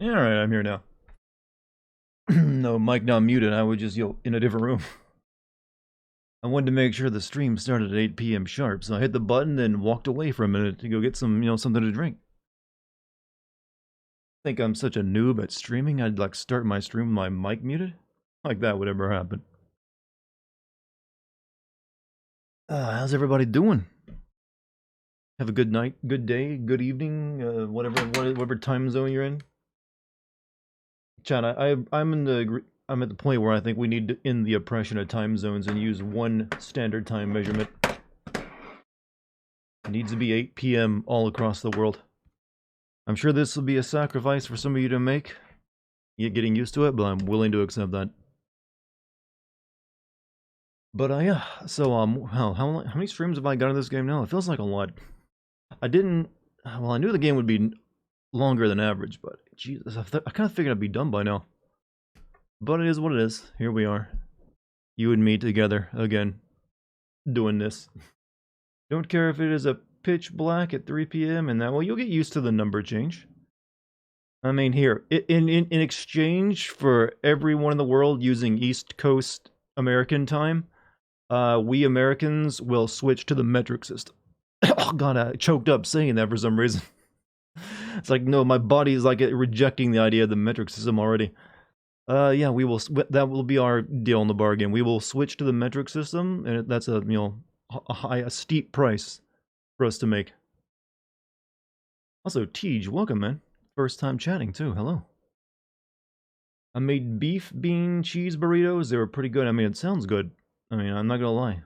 Yeah, alright, I'm here now. No, mic not muted, I was just, in a different room. I wanted to make sure the stream started at 8 p.m. sharp, so I hit the button and walked away for a minute to go get some, something to drink. I think I'm such a noob at streaming, I'd like start my stream with my mic muted? Like that would ever happen. How's everybody doing? Have a good night, good day, good evening, whatever time zone you're in. Chad, I'm at the point where I think we need to end the oppression of time zones and use one standard time measurement. It needs to be 8 p.m. all across the world. I'm sure this will be a sacrifice for some of you to make, getting used to it, but I'm willing to accept that. But yeah, so how many streams have I got in this game now? It feels like a lot. I knew the game would be longer than average, but Jesus, I kind of figured I'd be done by now. But it is what it is. Here we are, you and me together again, doing this. Don't care if it is a pitch black at 3 p.m. and that, well, you'll get used to the number change. I mean, here, in exchange for everyone in the world using East Coast American time, we Americans will switch to the metric system. Oh god, I choked up saying that for some reason. It's like, no, my body is like rejecting the idea of the metric system already. Yeah, we will. That will be our deal in the bargain. We will switch to the metric system, and that's a a steep price for us to make. Also, Tej, welcome, man. First time chatting too. Hello. I made beef bean cheese burritos. They were pretty good. I mean, it sounds good. I mean, I'm not gonna lie.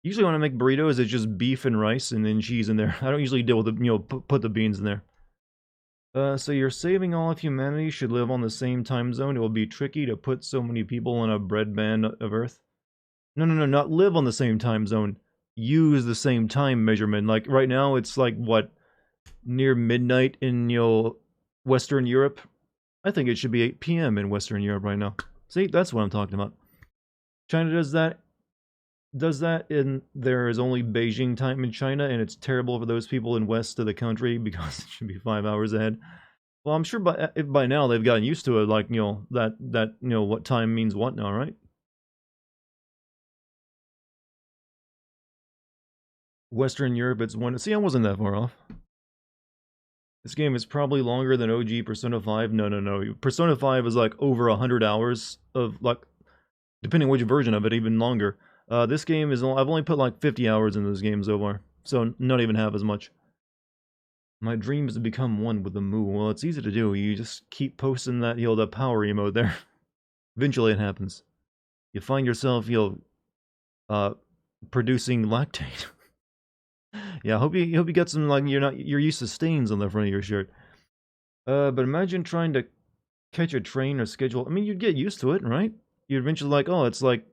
Usually when I make burritos, it's just beef and rice and then cheese in there. I don't usually deal with the, put the beans in there. So you're saving all of humanity should live on the same time zone. It will be tricky to put so many people on a bread band of Earth. No, not live on the same time zone. Use the same time measurement. Like right now, it's like what, near midnight in Western Europe. I think it should be 8 p.m. in Western Europe right now. See, that's what I'm talking about. China does that. And there is only Beijing time in China, and it's terrible for those people in west of the country because it should be 5 hours ahead. Well, I'm sure by now they've gotten used to it, like, that what time means what now, right? Western Europe, it's one. See, I wasn't that far off. This game is probably longer than OG Persona 5. No. Persona 5 is like over 100 hours of, like, depending on which version of it, even longer. This game is, I've only put like 50 hours in this game so far, so not even half as much. My dream is to become one with the Moo. Well, it's easy to do. You just keep posting that, the power emote there. Eventually it happens. You find yourself, producing lactate. Yeah, I hope you get some, like, you're used to stains on the front of your shirt. But imagine trying to catch a train or schedule. I mean, you'd get used to it, right? You'd eventually like, oh, it's like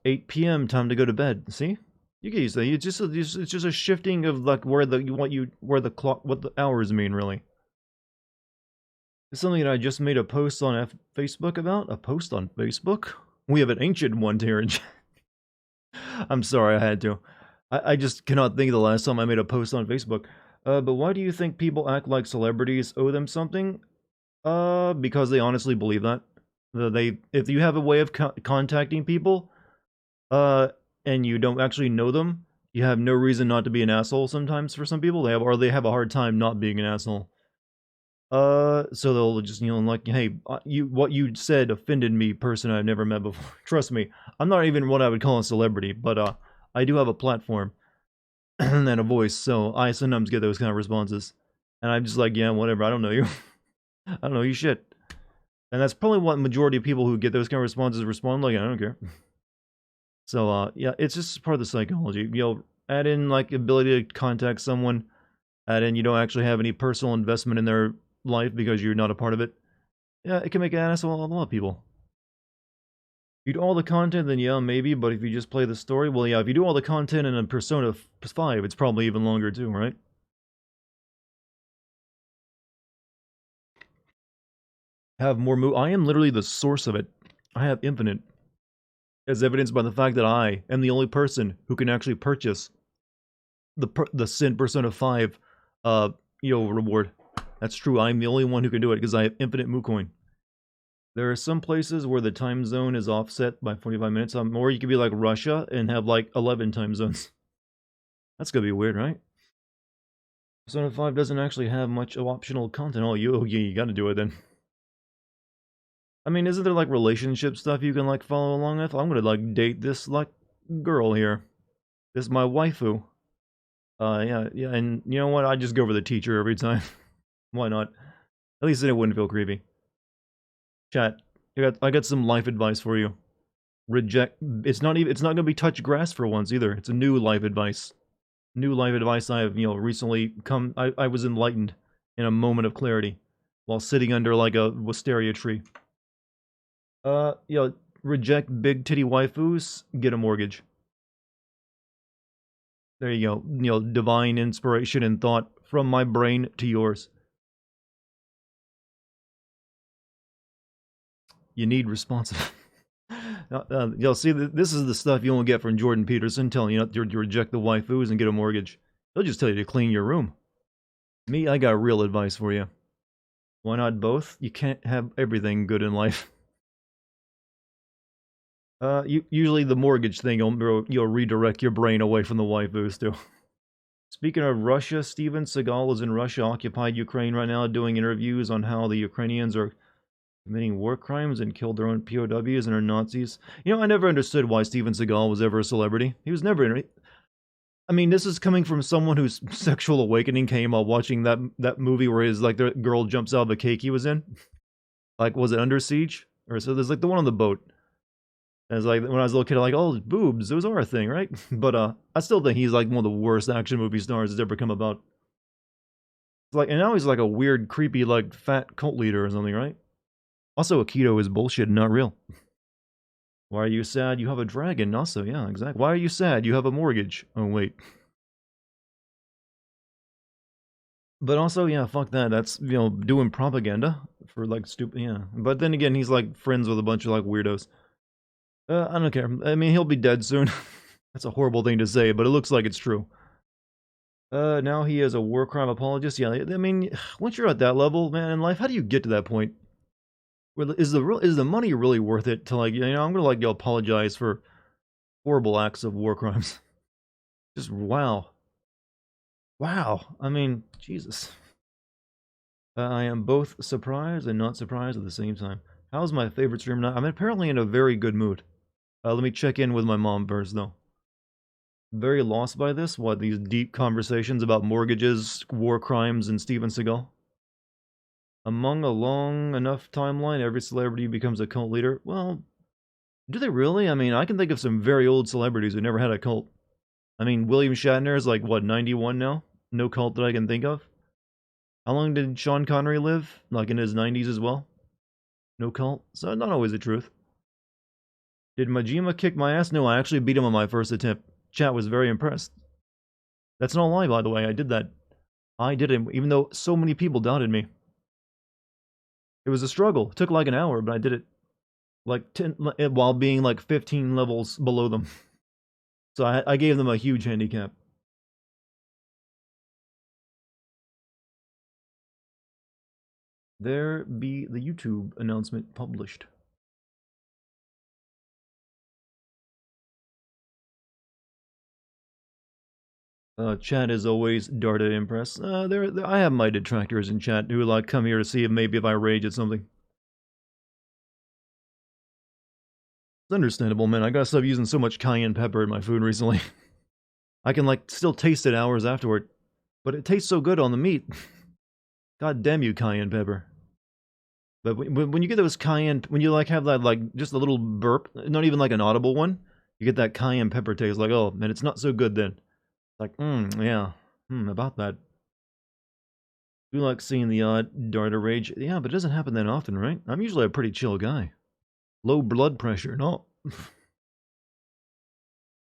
8 p.m. time to go to bed. See, you get used to it. It's just a shifting of like what the hours mean really. It's something that I just made a post on Facebook about. A post on Facebook? We have an ancient one here in chat. I'm sorry, I had to. I just cannot think of the last time I made a post on Facebook. But why do you think people act like celebrities owe them something? Because they honestly believe that. If you have a way of contacting people, and you don't actually know them, you have no reason not to be an asshole sometimes for some people. They have a hard time not being an asshole. So they'll just, like, hey, what you said offended me, person I've never met before. Trust me, I'm not even what I would call a celebrity, but I do have a platform and a voice, so I sometimes get those kind of responses. And I'm just like, yeah, whatever, I don't know you. I don't know you shit. And that's probably what majority of people who get those kind of responses respond like, I don't care. So, yeah, it's just part of the psychology. Add in, like, ability to contact someone, add in you don't actually have any personal investment in their life because you're not a part of it. Yeah, it can make an asshole of a lot of people. If you do all the content, then yeah, maybe, but if you just play the story, well, yeah, if you do all the content in a Persona 5, it's probably even longer too, right? Have more I am literally the source of it. I have infinite. As evidenced by the fact that I am the only person who can actually purchase the Sin Persona 5 reward. That's true. I'm the only one who can do it because I have infinite Moo coin. There are some places where the time zone is offset by 45 minutes, or you could be like Russia and have like 11 time zones. That's gonna be weird, right? Persona 5 doesn't actually have much optional content. Oh, you gotta do it then. I mean, isn't there like relationship stuff you can like follow along with? I'm gonna like date this like girl here. This is my waifu. Yeah, and you know what? I just go for the teacher every time. Why not? At least then it wouldn't feel creepy. Chat, I got some life advice for you. Reject. It's not gonna be touch grass for once either. It's a new life advice. New life advice I have recently come. I was enlightened in a moment of clarity while sitting under like a wisteria tree. Reject big titty waifus. Get a mortgage. There you go. Divine inspiration and thought from my brain to yours. You need responsive. See, this is the stuff you won't get from Jordan Peterson telling you to reject the waifus and get a mortgage. He'll just tell you to clean your room. Me, I got real advice for you. Why not both? You can't have everything good in life. Usually the mortgage thing you'll redirect your brain away from the waifus too. Speaking of Russia, Steven Seagal is in Russia, occupied Ukraine right now, doing interviews on how the Ukrainians are committing war crimes and killed their own POWs and are Nazis. I never understood why Steven Seagal was ever a celebrity. He was never. I mean, this is coming from someone whose sexual awakening came while watching that movie where his the girl jumps out of a cake he was in. Like, was it Under Siege? Or so there's like the one on the boat. And it's like when I was a little kid, I'm like, oh, boobs, those are a thing, right? But I still think he's like one of the worst action movie stars that's ever come about. It's like, and now he's like a weird, creepy, like fat cult leader or something, right? Also, Aikido is bullshit, not real. Why are you sad? You have a dragon. Also, yeah, exactly. Why are you sad? You have a mortgage. Oh, wait. But also, yeah, fuck that. That's, doing propaganda for, like, stupid, yeah. But then again, he's, like, friends with a bunch of, like, weirdos. I don't care. I mean, he'll be dead soon. That's a horrible thing to say, but it looks like it's true. Now he is a war crime apologist. Yeah, I mean, once you're at that level, man, in life, how do you get to that point? Is the money really worth it to like I'm gonna like apologize for horrible acts of war crimes? Just wow. I mean, Jesus. I am both surprised and not surprised at the same time. How's my favorite stream now? I'm apparently in a very good mood. Let me check in with my mom first though. Very lost by this. What, these deep conversations about mortgages, war crimes, and Steven Seagal? Among a long enough timeline, every celebrity becomes a cult leader. Well, do they really? I mean, I can think of some very old celebrities who never had a cult. I mean, William Shatner is like, what, 91 now? No cult that I can think of. How long did Sean Connery live? Like in his 90s as well? No cult? So not always the truth. Did Majima kick my ass? No, I actually beat him on my first attempt. Chat was very impressed. That's not a lie, by the way. I did that. I did it, even though so many people doubted me. It was a struggle. It took like an hour, but I did it like 10 while being like 15 levels below them. So I gave them a huge handicap. There be the YouTube announcement published. Chat is always Darta Impress. I have my detractors in chat who like come here to see if maybe if I rage at something. It's understandable, man. I gotta stop using so much cayenne pepper in my food recently. I can like still taste it hours afterward, but it tastes so good on the meat. God damn you, cayenne pepper. But when you get those cayenne, when you like have that like just a little burp, not even like an audible one, you get that cayenne pepper taste. Like, oh man, it's not so good then. Like, yeah, about that. Do like seeing the odd Darta rage? Yeah, but it doesn't happen that often, right? I'm usually a pretty chill guy. Low blood pressure, no.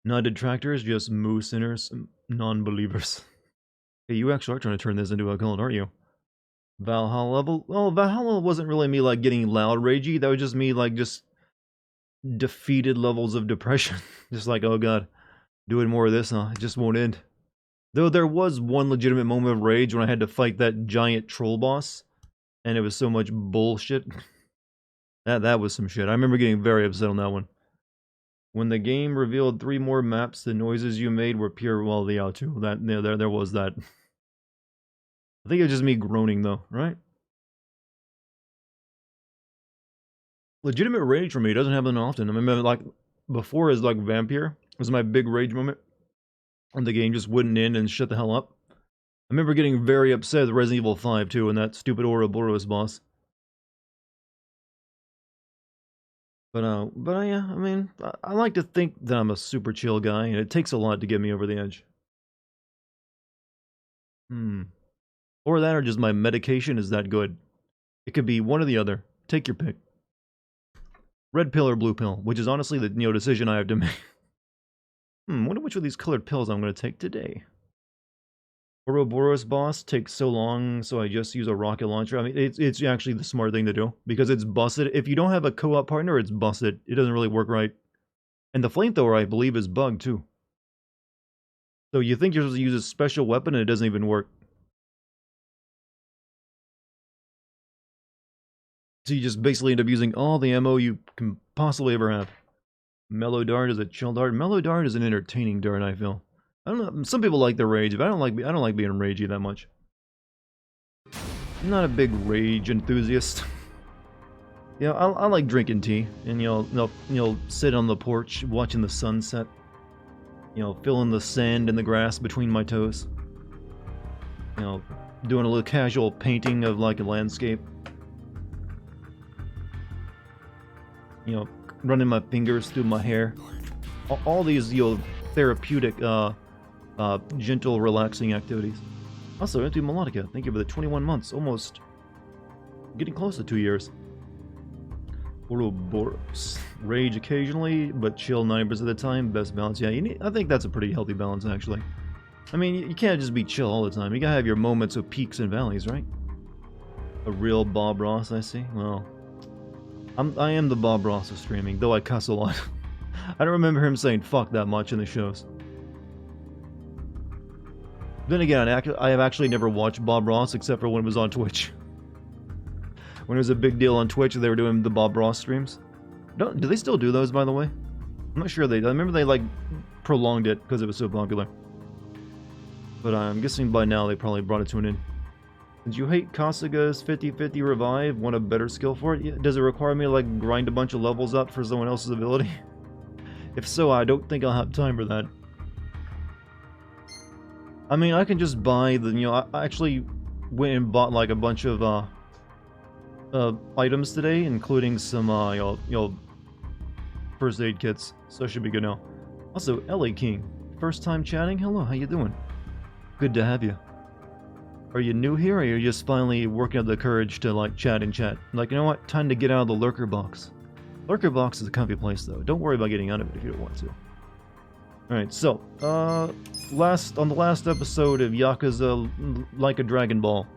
Not detractors, just moo sinners, non-believers. Hey, you actually are trying to turn this into a cult, aren't you? Valhalla level? Oh, Valhalla wasn't really me like getting loud ragey. That was just me like just defeated levels of depression. Just like, oh god, doing more of this, huh? It just won't end. Though there was one legitimate moment of rage when I had to fight that giant troll boss, and it was so much bullshit. That was some shit. I remember getting very upset on that one. When the game revealed 3 more maps, the noises you made were pure, well, the outro. That, yeah, there was that. I think it was just me groaning, though, right? Legitimate rage for me doesn't happen often. I remember, like, before as, like, Vampire was my big rage moment. And the game just wouldn't end and shut the hell up. I remember getting very upset with Resident Evil 5, too, and that stupid Ouroboros boss. But yeah, I mean, I like to think that I'm a super chill guy, and it takes a lot to get me over the edge. Or that, or just my medication is that good. It could be one or the other. Take your pick. Red pill or blue pill, which is honestly the decision I have to make. Wonder which of these colored pills I'm going to take today. Ouroboros boss takes so long, so I just use a rocket launcher. I mean, it's actually the smart thing to do, because it's busted. If you don't have a co-op partner, it's busted. It doesn't really work right. And the flamethrower, I believe, is bugged, too. So you think you're supposed to use a special weapon, and it doesn't even work. So you just basically end up using all the ammo you can possibly ever have. Mellow dart is a chill dart. Mellow dart is an entertaining dart, I feel. I don't know. Some people like the rage, but I don't like being ragey that much. I'm not a big rage enthusiast. You know, I like drinking tea, and you'll sit on the porch watching the sunset. You know, feeling the sand and the grass between my toes. You know, doing a little casual painting of like a landscape. You know, running my fingers through my hair. All these, therapeutic, gentle, relaxing activities. Also, Empty Melodica, thank you for the 21 months, almost getting close to 2 years. Ouroboros. Rage occasionally, but chill 9% of the time, best balance. Yeah, I think that's a pretty healthy balance, actually. I mean, you can't just be chill all the time. You gotta have your moments of peaks and valleys, right? A real Bob Ross, I see. Well, I am the Bob Ross of streaming, though I cuss a lot. I don't remember him saying fuck that much in the shows. Then again, I have actually never watched Bob Ross except for when it was on Twitch. When it was a big deal on Twitch, they were doing the Bob Ross streams. Do they still do those, by the way? I'm not sure they do. I remember they, like, prolonged it because it was so popular. But I'm guessing by now they probably brought it to an end. Did you hate Kasuga's 50-50 revive? Want a better skill for it? Yeah, does it require me to, like, grind a bunch of levels up for someone else's ability? If so, I don't think I'll have time for that. I mean, I can just buy the, I actually went and bought, like, a bunch of, items today, including some, first aid kits, so it should be good now. Also, LA King, first time chatting? Hello, how you doing? Good to have you. Are you new here, or are you just finally working up the courage to, like, chat and chat? Like, you know what? Time to get out of the lurker box. Lurker box is a comfy place, though. Don't worry about getting out of it if you don't want to. Alright, so, on the last episode of Yakuza Like a Dragon Ball,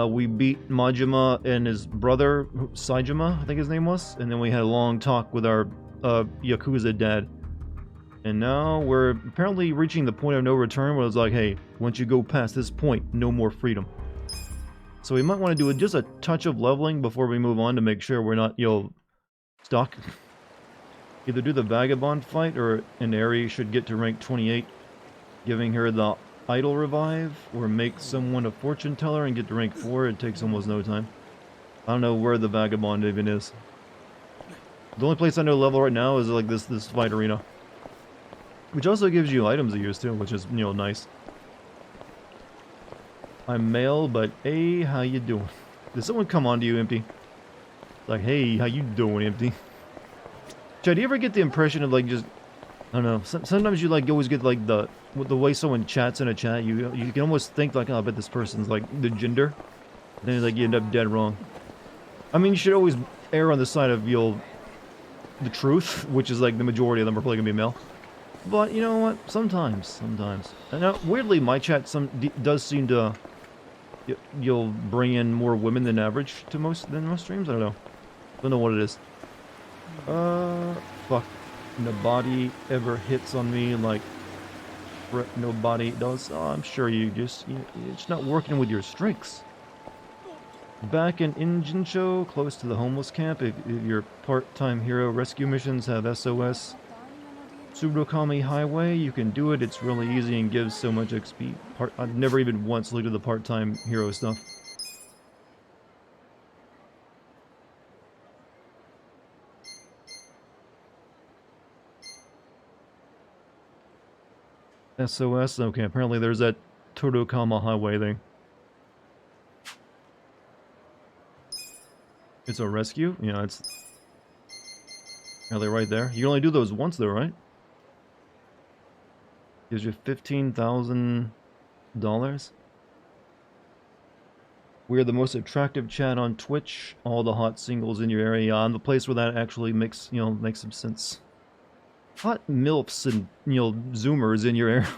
we beat Majima and his brother, Saijima, I think his name was, and then we had a long talk with our, Yakuza dad. And now we're apparently reaching the point of no return where it's like, hey, once you go past this point, no more freedom. So we might want to do just a touch of leveling before we move on to make sure we're not, stuck. Either do the Vagabond fight, or an Eri should get to rank 28, giving her the Idol Revive, or make someone a Fortune Teller and get to rank 4, it takes almost no time. I don't know where the Vagabond even is. The only place I know level right now is like this fight arena. Which also gives you items to use too, which is, nice. I'm male, but hey, how you doing? Did someone come on to you, Empty? Like, hey, how you doing, Empty? Chad, do you ever get the impression of, like, just, I don't know, sometimes you, like, you always get, like, the way someone chats in a chat, you can almost think, like, oh, I bet this person's, like, the gender. And then, like, you end up dead wrong. I mean, you should always err on the side of, the truth, which is, like, the majority of them are probably gonna be male. But, you know what? Sometimes. And now, weirdly, my chat does seem to, you'll bring in more women than average to most streams? I don't know what it is. Fuck. Nobody ever hits on me like Nobody does. Oh, I'm sure you're just not working with your strengths. Back in Injincho, close to the homeless camp, if your part-time hero rescue missions have SOS Tsudokami Highway, you can do it. It's really easy and gives so much XP. I've never even once looked at the part-time hero stuff. SOS? Okay, apparently there's that Todokama Highway thing. It's a rescue? Yeah, it's... Are they right there? You can only do those once though, right? Gives you $15,000. We are the most attractive chat on Twitch. All the hot singles in your area. I'm the place where that actually makes, makes some sense. Hot MILFs and, Zoomers in your area.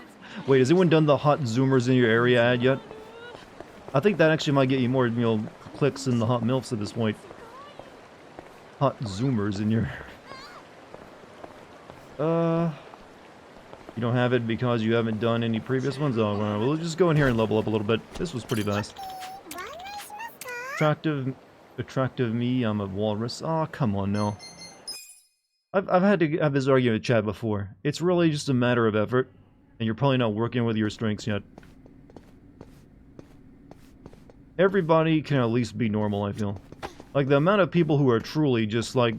Wait, has anyone done the hot Zoomers in your area ad yet? I think that actually might get you more, clicks than the hot MILFs at this point. Hot Zoomers in your... You don't have it because you haven't done any previous ones? Oh, well, we'll just go in here and level up a little bit. This was pretty fast. Attractive me, I'm a walrus. Oh, come on now. I've had to have this argument in chat before. It's really just a matter of effort, and you're probably not working with your strengths yet. Everybody can at least be normal, I feel. Like, the amount of people who are truly just, like,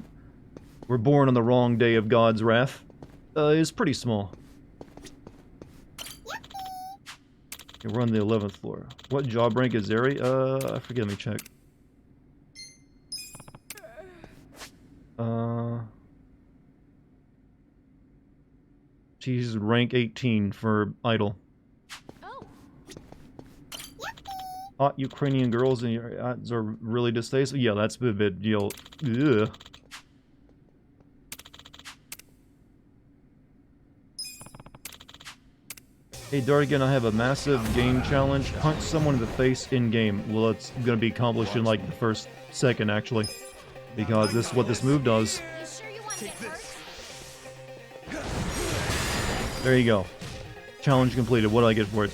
were born on the wrong day of God's wrath, is pretty small. Okay, we're on the 11th floor. What job rank is Zeri? I forget, let me check. She's rank 18 for idol. Oh. Hot Ukrainian girls and your ads are really distasteful. Yeah, that's a bit, ugh. Hey Dartigan, I have a massive game challenge. Punch someone in the face in-game. Well, it's gonna be accomplished in like the first second, actually. Because this is what this move does. There you go. Challenge completed. What do I get for it?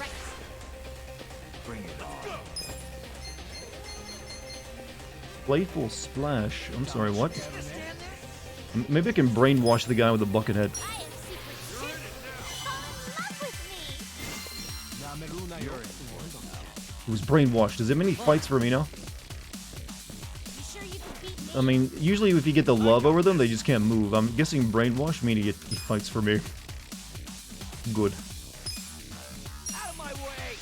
Playful splash. I'm sorry, what? Maybe I can brainwash the guy with the bucket head. It was brainwashed. Does it mean he fights for me now? I mean, usually if you get the love over them, they just can't move. I'm guessing brainwash meaning he fights for me. Good. Out of my way.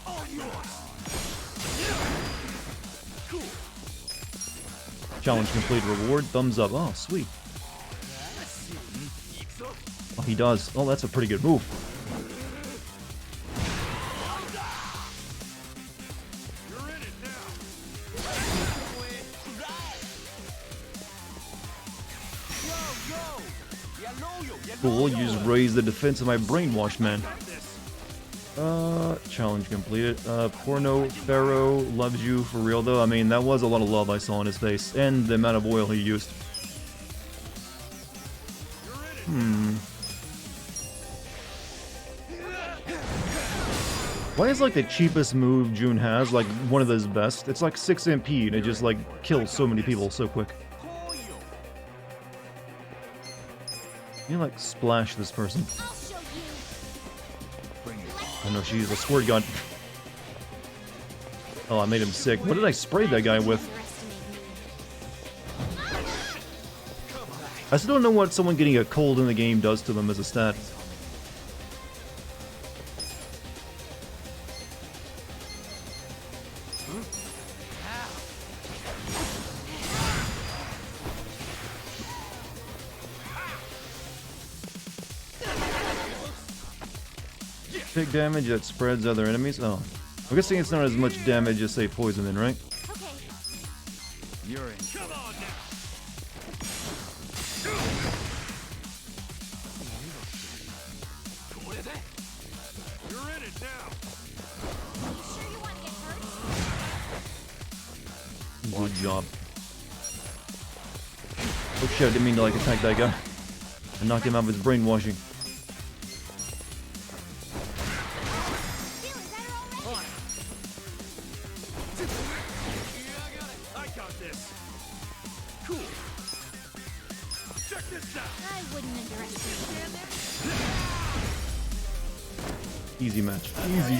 All yours. Cool. Challenge complete. Reward. Thumbs up. Oh, sweet. Oh, he does. Oh, that's a pretty good move. You're in it now. Cool, you just raised the defense of my brainwash, man. Challenge completed. Porno Pharaoh loves you for real, though. I mean, that was a lot of love I saw on his face, and the amount of oil he used. Why is, like, the cheapest move June has, like, one of his best? It's like 6 MP, and it just, like, kills so many people so quick. You like splash this person. Oh no, she used a squirt gun. Oh, I made him sick. What did I spray that guy with? I still don't know what someone getting a cold in the game does to them as a stat. Take damage that spreads other enemies? Oh. I'm guessing it's not as much damage as, say, poison then, right? Okay. You're in. Come on now. You're in it now. You sure you want to get hurt? Good job. Oh shit, I didn't mean to, like, attack that guy. And knock him out of his brainwashing. I wouldn't underestimate you. Easy match. Easy.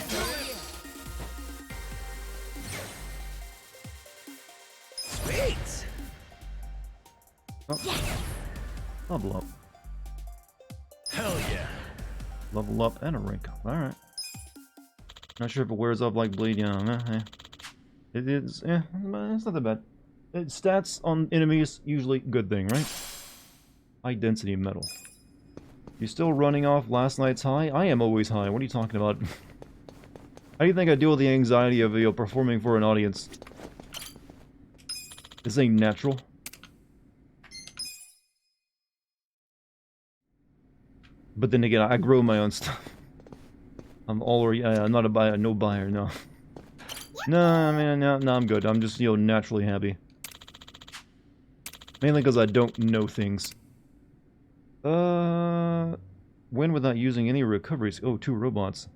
Sweet. Oh. Level up. Hell yeah. Level up and a rank up. Alright. Not sure if it wears off like bleed. Yeah, it is. Yeah, it's not that bad. Stats on enemies, usually good thing, right? High density metal. You still running off last night's high? I am always high. What are you talking about? How do you think I deal with the anxiety of performing for an audience? This ain't natural. But then again, I grow my own stuff. I'm already, I'm not a buyer, no buyer, no. No, man, no, I'm good. I'm just, naturally happy. Mainly because I don't know things. Win without using any recoveries. Oh, 2 robots.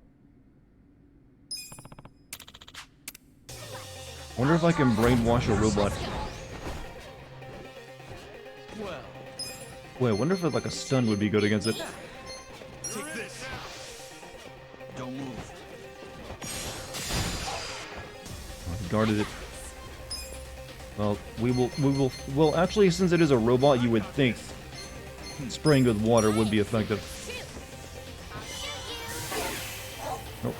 Wonder if I can brainwash a robot. Well, Wait, I wonder if like a stun would be good against it. take this. Don't move. I guarded it. Well, well, actually, since it is a robot, you would think spraying with water would be effective. Nope.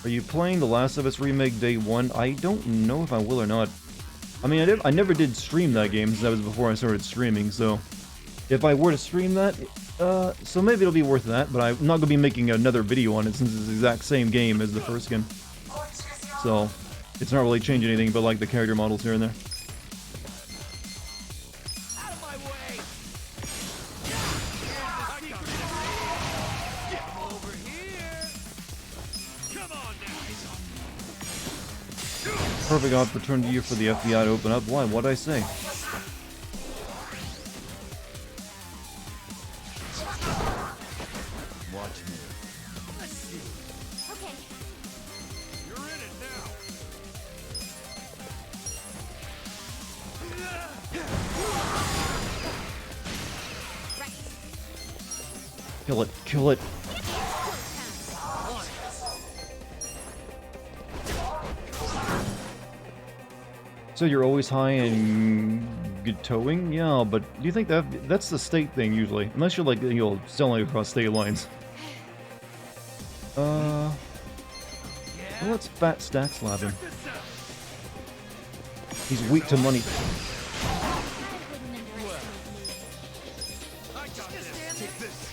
Are you playing The Last of Us Remake Day 1? I don't know if I will or not. I mean, I never did stream that game, since that was before I started streaming, so... If I were to stream that, so maybe it'll be worth that, but I'm not going to be making another video on it, since it's the exact same game as the first game. So, it's not really changing anything but like the character models here and there. Out of my way. Get over here. Come on now. Perfect opportunity for the FBI to open up. Why? What'd I say? Watch me. Let's see. Okay. You're in it now. Right. Kill it. Kill it. So you're always high and good towing? Yeah, but do you think that's the state thing usually? Unless you're like, selling across state lines. Well, let's fat stack slap him. This out. He's weak to money. I wouldn't underestimate you. I got this. Take this.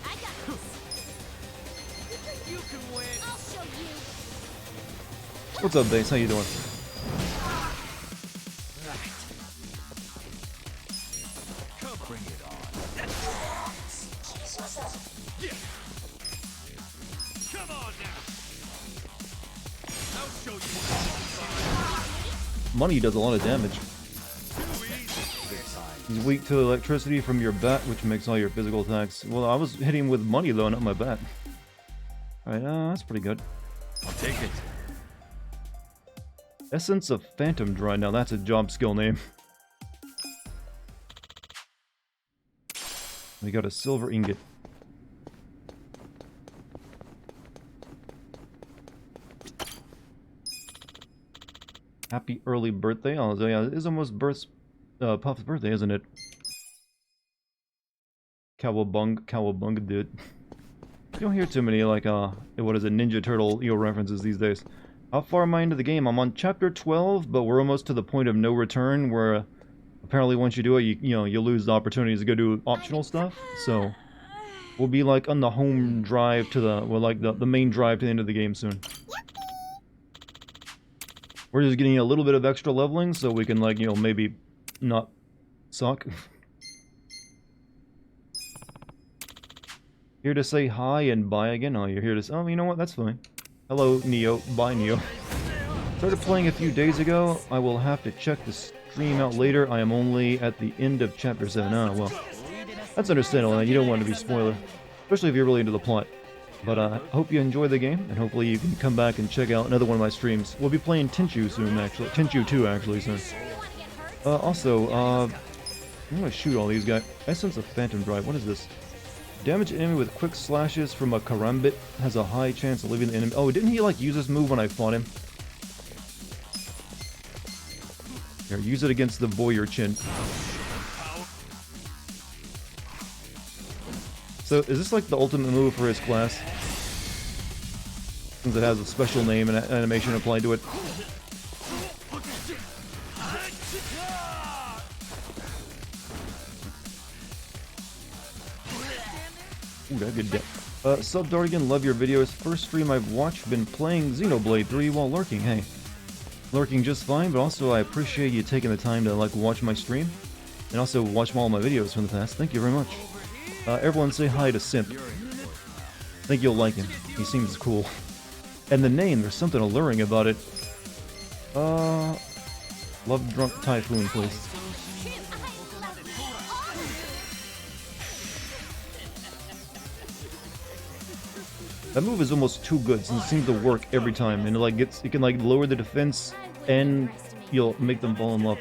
I got this. You can win. I'll show you. What's up, Base? How you doing? Come bring it on. Yeah. Come on now. I'll show you what Money does a lot of damage. too easy. He's weak to electricity from your bat, which makes all your physical attacks. Well, I was hitting him with money though, not my bat. Alright, that's pretty good. I'll take it. Essence of Phantom Dry. Now that's a job skill name. We got a silver ingot. Happy early birthday. Oh, yeah, it is almost Puff's birthday, isn't it? Cowabunga dude. You don't hear too many, like, what is it, Ninja Turtle, references these days. How far am I into the game? I'm on chapter 12, but we're almost to the point of no return, where apparently once you do it, you lose the opportunities to go do optional stuff, so... We'll be, like, on the home drive to the, well, like, the main drive to the end of the game soon. We're just getting a little bit of extra leveling, so we can, like, maybe not suck. Here to say hi and bye again? Oh, you're here to say... Oh, you know what? That's fine. Hello, Neo. Bye, Neo. Started playing a few days ago. I will have to check the stream out later. I am only at the end of chapter 7. Oh, well. That's understandable, man. You don't want to be spoiler. Especially if you're really into the plot. But I hope you enjoy the game, and hopefully you can come back and check out another one of my streams. We'll be playing Tenchu soon, actually. Tenchu 2, actually, soon. Also, I'm gonna shoot all these guys. Essence of Phantom Drive. What is this? Damage enemy with quick slashes from a karambit has a high chance of leaving the enemy. Oh, didn't he like use this move when I fought him? Here, use it against the Voyeur Chin. So, is this like the ultimate move for his class? Since it has a special name and animation applied to it. Ooh, that good death. Sub Dartigan, love your videos. First stream I've watched, been playing Xenoblade 3 while lurking. Hey, lurking just fine, but also I appreciate you taking the time to like watch my stream. And also watch all my videos from the past. Thank you very much. Everyone say hi to Synth. I think you'll like him. He seems cool. And the name, there's something alluring about it. Love Drunk Typhoon, please. That move is almost too good since it seems to work every time, and it can like lower the defense and you'll make them fall in love.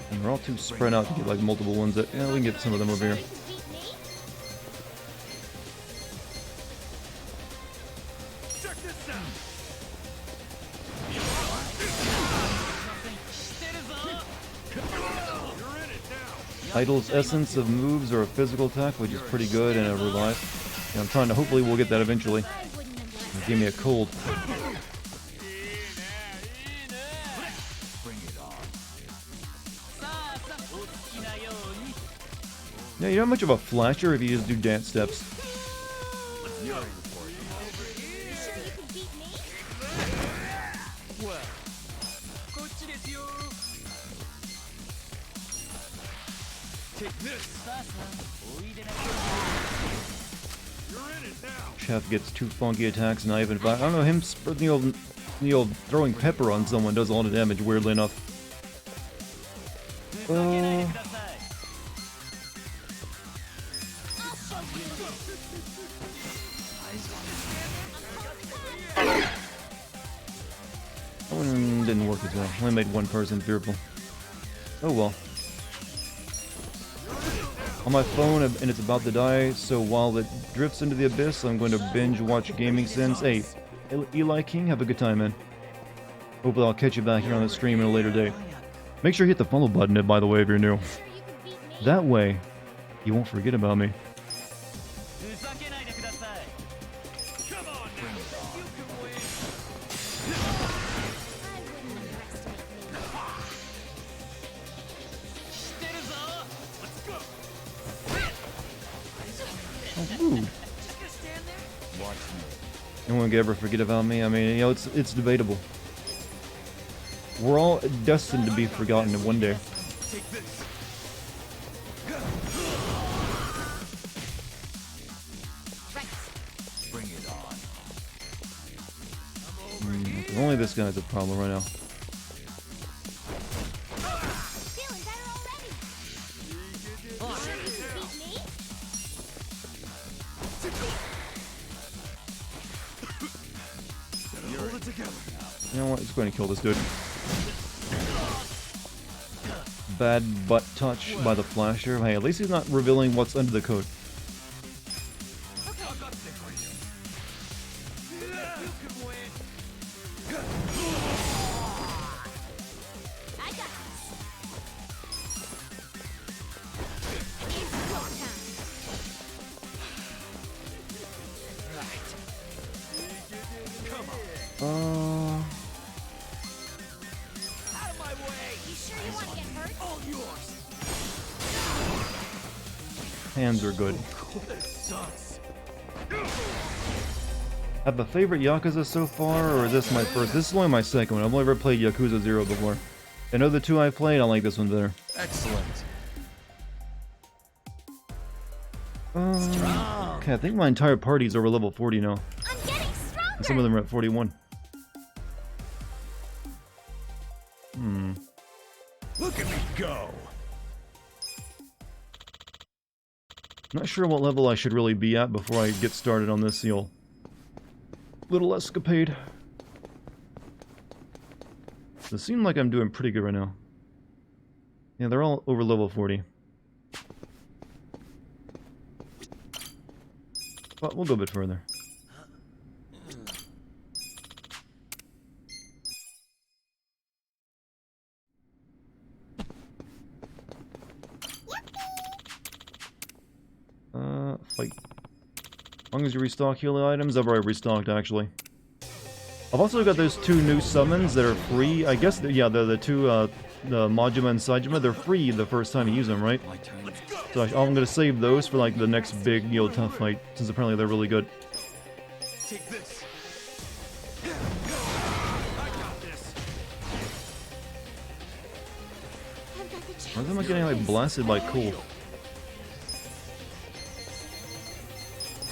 And they're all too spread out to get like multiple ones. That yeah, we can get some of them over here. Idol's essence of moves or a physical attack, which is pretty good, and a revive. And I'm trying to, hopefully we'll get that eventually. Give me a cold. Yeah, you're not much of a flasher if you just do dance steps. Chef gets 2 funky attacks and I even I don't know, him the old throwing pepper on someone does a lot of damage, weirdly enough. That one didn't work as well. Only made one person fearful. Oh well. On my phone and it's about to die, so while it drifts into the abyss, I'm going to binge watch Gaming Sins. Hey, Eli King, have a good time, man. Hopefully I'll catch you back here on the stream at a later date. Make sure you hit the follow button, by the way, if you're new. That way, you won't forget about me. No one can ever forget about me. I mean, you know, it's debatable. We're all destined to be forgotten one day. Only this guy's a problem right now. You know what? He's going to kill this dude. Bad butt touch by the flasher. Hey, at least he's not revealing what's under the coat. Hands are good. Have a favorite Yakuza so far, or is this my first? This is only my second one. I've only ever played Yakuza 0 before. I know the 2 I played, I like this one better. Excellent. Strong. Okay, I think my entire party's over level 40 now. I'm getting stronger. And some of them are at 41. Look at me go. Not sure what level I should really be at before I get started on this little escapade. It seems like I'm doing pretty good right now. Yeah, they're all over level 40. But we'll go a bit further. Fight. As long as you restock healing items, I've already restocked actually. I've also got those 2 new summons that are free. I guess, yeah, the 2, the Majima and Saejima, they're free the first time you use them, right? So I'm gonna save those for like the next big, you know, tough fight, since apparently they're really good. Take this. I got this. I've got the chance. Why am I getting like blasted by cool?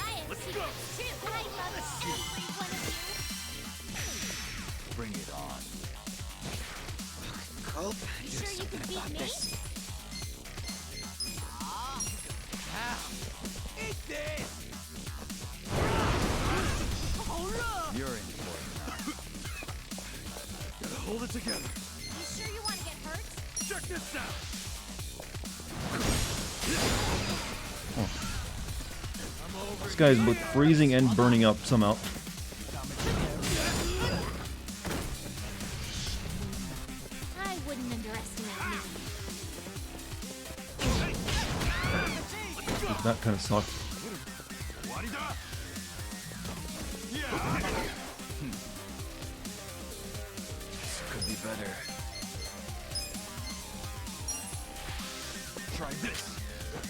I have secrets too. I love every one of Bring it on. you. You sure you can beat me? Eat this. You're in for it now. Gotta hold it together. You sure you want to get hurt? Check this out. I'm over. This guy's both freezing and burning up somehow. I wouldn't underestimate me. That kind of sucked. Wadi-da. Yeah. This could be better. Try this.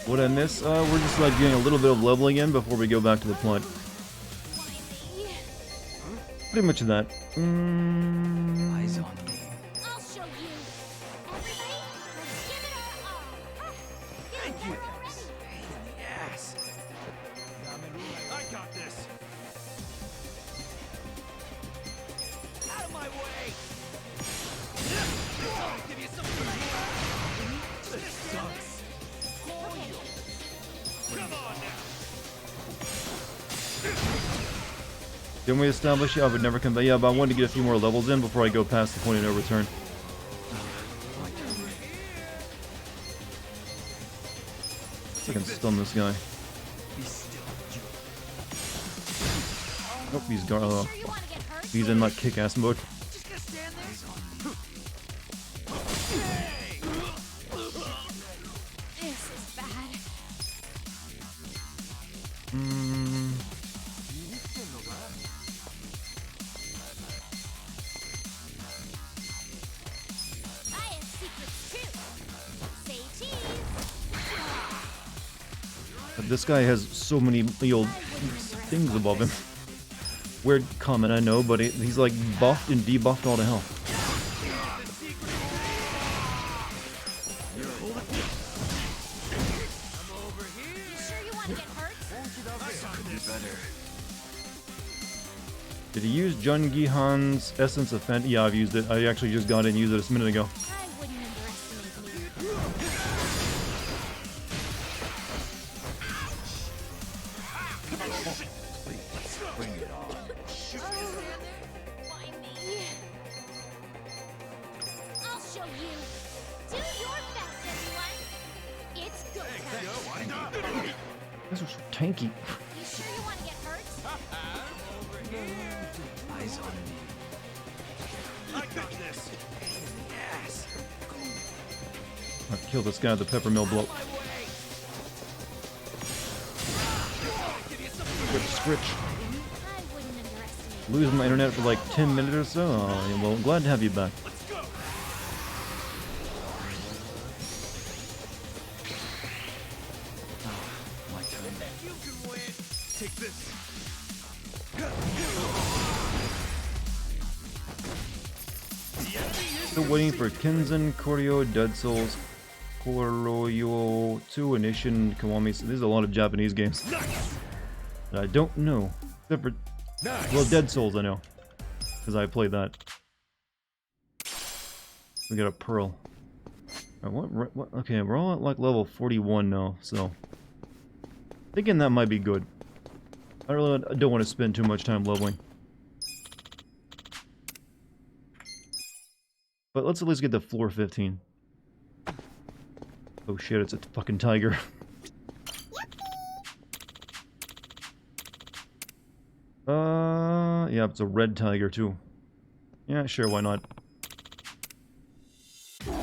What I miss? We're just like getting a little bit of leveling in before we go back to the plot. Why me? Pretty much that. Eyes on me. I'll show you. Everybody, let's give it our all. Thank you. Already. Pain in the ass. I got this. Out of my way. Give you some this sucks. Okay. Come on now. Didn't we establish I would never come back? Yeah, but I wanted to get a few more levels in before I go past the point of no return. So I can stun this guy. Be still. Oh, he's Sure you want to get hurt? he's in like kick-ass mode. Just gonna stand there. This is bad. I have secrets too. Say cheese. But this guy has so many old things above him. Weird comment, I know, but he's like buffed and debuffed all to hell. You sure you want to get hurt? Could be better. Did he use Jun Gihan's Essence of Fan? Yeah, I've used it. I actually just got it and used it a minute ago. I wouldn't underestimate me. Bring it on. Why me? I'll show you. Do your best, everyone. It's go time. This was so tanky. You sure you want to get hurt? Eyes on me. I got this. Yes. I'll kill this guy with the peppermill blow. My way. Switch, switch. I wouldn't underestimate. Losing my internet for like 10 minutes or so? Oh, yeah, well, glad to have you back. Let's go. My turn. You can win. Take this. Still waiting for Kenzan, Koryo, Dead Souls, Koroyo 2, Initiation, Kiwami. So there's a lot of Japanese games. Nice. that I don't know. Except for, well, Dead Souls I know. Because I played that. We got a pearl. What? Okay, we're all at like level 41 now, so... Thinking that might be good. I don't want to spend too much time leveling. But let's at least get to floor 15. Oh shit, it's a fucking tiger. Yeah, it's a red tiger too. Yeah, sure, why not? I'm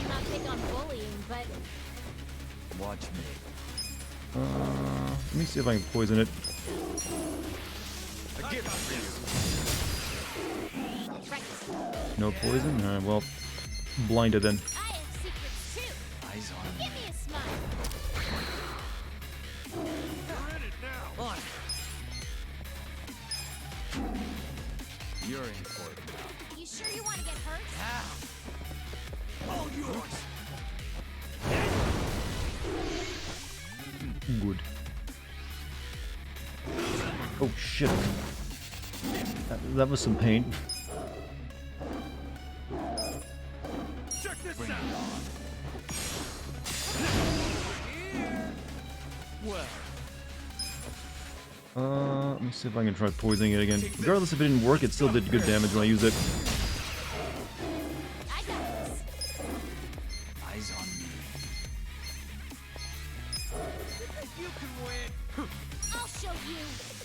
not big on bullying, but Watch me. Let me see if I can poison it. A gift for you. No poison? Alright, well, blinded then. I have secrets too. Eyes on me. Give me a smile. You're in it now. On. You're in for it now. You sure you want to get hurt? All yours. Good. Oh shit. That was some pain. Check this out. Well, Let me see if I can try poisoning it again. Regardless if it didn't work, it still did good damage when I used it. I got this. eyes on me. You think you can win? I'll show you.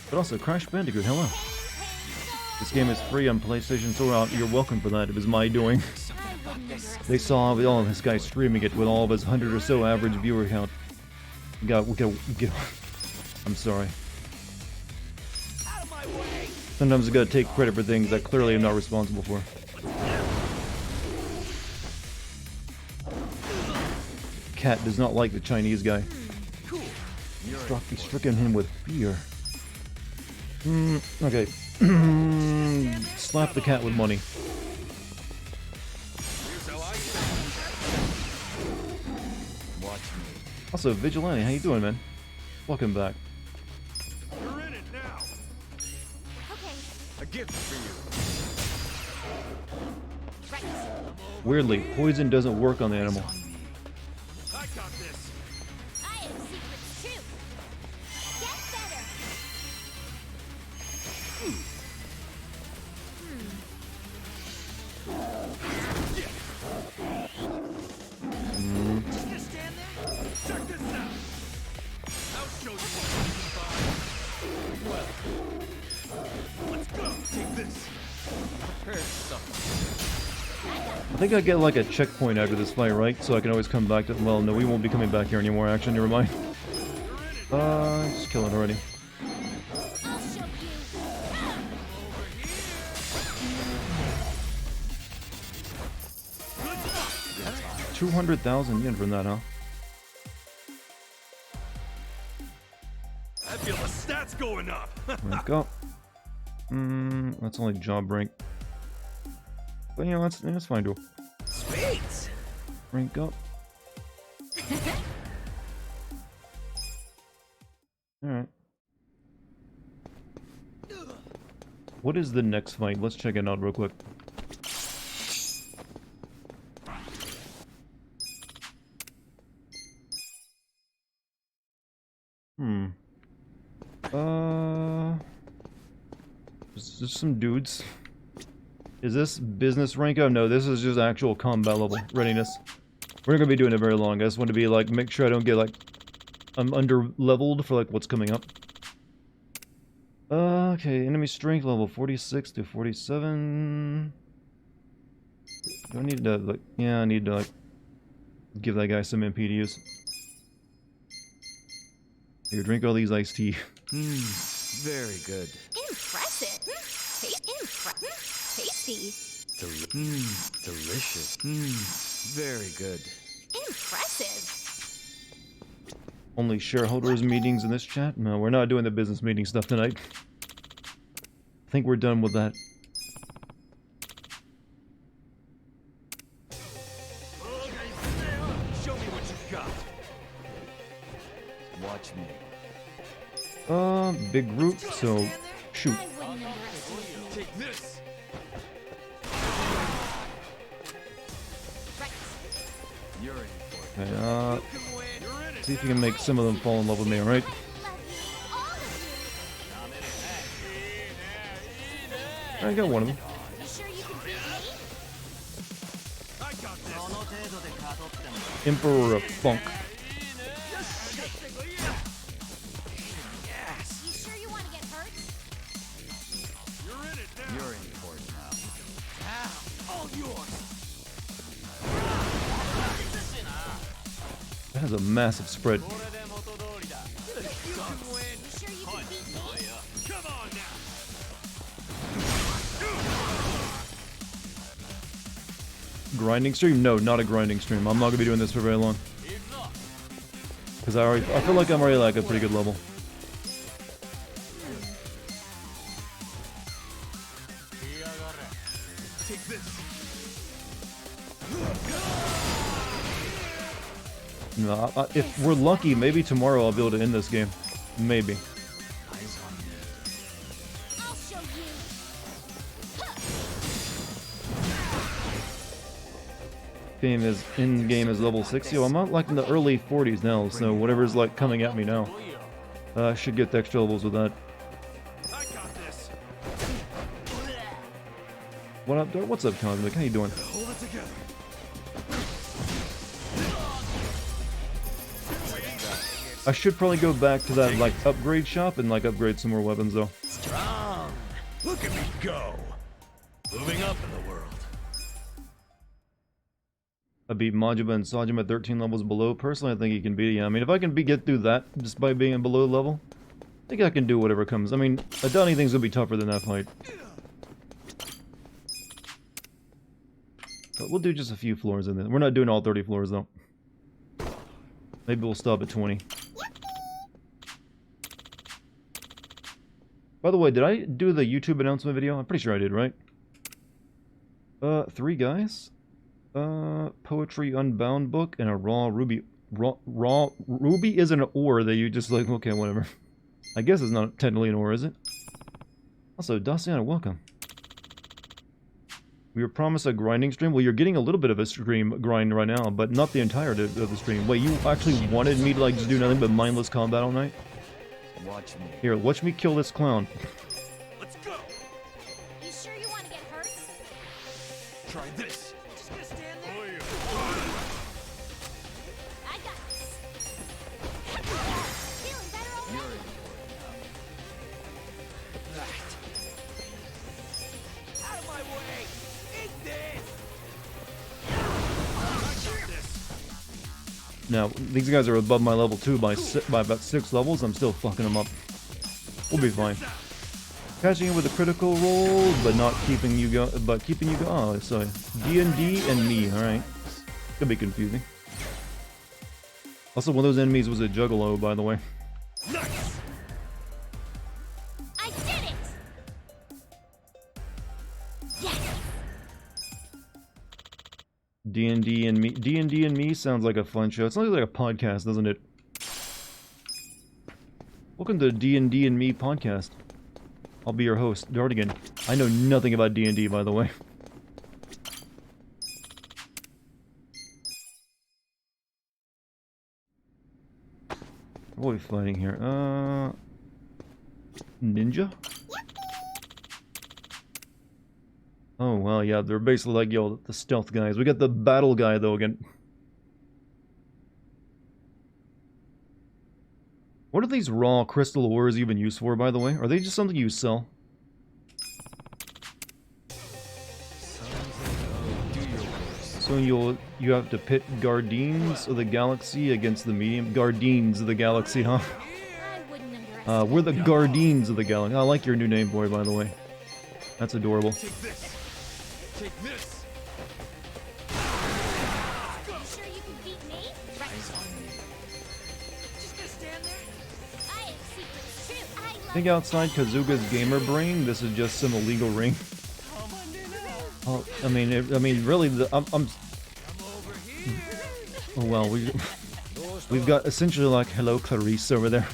But also, Crash Bandicoot, hello. Pain, pain, This game is free on PlayStation, so you're welcome for that. It was my doing. I wouldn't underestimate. They saw all of this guy streaming it with all of his 100 or so average viewer count. We got. I'm sorry. Out of my way. Sometimes I gotta take credit for things that clearly I'm not responsible for. Cat does not like the Chinese guy. Cool. He's stricken him with fear. Okay. Slap the cat with money. Here's how I watch me. Also, Vigilante, how you doing, man? Welcome back. You're in it now. Okay, A gift for you. right. Weirdly, poison doesn't work on the animal. On me. I got this. I have secrets too. Get better. Just stand there. Check this out. I'll show you what you can buy. Well, let's go. Take this. Prepare something. I think I get like a checkpoint after this fight, right? So I can always come back to. Well, no, we won't be coming back here anymore. Actually, never mind. Just kill it already. I'll show you. 200,000 yen from that, huh? I feel the stats going up. Rank up. That's only job rank. But you know, that's fine too. Sweet. Rank up. Alright. What is the next fight? Let's check it out real quick. There's some dudes. Is this business rank up? No, this is just actual combat level readiness. We're not gonna be doing it very long. I just want to be like, make sure I don't get like, I'm under leveled for like what's coming up. Okay, enemy strength level 46 to 47. Do I need to like, yeah, I need to like, give that guy some MP to use. Here, drink all these iced tea. Very good. Impressive. Tasty. Delicious. Very good. Impressive. Only shareholders meetings in this chat? No, we're not doing the business meeting stuff tonight. I think we're done with that. Show me what you got. Watch me. Big group, so shoot. I wouldn't underestimate me. Take this. Right. You're in for it. Okay, You can win. You're in it. see if you can make some of them fall in love with me, alright? I love you, all of you. I got one of them. You sure you can beat me? I got this. Emperor of Funk. You sure you want to get hurt? You're in it now. You're in for it now. All yours. That has a massive spread. You can win. You sure you can beat me? Come on now. Grinding stream? No, not a grinding stream. I'm not gonna be doing this for very long. Cause I feel like I'm already like a pretty good level. Take this. No, if we're lucky, maybe tomorrow I'll be able to end this game. Maybe. I'll show you. Game is in game is level 60. I'm not like in the early 40s now, so whatever's like coming at me now, I should get the extra levels with that. I got this. What up, Dart? What's up, Cosmic? How you doing? Hold it together. I should probably go back to that like upgrade shop and like upgrade some more weapons though. Strong. Look at me go. Moving up in the world. I beat Majima and Sajima at 13 levels below. Personally, I think he can beat it. Yeah, I mean, if I can get through that just by being below level, I think I can do whatever comes. I mean, I doubt anything's gonna be tougher than that fight. But we'll do just a few floors in there. We're not doing all 30 floors though. Maybe we'll stop at 20. By the way, did I do the YouTube announcement video? I'm pretty sure I did, right? 3 guys. Poetry Unbound book and a raw ruby. Raw ruby isn't an ore that you just like, okay, whatever. I guess it's not technically an ore, is it? Also, Dartigan, welcome. We were promised a grinding stream. Well, you're getting a little bit of a stream grind right now, but not the entirety of the stream. Wait, you actually wanted me to like just do nothing but mindless combat all night? Watch me. Here, watch me kill this clown. Let's go. You sure you want to get hurt? Try this. Just gonna stand there. I got this. Feeling better already? You're in for it now. Out of my way. Eat this. I got this. Now, these guys are above my level 2 by about 6 levels. I'm still fucking them up. We'll be fine. Catching in with a critical roll, but not keeping you go. But keeping you go. Oh, so D&D and me. All right, could be confusing. Also, one of those enemies was a juggalo, by the way. Nice. I did it! Yes! D&D and me. D&D and me sounds like a fun show. It sounds like a podcast, doesn't it? Welcome to the D&D and me podcast. I'll be your host, Dartigan. I know nothing about D&D, by the way. What are we fighting here? Ninja? Oh, well, yeah, they're basically like, yo, the stealth guys. We got the battle guy, though, again. What are these raw crystal ores even used for, by the way? Are they just something you sell? So you have to pit Guardians of the Galaxy against the medium Guardians of the Galaxy, huh? I wouldn't underestimate. We're the Guardians of the Galaxy. I like your new name, boy, by the way. That's adorable. Take this. Take this. You sure you can beat me? Right. Just gonna stand there. I have secrets too. I love Think outside Kazuga's gamer brain, this is just some illegal ring. Oh, I mean, really, I'm I'm over here. oh, well, we've got essentially like, hello, Clarice over there.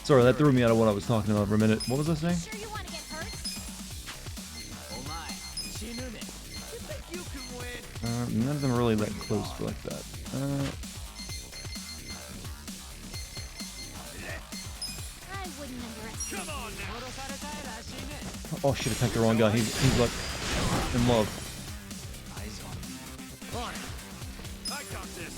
Sorry, that threw me out of what I was talking about for a minute. What was I saying? Sure you want to get hurt? None of them are really that close like that. I wouldn't underestimate you. Oh shit, I picked the wrong guy. He's like in love. I got this.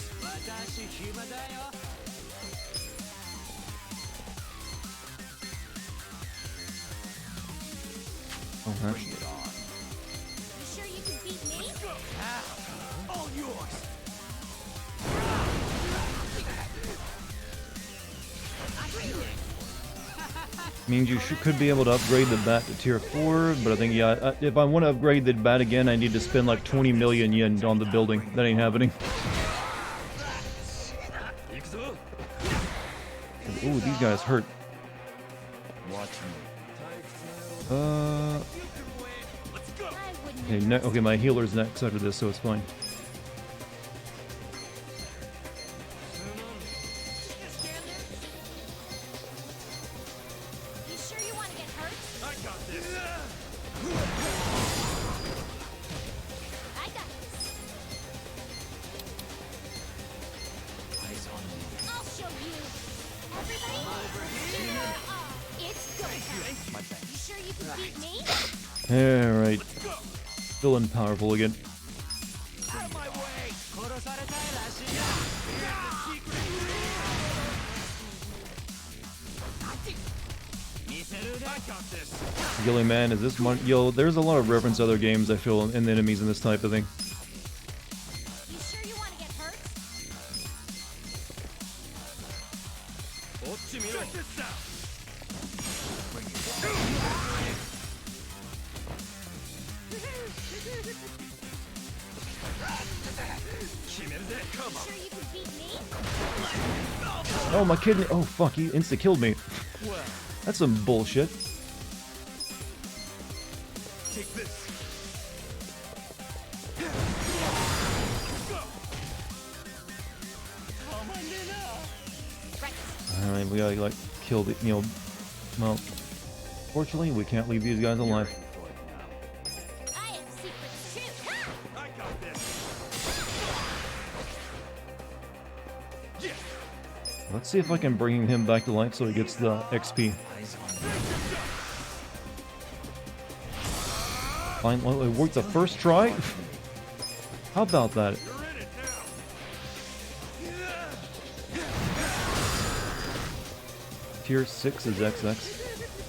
Oh, that's You sure you can beat me? All yours. means you could be able to upgrade the bat to tier 4, but I think, yeah, if I want to upgrade the bat again, I need to spend like 20 million yen on the building. That ain't happening. Ooh, these guys hurt. Watch me. Okay, okay, my healer's next after this, so it's fine. You sure you want to get hurt? I got this. I got this. Eyes on me. I'll show you. Everybody, here. It's go time. My thanks. You sure you can beat me? Alright. Feeling powerful again. Out of my way. I got this. Gilly Man, is this one? Yo, there's a lot of reference to other games, I feel, in the enemies in this type of thing. You sure you want to get hurt? Check this out. Come on. Sure you can beat me? Oh, my kidney. Oh, fuck, he insta-killed me. Well, That's some bullshit. take this. Right. Alright, we gotta, like, kill the, you know... Well, fortunately, we can't leave these guys alive. I have secrets too. Ha! I got this. Yeah. Let's see if I can bring him back to life so he gets the XP. Eyes on Fine, well, it worked the first try? How about that? You're in it now. Tier 6 is XX.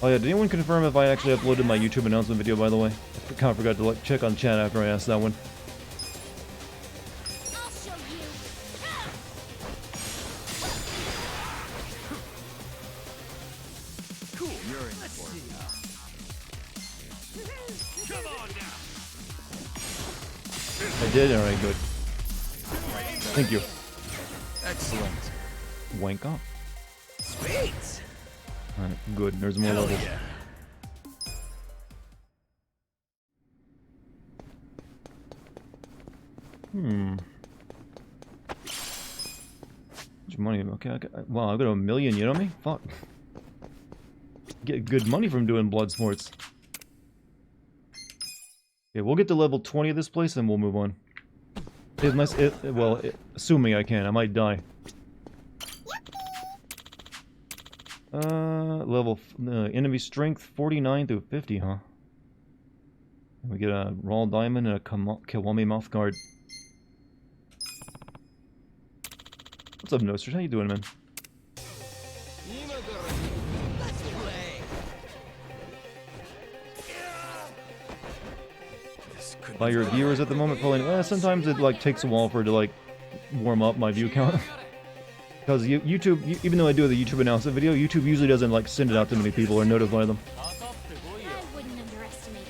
Oh yeah, did anyone confirm if I actually uploaded my YouTube announcement video, by the way? I kind of forgot to like check on chat after I asked that one. I'll show you. Ha! Cool. You're in for it now. Come on now. I did? Alright, good. Thank you. Excellent. Wank off. Sweet. Alright, good. There's more Hell levels. yeah. Hmm. Much money? Okay, wow, I got 1 million, you know me? Fuck. Get good money from doing blood sports. Okay, we'll get to level 20 of this place and we'll move on. Assuming I can, I might die. Enemy strength 49 through 50, huh? We get a raw diamond and a Kiwami mouth guard. What's up, Nosters? How you doing, man? By your viewers at the moment, probably. Sometimes it like takes a while for it to like warm up my view count. Because YouTube, even though I do the YouTube announcement video, YouTube usually doesn't like send it out to many people or notify them. I wouldn't underestimate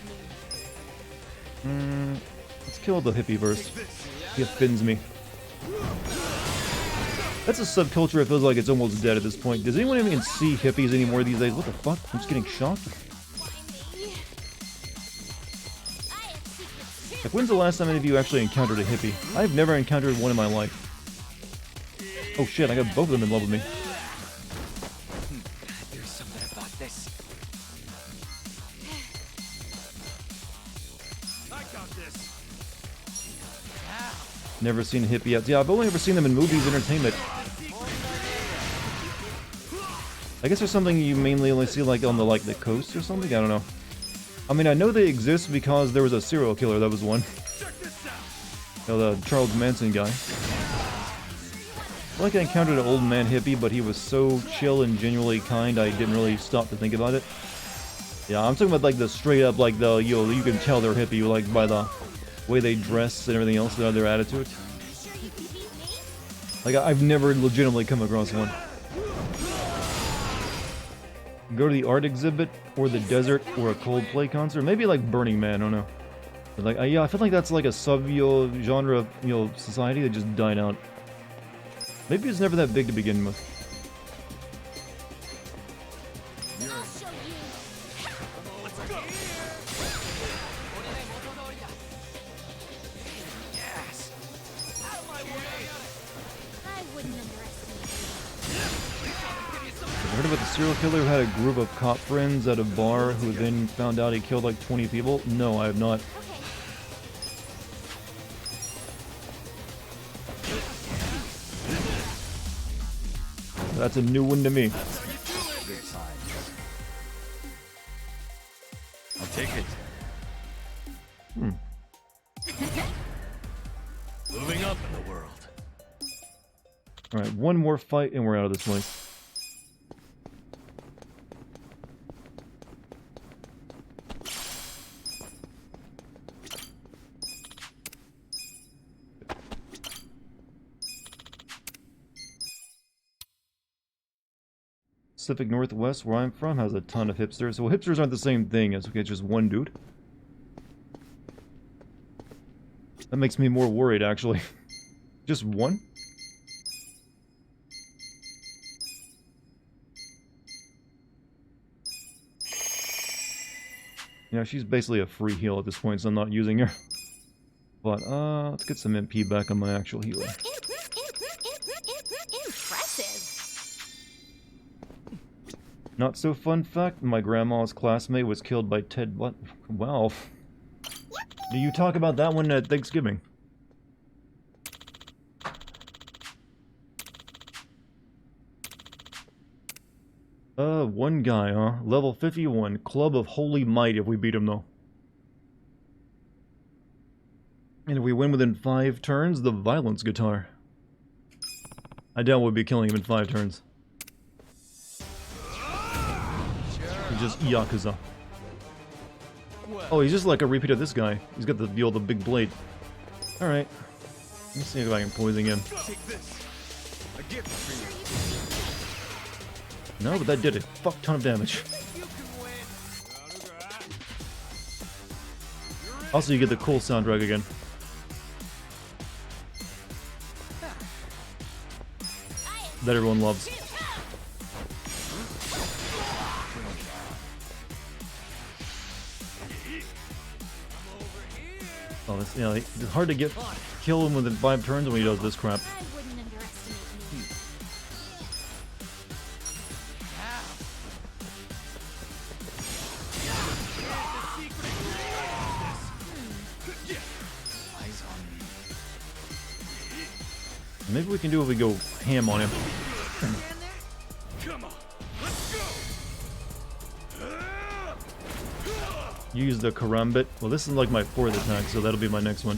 you. Let's kill the hippie first. He offends me. That's a subculture. It feels like it's almost dead at this point. Does anyone even see hippies anymore these days? What the fuck? I'm just getting shocked. Why me? I have secrets too. Like, when's the last time any of you actually encountered a hippie? I've never encountered one in my life. Oh shit, I got both of them in love with me. Never seen a hippie yet. Yeah, I've only ever seen them in movies, entertainment. I guess there's something you mainly only see like on the coast or something. I don't know. I mean, I know they exist because there was a serial killer. That was one. You know, the Charles Manson guy. I like I encountered an old man hippie, but he was so chill and genuinely kind. I didn't really stop to think about it. Yeah, I'm talking about like the straight up like the you can tell they're hippie like by the way they dress and everything else, their attitude. Like I've never legitimately come across one. Go to the art exhibit, or the desert, or a Coldplay concert. Maybe like Burning Man, I don't know. But like, yeah, I feel like that's like a sub-genre, society that just died out. Maybe it's never that big to begin with. Heard about the serial killer who had a group of cop friends at a bar who then found out he killed like 20 people? No, I have not. That's a new one to me. I'll take it. Moving up in the world. Alright, one more fight and we're out of this place. Pacific Northwest, where I'm from, has a ton of hipsters. Well, hipsters aren't the same thing as just one dude. That makes me more worried, actually. Just one? Yeah, she's basically a free heal at this point, so I'm not using her. But, let's get some MP back on my actual healer. Not so fun fact, my grandma's classmate was killed by Ted Butt. Wow. Do you talk about that one at Thanksgiving? One guy, huh? Level 51, Club of Holy Might if we beat him, though. And if we win within 5 turns, the Violence Guitar. I doubt we'll be killing him in 5 turns. He's just Yakuza. Oh, he's just like a repeat of this guy. He's got the big blade. Alright. Let me see if I can poison him. Take this. A gift for you. No, but that did a fuck ton of damage. Also, you get the cool soundtrack again. That everyone loves. Oh, it's, it's hard to kill him within 5 turns when he does this crap. Maybe we can do if we go ham on him. Come on, let's go. Use the karambit. Well, this is like my 4th attack, so that'll be my next one.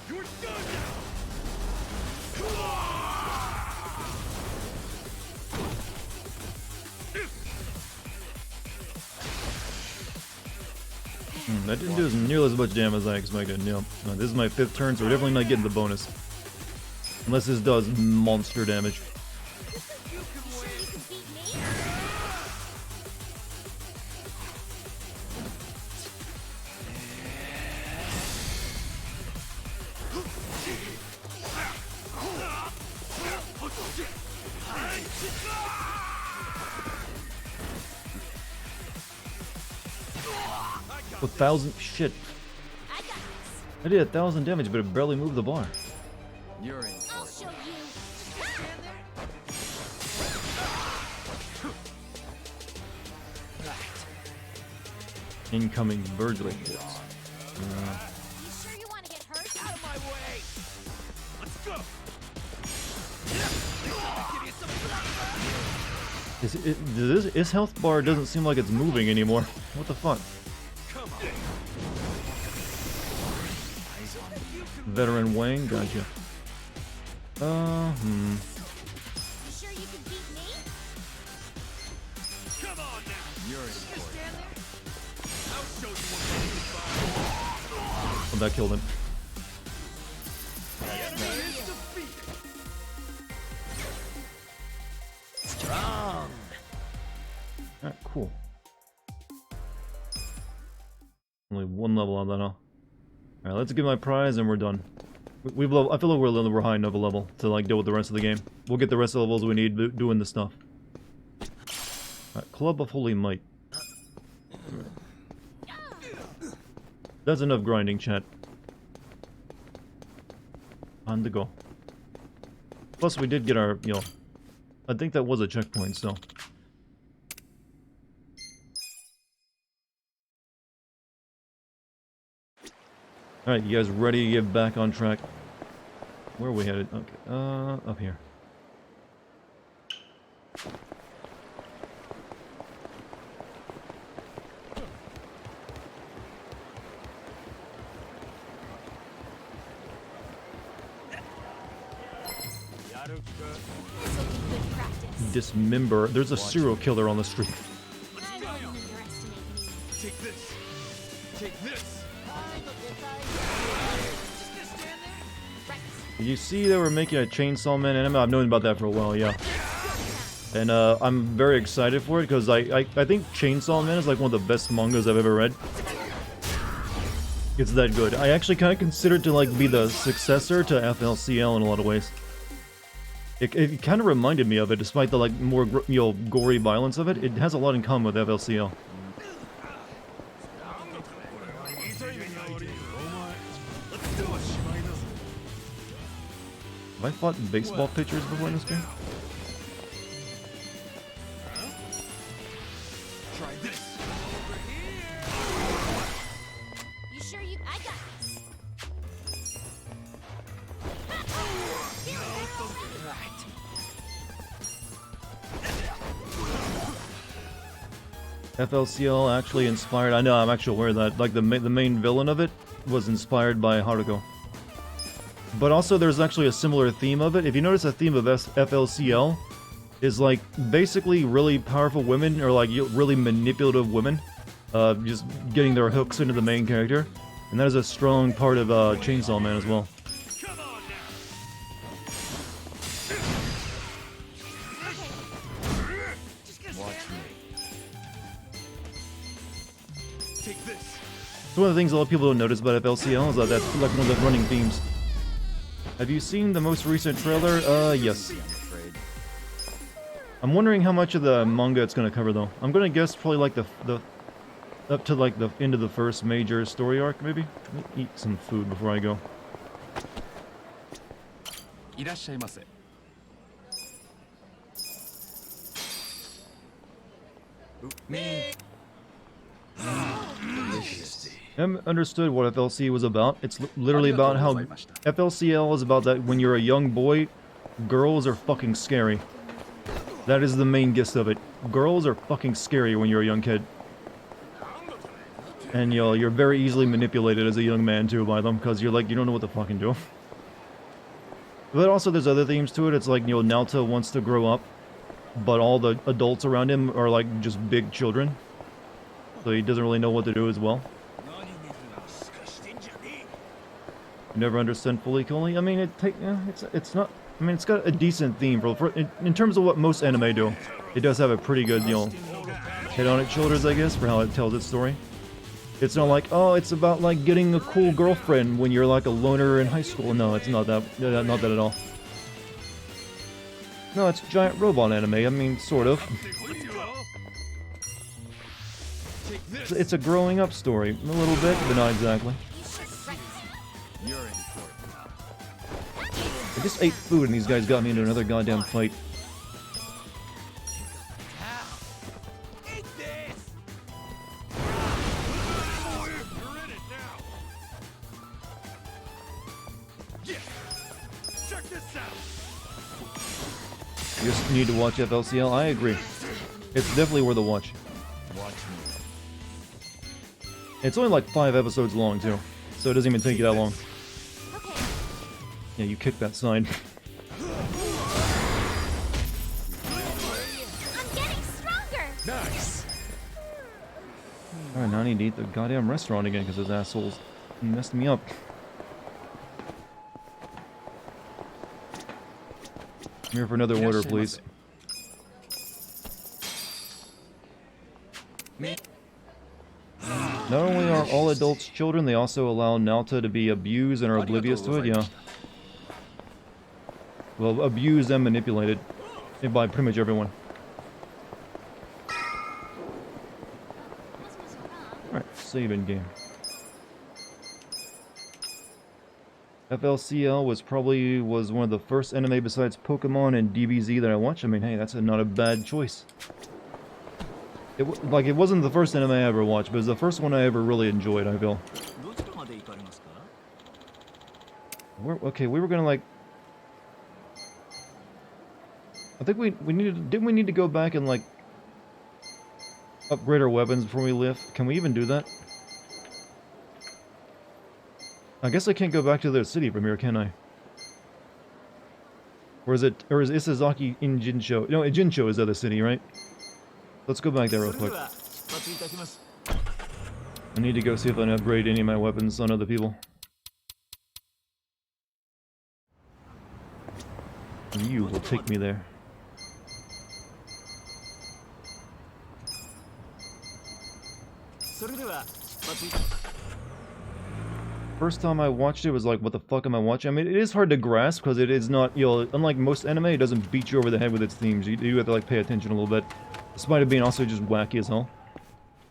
You're done now. That didn't do nearly as much damage as I expected. Yep. This is my 5th turn, so we're definitely not getting the bonus. Unless this does monster damage. A 1,000 shit. I did 1,000 damage, but it barely moved the bar. You're in for it. Show you. Incoming bird reports. You sure you want to get hurt? Out of my way! Let's go! Give you some His health bar doesn't seem like it's moving anymore. What the fuck? Come on. Veteran Wang, gotcha. You sure you can beat me? Come on now. You're in Just for it. stand there. I'll show you what Oh, that killed him. the enemy is defeated. Strong. Alright, cool. Only one level on that, huh? Alright, let's get my prize and we're done. We've I feel like we're high enough a level to like deal with the rest of the game. We'll get the rest of the levels we need doing this stuff. Alright, Club of Holy Might. That's enough grinding, chat. On to go. Plus, we did get our, you know, I think that was a checkpoint, so. Alright, you guys ready to get back on track? Where are we headed? Okay, up here. This'll be good practice. Dismember. There's a serial killer on the street. I wouldn't underestimate me. Take this. Take this. Just gonna stand there. Right. You see they were making a Chainsaw Man anime? I've known about that for a while, yeah. And I'm very excited for it because I think Chainsaw Man is like one of the best mangas I've ever read. It's that good. I actually kind of consider it to like be the successor to FLCL in a lot of ways. It kind of reminded me of it, despite the like more gory violence of it. It has a lot in common with FLCL. Let's do it. Have I fought baseball pitchers before in this game? Try this. You sure you? I got this. Here we go. FLCL actually inspired. I know, I'm actually aware of that. Like the main villain of it was inspired by Haruko. But also, there's actually a similar theme of it. If you notice, a theme of FLCL is like basically really powerful women or like really manipulative women, just getting their hooks into the main character, and that is a strong part of Chainsaw Man as well. Come on now. Just gonna Watch stand me. there. Take this. It's one of the things a lot of people don't notice about FLCL is that that's like one of the running themes. Have you seen the most recent trailer? Yes. I'm afraid. I'm wondering how much of the manga it's gonna cover though. I'm gonna guess probably like the up to like the end of the first major story arc maybe. Let me eat some food before I go. いらっしゃいませ。Me. I haven't understood what FLC was about. It's literally about how FLCL is about that when you're a young boy, girls are fucking scary. That is the main gist of it. Girls are fucking scary when you're a young kid. And you're very easily manipulated as a young man too by them because you're like, you don't know what to fucking do. But also there's other themes to it. It's like, Naoto wants to grow up, but all the adults around him are like just big children. So he doesn't really know what to do as well. You never understand fully, Coley. I mean, it's not. I mean, it's got a decent theme in terms of what most anime do. It does have a pretty good, head on its shoulders, I guess, for how it tells its story. It's not like, oh, it's about like getting a cool girlfriend when you're like a loner in high school. No, it's not that. Not that at all. No, it's giant robot anime. I mean, sort of. It's a growing up story, a little bit, but not exactly. You're in for it. I just ate food and these guys got me into another goddamn fight. Eat this. You just need to watch FLCL. I agree. It's definitely worth a watch. Watch me. It's only like 5 episodes long too, so it doesn't even take you that long. Okay. Yeah, you kicked that sign. I'm getting stronger. Nice. Alright, now I need to eat the goddamn restaurant again because those assholes messed me up. I'm here for another order, please. Me. Not only are all adults children, they also allow Naota to be abused and are oblivious to it, yeah. Well, abused and manipulated by pretty much everyone. Alright, save in game. FLCL was one of the first anime besides Pokemon and DBZ that I watched. I mean, hey, that's not a bad choice. It wasn't the first anime I ever watched, but it's the first one I ever really enjoyed, I feel. Okay, we were gonna like... I think we needed... Didn't we need to go back and like... upgrade our weapons before we lift? Can we even do that? I guess I can't go back to the city from here, can I? Or is Isazaki in Jinsho? No, Jinsho is the other city, right? Let's go back there real quick. I need to go see if I can upgrade any of my weapons on other people. You will take me there. First time I watched it was like, what the fuck am I watching? I mean, it is hard to grasp because it is not, you know, unlike most anime, it doesn't beat you over the head with its themes. You have to like pay attention a little bit, despite it being also just wacky as hell.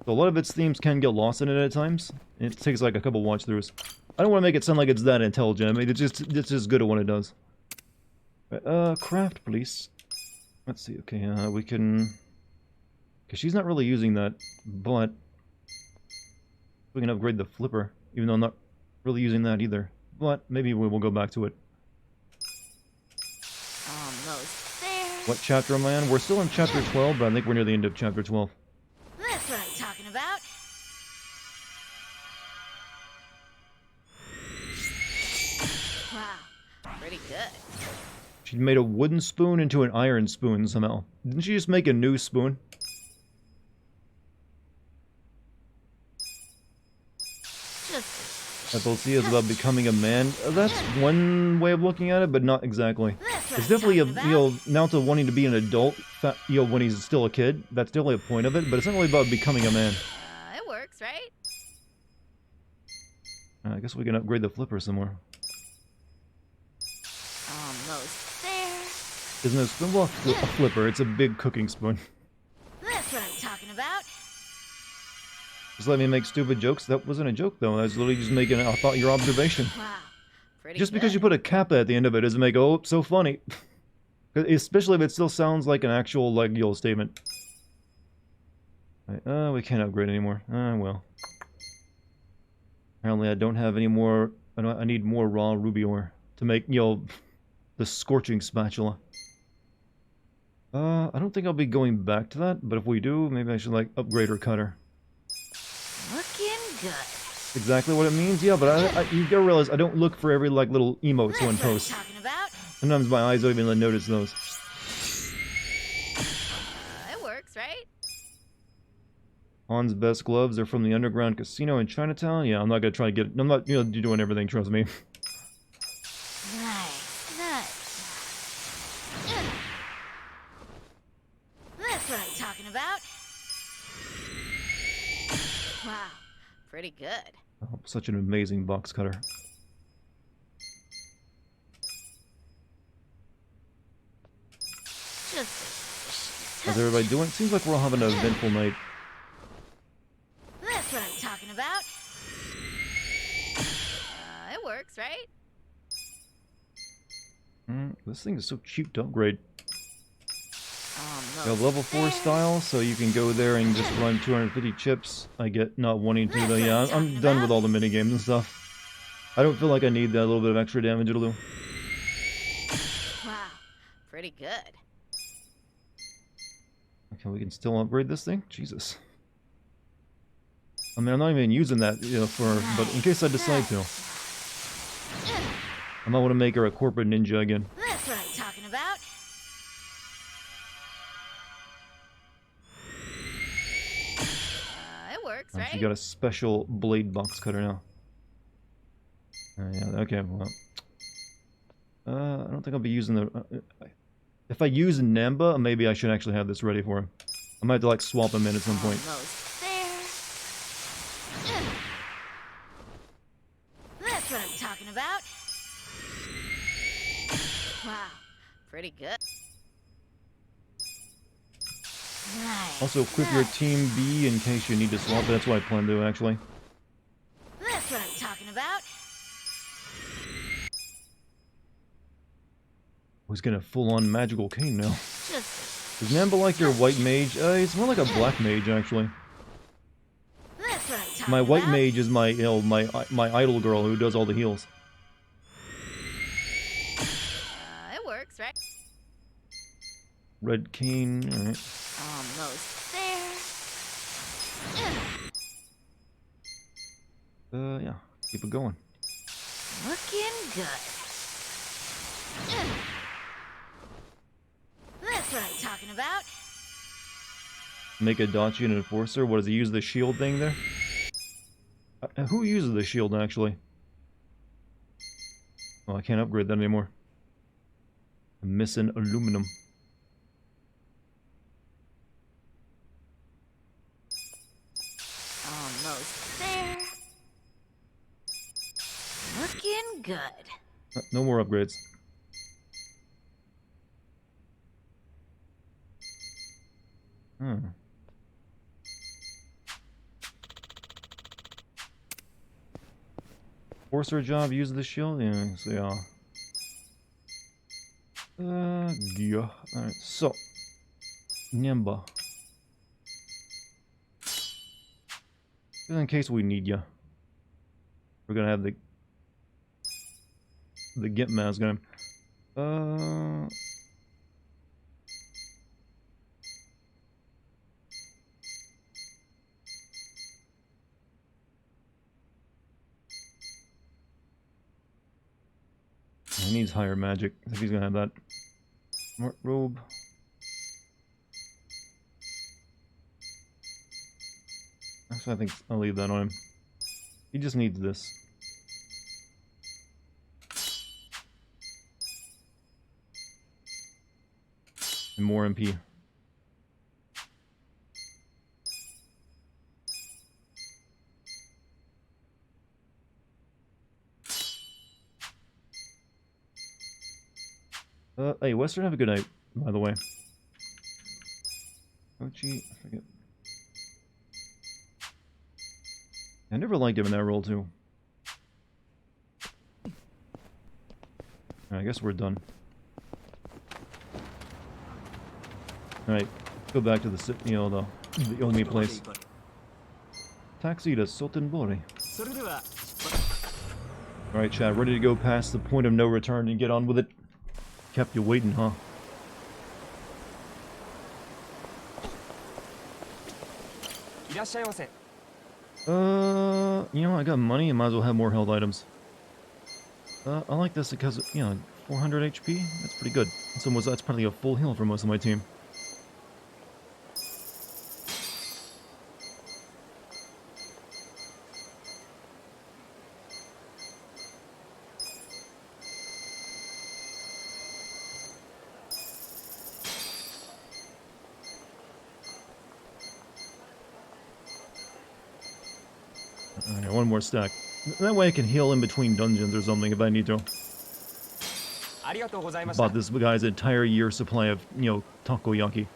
So a lot of its themes can get lost in it at times. It takes like a couple watch throughs. I don't want to make it sound like it's that intelligent. I mean, it's just good at what it does. Right, craft, please. Let's see. Okay, we can. Cause she's not really using that, but we can upgrade the flipper, even though I'm not really using that either. But maybe we will go back to it. Almost there. What chapter am I on? We're still in chapter 12, but I think we're near the end of chapter 12. That's what I'm talking about. Wow, pretty good. She made a wooden spoon into an iron spoon somehow. Didn't she just make a new spoon? FLC is about becoming a man. That's one way of looking at it, but not exactly. It's definitely a, you know, Naota wanting to be an adult, you know, when he's still a kid. That's definitely a point of it, but it's not really about becoming a man. It works, right? I guess we can upgrade the flipper some more. Almost there. Isn't it a spoon? Well, a flipper. It's a big cooking spoon. That's what I'm talking about. Just let me make stupid jokes. That wasn't a joke, though. I was literally just making I thought your observation. Wow, pretty Just good. because you put a kappa at the end of it doesn't make it, oh, so funny. Especially if it still sounds like an actual, like, Yule statement. Right, we can't upgrade anymore. Well. Apparently I don't have any more... I need more raw ruby ore to make, you know, the scorching spatula. I don't think I'll be going back to that, but if we do, maybe I should, like, upgrade her cutter. Looking good. Exactly what it means, yeah, but you gotta realize I don't look for every, like, little emote someone That's what I'm posts. talking about. Sometimes my eyes don't even notice those. It works, right? Han's best gloves are from the underground casino in Chinatown. Yeah, I'm not gonna try to get... I'm not, you know, doing everything, trust me. Nice. That's what I'm talking about. Wow, pretty good. Oh, such an amazing box cutter. Just How's everybody doing? Seems like we're all having an eventful night. That's what I'm talking about. It works, right? This thing is so cheap to upgrade. Almost You have level 4 there. style, so you can go there and just run 250 chips. I get not wanting to, though. Yeah, I'm done with all the minigames and stuff. I don't feel like I need that little bit of extra damage it'll do. Wow, pretty good. Okay, we can still upgrade this thing? Jesus. I mean, I'm not even using that, you know, but in case I decide to. I might want to make her a corporate ninja again. That's what I'm talking about. It works, right? She got a special blade box cutter now. Yeah, okay, well. I don't think I'll be using the... if I use Namba, maybe I should actually have this ready for him. I might have to, like, swap him in at some point. Almost there. That's what I'm talking about. Wow, pretty good. Nice. Also, equip your Team B in case you need to swap it. That's what I plan to do, actually. That's what I'm talking about. He's getting a full-on magical cane now. Just Is Namba like your white mage? He's more like a black mage, actually. that's what I'm talking My white about. mage is my, you know, my idol girl who does all the heals. It works, right? Red cane, alright. Almost there. Yeah, keep it going. Looking good. That's what I'm talking about. Make a Dachi an enforcer. What does he use the shield thing there? Who uses the shield actually? Oh, I can't upgrade that anymore. I'm missing aluminum. Almost there. Looking good. No more upgrades. Hmm. Forcer job, use the shield? Yeah, so yeah. Yeah. Alright, so. Nyamba. Just in case we need ya. We're gonna have the Gimp mask on him. He needs higher magic. I think he's gonna have that. Smart robe. Actually, I think I'll leave that on him. He just needs this. And more MP. Hey, Western, have a good night, by the way. Ochi, I forget. I never liked him in that role, too. Alright, I guess we're done. Alright, go back to the, you know, the Omi place. Taxi to Sultanbori. Alright, chat, ready to go past the point of no return and get on with it? Kept you waiting, huh? You know, I got money and might as well have more health items. I like this because, you know, 400 HP? That's pretty good. That's probably a full heal for most of my team. Alright, one more stack. That way I can heal in between dungeons or something if I need to. Bought this guy's entire year's supply of, you know, takoyaki.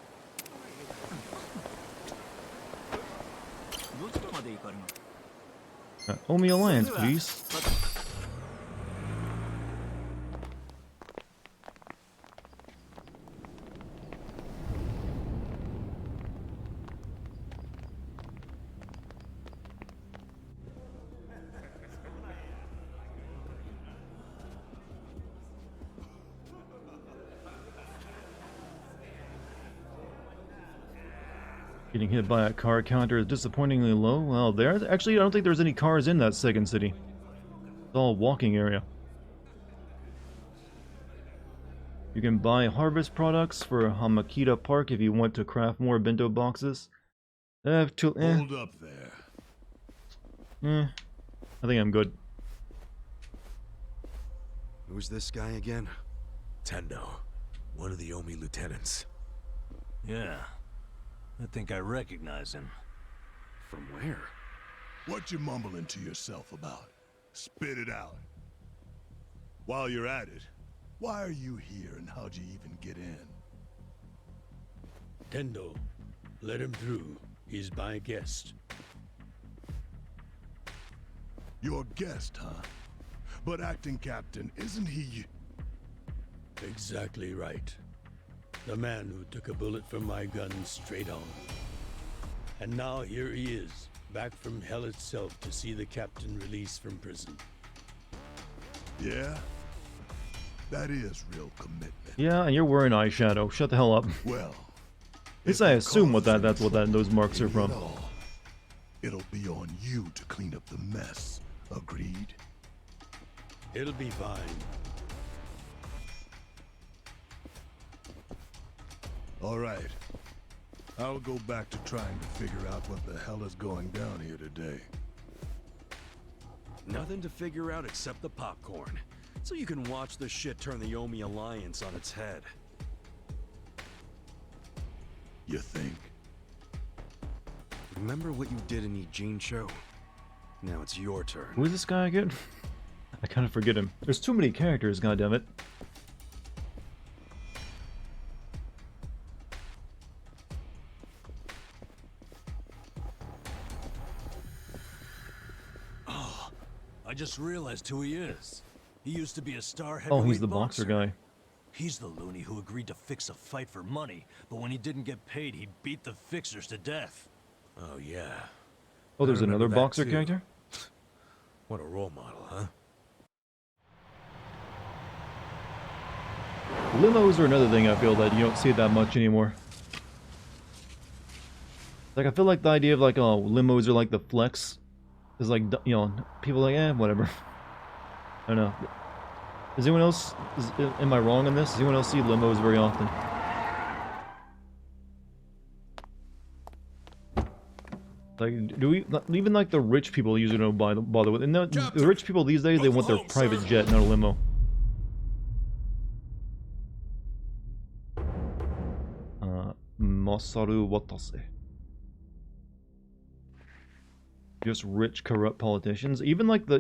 Omi Alliance, please. Getting hit by a car counter is disappointingly low. Well, actually, I don't think there's any cars in that second city. It's all walking area. You can buy harvest products for Hamakita Park if you want to craft more bento boxes. Hold up there. I think I'm good. Who's this guy again? Tendo, one of the Omi lieutenants. Yeah. I think I recognize him. From where? What you mumbling to yourself about? Spit it out. While you're at it, why are you here and how'd you even get in? Tendo, let him through. He's my guest. Your guest, huh? But acting captain, isn't he? Exactly right. The man who took a bullet from my gun straight on. And now here he is, back from hell itself to see the captain released from prison. Yeah? That is real commitment. Yeah, and you're wearing eyeshadow. Shut the hell up. Well, At least I assume that's what those marks are from. It'll be on you to clean up the mess. Agreed? It'll be fine. All right. I'll go back to trying to figure out what the hell is going down here today. Nothing to figure out except the popcorn. So you can watch the shit turn the Omi Alliance on its head. You think? Remember what you did in Ijincho? Now it's your turn. Who is this guy again? I kind of forget him. There's too many characters, goddammit. I just realized who he is. He used to be a star Oh, heavyweight he's the boxer guy. He's the loony who agreed to fix a fight for money, but when he didn't get paid, he beat the fixers to death. Oh yeah. Oh, there's I another remember that boxer too. character? What a role model, huh? Limos are another thing I feel that you don't see that much anymore. Like, I feel like the idea of like, oh, limos are like the flex is like, you know, people are like, whatever. I don't know. Does anyone else, am I wrong on this? Does anyone else see limos very often? Like, do we, even like the rich people usually don't bother with it. And the rich people these days, they want their private jet, not a limo. Masaru Watase. Just rich, corrupt politicians. Even like the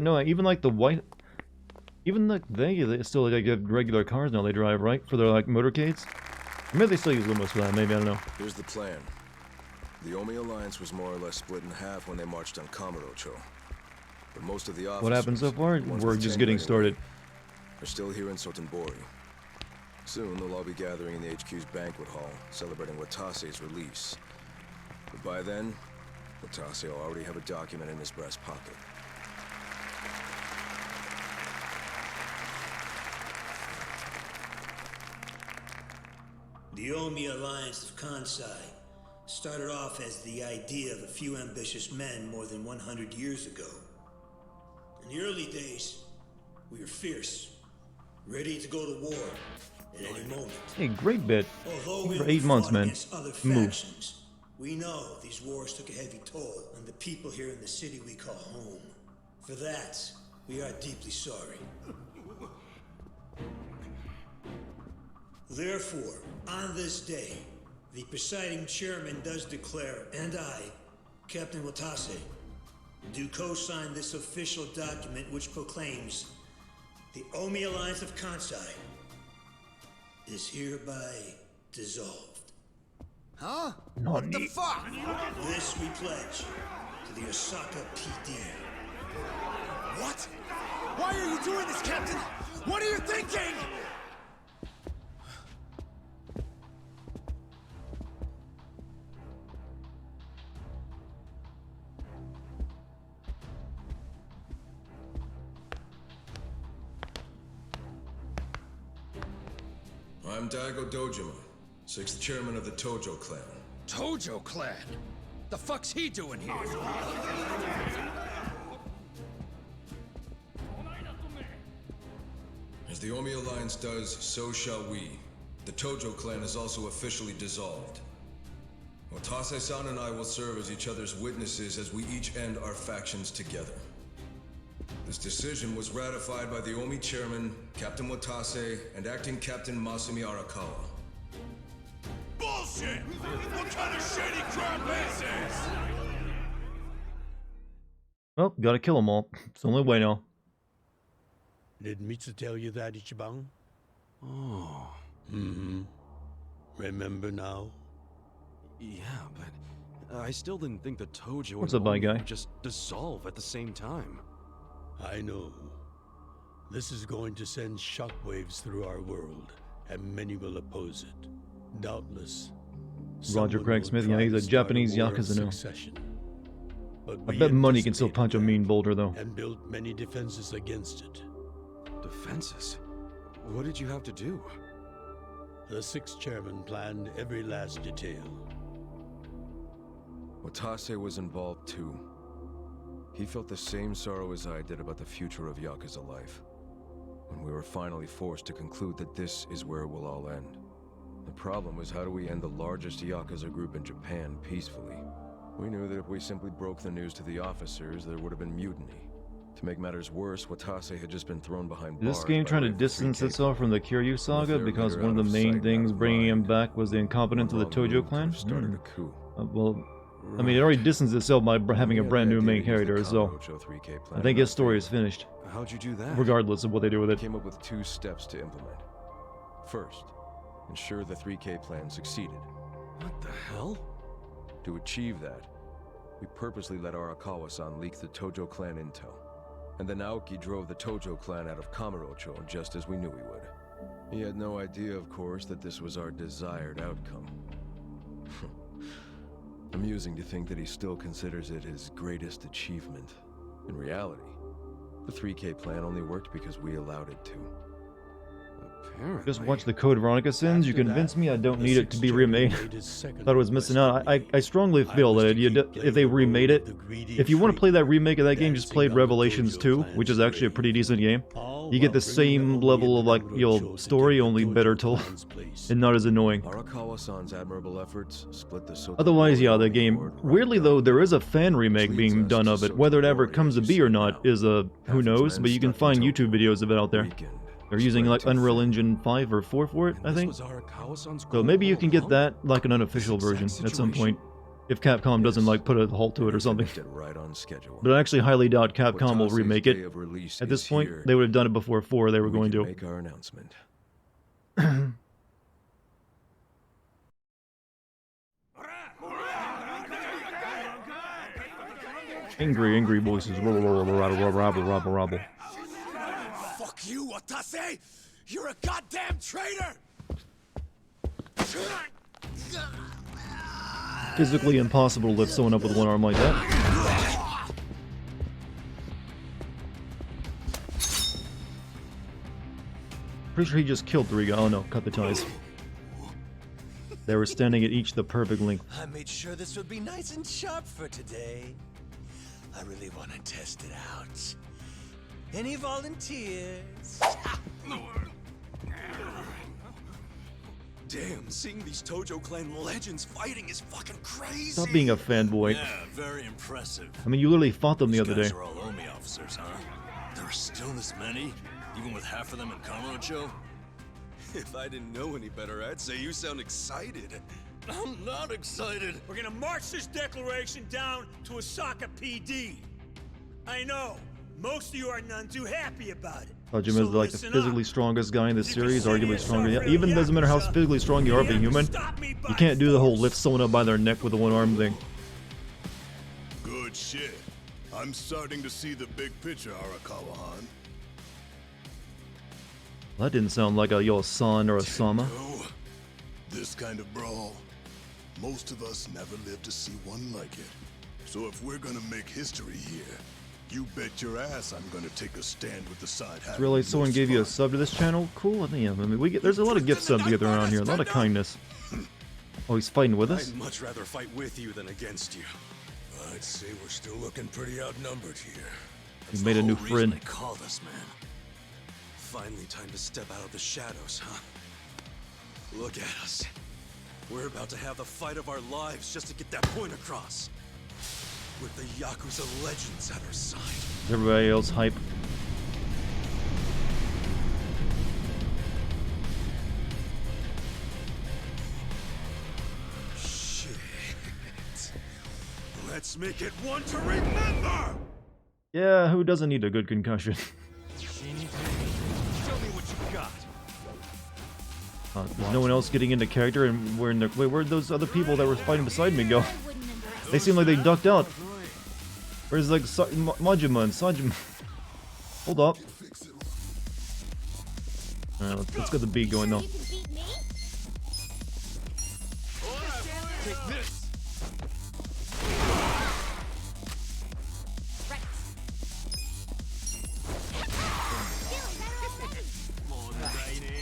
white, even like they still like get regular cars now. They drive, right, for their like motorcades. Or maybe they still use limos for that. Maybe, I don't know. Here's the plan. The Omi Alliance was more or less split in half when they marched on Kamurocho. But most of the officers, What happened so far? the ones We're with just tenure getting anyway, started. are still here in Sotenbori. Soon they'll all be gathering in the HQ's banquet hall, celebrating Watase's release. But by then, Watase will already have a document in his breast pocket. The Omi Alliance of Kansai started off as the idea of a few ambitious men more than 100 years ago. In the early days, we were fierce, ready to go to war at any moment. Hey, great bit. Although we For only 8 months, fought man. against other Move. factions, we know these wars took a heavy toll on the people here in the city we call home. For that, we are deeply sorry. Therefore, on this day, the presiding chairman does declare, and I, Captain Watase, do co-sign this official document which proclaims the Omi Alliance of Kansai is hereby dissolved. Huh? What The fuck? This we pledge to the Osaka PD. What? Why are you doing this, Captain? What are you thinking? I'm Daigo Dojima, 6th chairman of the Tojo clan. Tojo clan. The fuck's he doing here? As the Omi Alliance does, so shall we. The Tojo clan is also officially dissolved. Watase-san and I will serve as each other's witnesses as we each end our factions together. This decision was ratified by the Omi chairman, Captain Watase, and acting Captain Masumi Arakawa. Bullshit! What kind of shady crap is this? Well, gotta kill them all. It's the only way now. Did Mitsu tell you that, Ichiban? Oh. Mm-hmm. Remember now? Yeah, but I still didn't think the Tojo What's and up, bye Omi guy? would just dissolve at the same time. I know. This is going to send shockwaves through our world, and many will oppose it. Doubtless. Roger someone Craig will Smith, try yeah, he's to a start Japanese war of Yakuza now. succession. But I we bet money can still punch a anticipated mean that boulder, though. and built many defenses against it. Defenses? What did you have to do? The sixth chairman planned every last detail. Watase was involved too. He felt the same sorrow as I did about the future of Yakuza life. When we were finally forced to conclude that this is where it will all end. The problem was, how do we end the largest Yakuza group in Japan peacefully? We knew that if we simply broke the news to the officers, there would have been mutiny. To make matters worse, Watase had just been thrown behind Is this bars game by trying to way of distance 3K. itself from the Kiryu saga their because leader one of out the of main sight, things out of bringing him mind. back was the incompetence of the One wrong Tojo move clan? could've started a coup. Well, I mean, it already distanced itself by having a We had brand the new idea main to use the character, so Kamurocho 3K I plan think in his our story is favor. finished, How'd you do that? regardless of what they do with We it. came up with 2 steps to implement. First, ensure the 3K plan succeeded. What the hell? To achieve that, we purposely let Arakawa-san leak the Tojo clan intel. And then Aoki drove the Tojo clan out of Kamurocho just as we knew he would. He had no idea, of course, that this was our desired outcome. Amusing to think that he still considers it his greatest achievement. In reality, the 3K plan only worked because we allowed it to. Apparently. Just watch the Code Veronica sins. You After convinced that, me I don't the need it to sixth be chairman remade. made his second Thought it was missing out. request I strongly of me. feel I was that to you keep if they playing the remade role it, of the greedy if you want to freak, play that remake of that game, just dancing play on the Revelations Tojo 2, clan's which is actually a grave. pretty decent game. All You get while the bringing same Omi level and of like Kamurocho to story, take the only better Tojo told, clan's place. and not as annoying. Arakawa-san's admirable efforts split the Soto Otherwise, yeah, the Warrior game. Award right Weirdly down though, the there middle, is a fan remake which being leads done us of to it. Whether it Soto ever Warrior comes to as be you or see not now. is a who Half its knows. men But you can stuck in find YouTube Tokyo, videos of it out there. weakened, They're using spread like too Unreal thin. Engine 5 or 4 for it, I And this think. was Arakawa-san's So goal maybe you all can get along? that like an unofficial This exact version at some situation? point, if Capcom doesn't Yes. like put a halt to it or And something. finished it right on schedule. But I actually highly doubt Capcom will Watase's remake day it. of release At this is point, here, they would have done it before 4 they were and we going can to. make our announcement. Angry voices. Rabble. Fuck you, Watase! You're a goddamn traitor! Physically impossible to lift someone up with one arm like that. Pretty sure he just killed 3 guys. Oh no, cut the ties. They were standing at each the perfect length. I made sure this would be nice and sharp for today. I really want to test it out. Any volunteers? Damn, seeing these Tojo clan legends fighting is fucking crazy. Stop being a fanboy. Yeah, very impressive. I mean, you literally fought them the These other guys day. are all Omi officers, huh? There are still this many? Even with half of them in Kamurocho? If I didn't know any better, I'd say you sound excited. I'm not excited. We're gonna march this declaration down to Osaka PD. I know, most of you are none too happy about it. Thought Jim So is like the listen physically up. strongest guy in this You can series, see arguably yourself stronger. Yeah, real even doesn't matter how Yakuza. physically strong you are, being human, Stop me by you can't do the whole force. lift someone up by their neck with the one arm thing. Good shit. I'm starting to see the big picture, Arakawa-han. That didn't sound like a Yo-san or a Sama. Oh, this kind of brawl. Most of us never lived to see one like it. So if we're gonna make history here, you bet your ass I'm gonna take a stand with the side. Really, someone gave you a sub to this channel? Cool. I mean, we get there's a lot of gift subs to get around here. A lot of kindness. Oh, he's fighting with us? I'd much rather fight with you than against you. I'd say we're still looking pretty outnumbered here. He made a new Reason friend. they called us, man. Finally time to step out of the shadows, huh? Look at us. We're about to have the fight of our lives just to get that point across. With the Yakuza legends at our side. Is everybody else hype? Shit. Let's make it one to remember! Yeah, who doesn't need a good concussion? Show me what you got. There's no one else getting into character, and we're in the. Wait, where'd those other people that were fighting beside me go? I wouldn't underestimate. They seem like they ducked out. Where's like Majima and Sajima? Hold up. Alright, let's get the beat going though. You can beat me? Take this! Right. Feeling better already.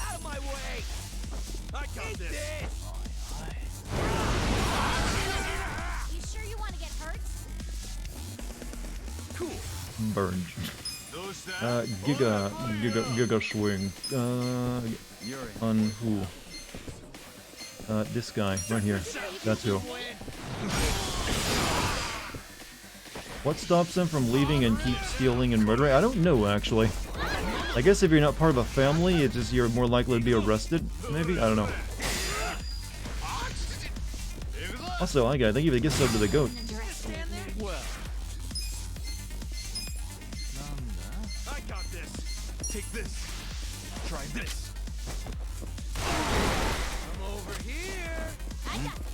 Out of my way! I got this! You sure you want to get hurt? Burned. Giga swing. On who? This guy right here. That's who. What stops them from leaving and keep stealing and murdering? I don't know actually. I guess if you're not part of a family, it's just you're more likely to be arrested. Maybe, I don't know. Also, I think you get sub to the goat. I got this! Take this! Try this! I'm over here! I got this.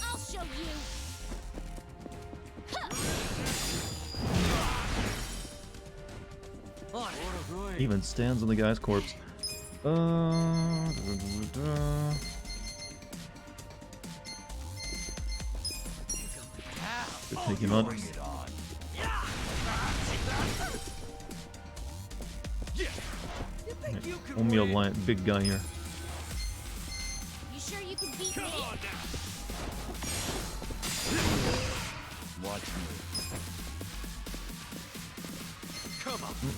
I'll show you. Even stands on the guy's corpse. Could take him out. Only a lion, big guy here. You sure you can beat me? Watch me.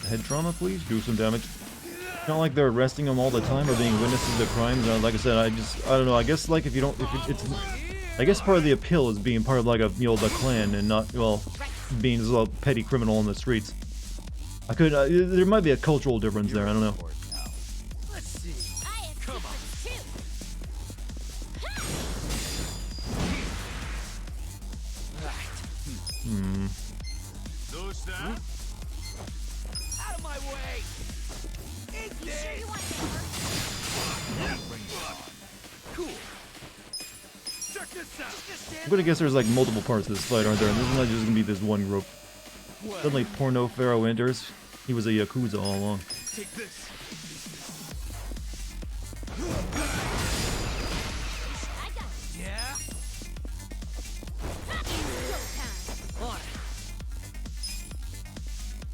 Head trauma, please. Do some damage. Not like they're arresting him all the time or being witnesses to crimes. Like I said, I don't know. I guess like if you don't, I guess part of the appeal is being part of like a the clan and not being as well petty criminal on the streets. There might be a cultural difference there. I don't know. Let's see. I have secrets too. Out of my way! Eat You sure you this! want to get hurt? Cool. Check this out. I'm gonna guess there's like multiple parts to this fight, aren't there? And this is not just gonna be this one group. Suddenly, Porno Pharaoh enters. He was a Yakuza all along. Take this! I got this. Yeah? Go time. On it.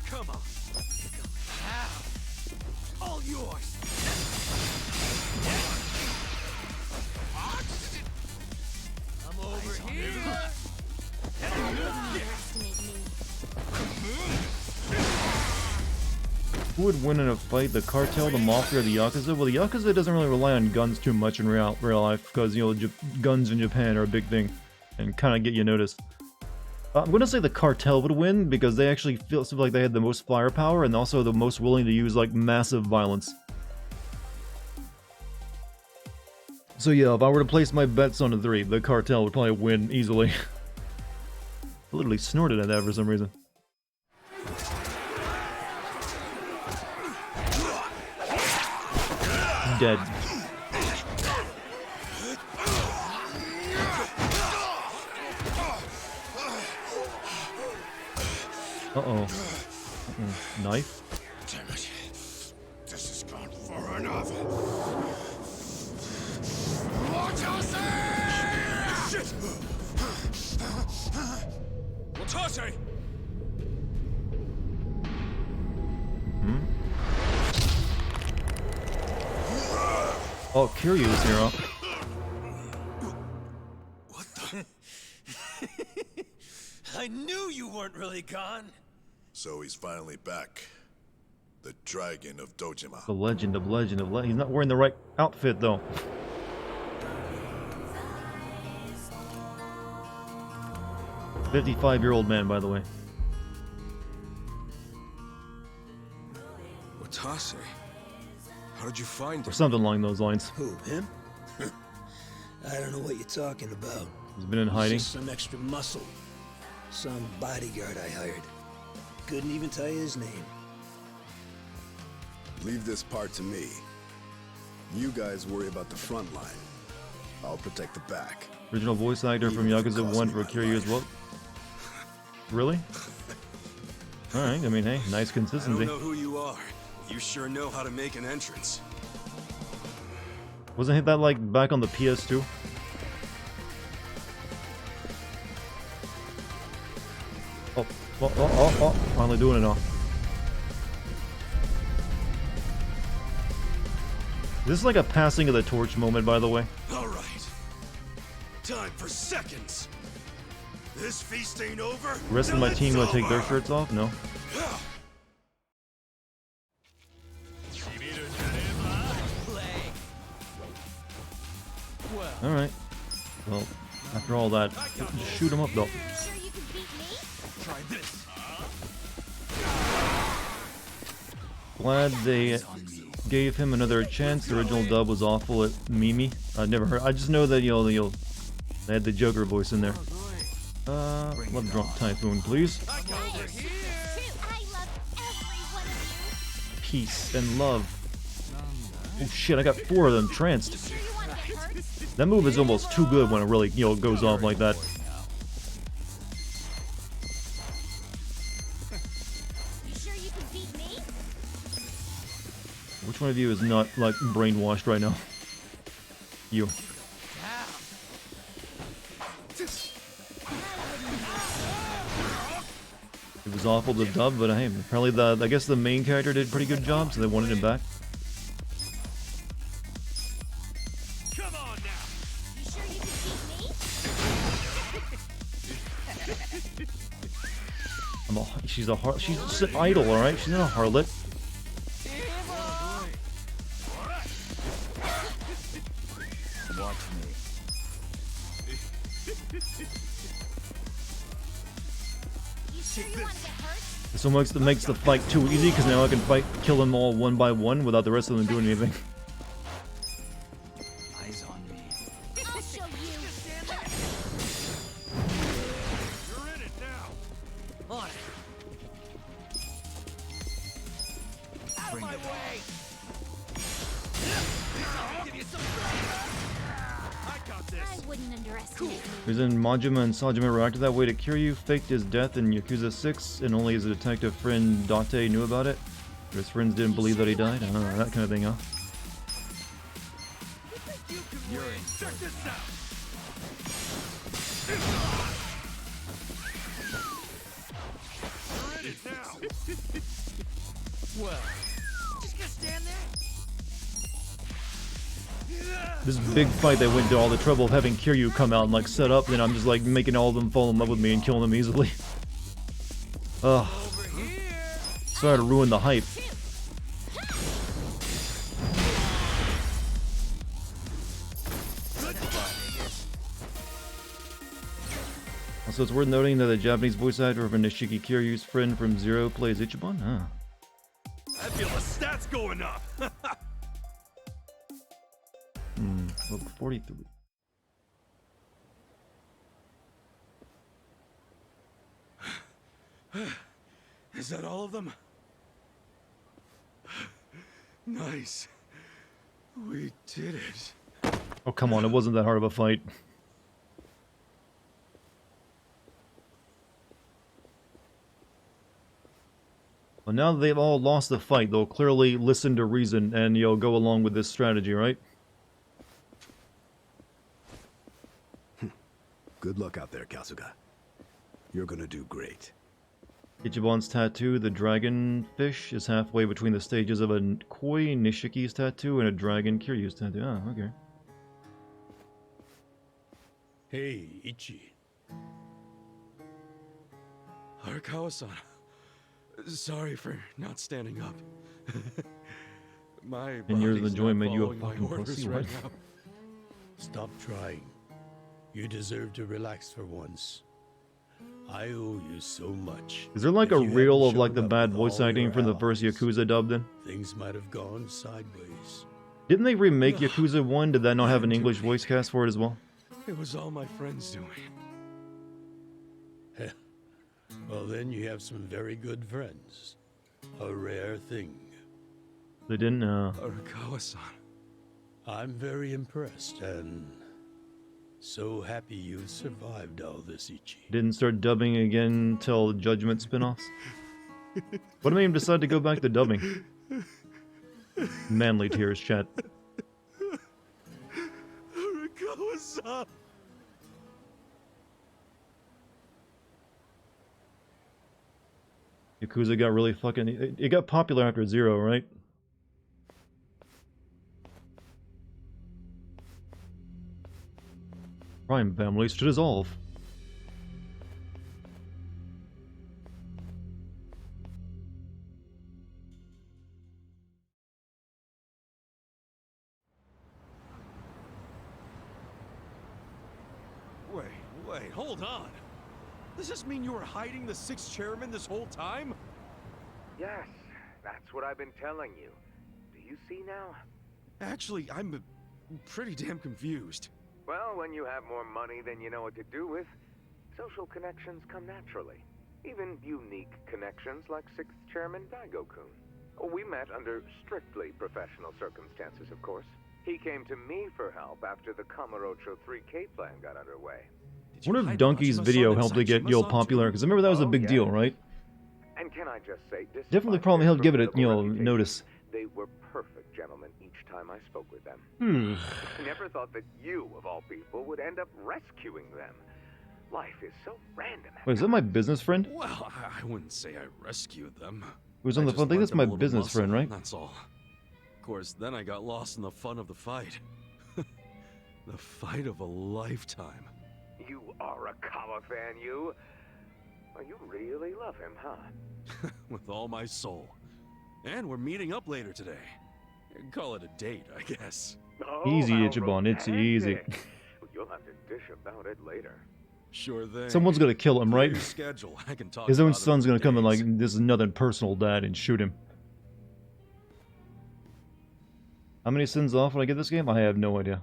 Come on. How? All yours. I'm over here. Underestimate me. Who would win in a fight? The cartel, the mafia, or the Yakuza? Well, the Yakuza doesn't really rely on guns too much in real life because, you know, guns in Japan are a big thing and kind of get you noticed. I'm going to say the cartel would win because they actually feel like they had the most firepower and also the most willing to use, like, massive violence. So yeah, if I were to place my bets on the three, the cartel would probably win easily. I literally snorted at that for some reason. Dead. Uh-oh. Knife? Damn it. This has gone far enough. Shit! Watase! Oh, Kiryu's here, huh? What the? I knew you weren't really gone. So he's finally back. The Dragon of Dojima. The legend of He's not wearing the right outfit, though. "55-year-old man, by the way." Watase? How did you find Or him? something along those lines. Who, him? I don't know what you're talking about. He's been in hiding. He's just some extra muscle. Some bodyguard I hired. Couldn't even tell you his name. Leave this part to me. You guys worry about the front line. I'll protect the back. Original voice actor from Yakuza 1 for Kiryu as well. Really? Alright, I mean, hey, nice I consistency. don't know who you are. You sure know how to make an entrance. Wasn't that like back on the PS2? Oh, finally doing it all. This is like a passing of the torch moment, by the way. All right. Time for seconds. This feast ain't over. The rest of till my it's team gonna take their over. shirts off? No. Alright. Well, after all that, shoot him up though. Sure you can beat me? Try this. Glad they gave him another chance. The original dub was awful at Mimi. I've never heard. I just know that they had the Joker voice in there. Love Drunk Typhoon, please. I love every one of you. Peace and love. Oh shit! I got 4 of them tranced. Sure you want to get hurt? That move is almost too good when it really, goes off like that. You sure you can beat me? Which one of you is not, like, brainwashed right now? You. It was awful to dub, but hey, apparently I guess the main character did a pretty good job, so they wanted him back. Come on now. You sure you can beat me? She's just an idol, alright? She's not a harlot. Watch me. You sure you want to get hurt? This almost makes the fight too easy, because now I can kill them all one by one without the rest of them doing anything. Eyes on me. I'll show you. You're in it now. On it. Out of my way. Give you some. I got this. I wouldn't underestimate me. Reason Majima and Sajima reacted that way to Kiryu, faked his death in Yakuza 6, and only his detective friend Date knew about it. But his friends didn't believe that he died. That kind of thing, huh? You're in. Check this out. You're in it now. Well, just gonna stand there. This big fight, they went to all the trouble of having Kiryu come out and like set up, then I'm just like making all of them fall in love with me and killing them easily. Ugh. Sorry to ruin the hype. Also, it's worth noting that the Japanese voice actor of Nishiki Kiryu's friend from Zero plays Ichiban? Huh. I feel the stats going up. Look, 43. Is that all of them? Nice. We did it. Oh, come on, it wasn't that hard of a fight. Well, now that they've all lost the fight, they'll clearly listen to reason and, go along with this strategy, right? Good luck out there, Kasuga. You're gonna do great. Ichiban's tattoo, the dragon fish, is halfway between the stages of a Koi Nishiki's tattoo and a dragon Kiryu's tattoo. Oh, okay. Hey, Ichi. Arakawa-san. Sorry for not standing up. My And yours body's enjoyment not you a following my fucking orders pussy, right what? now. Stop trying. You deserve to relax for once. I owe you so much. Is there like If a you reel hadn't of like the shown up bad with voice all acting your from the first allies, Yakuza dub then? things might have gone sideways. Didn't they remake Yakuza 1? Did that not have an English voice cast for it as well? It was all my friends doing. Well, then you have some very good friends. A rare thing. They didn't, Arakawa-san. I'm very impressed and so happy you survived all this, Ichi. didn't start dubbing again till Judgment spin-offs? What made him decide to go back to dubbing? Manly tears, chat. Arakawa-san. Yakuza got really fucking... It got popular after Zero, right? Crime families to dissolve. Wait, hold on. Does this mean you were hiding the sixth chairman this whole time? Yes, that's what I've been telling you. Do you see now? Actually, I'm pretty damn confused. Well, when you have more money than you know what to do with, social connections come naturally. Even unique connections like 6th Chairman Daigo-kun. We met under strictly professional circumstances, of course. He came to me for help after the Kamurocho 3K plan got underway. I wonder if Donkey's video helped to get popular, because I remember that was a big deal, right? And can I just say, Definitely probably helped give it a, notice. They were perfect gentlemen each time I spoke with them. I never thought that you, of all people, would end up rescuing them. Life is so random. Wait, is that my business friend? Well, I wouldn't say I rescued them. Who's on the phone? I think that's my business friend, right? That's all. Of course, then I got lost in the fun of the fight. The fight of a lifetime. You are a Kawa fan, you. Oh, you really love him, huh? With all my soul. And we're meeting up later today. Call it a date, I guess. Oh, easy, how Ichiban. It's easy. romantic. You'll have to dish about it later. Sure thing. Someone's gonna kill him, right? Your schedule. I can talk His own about it son's for gonna come and days. like, this is nothing personal, Dad, and shoot him. How many sins off when I get this game? I have no idea.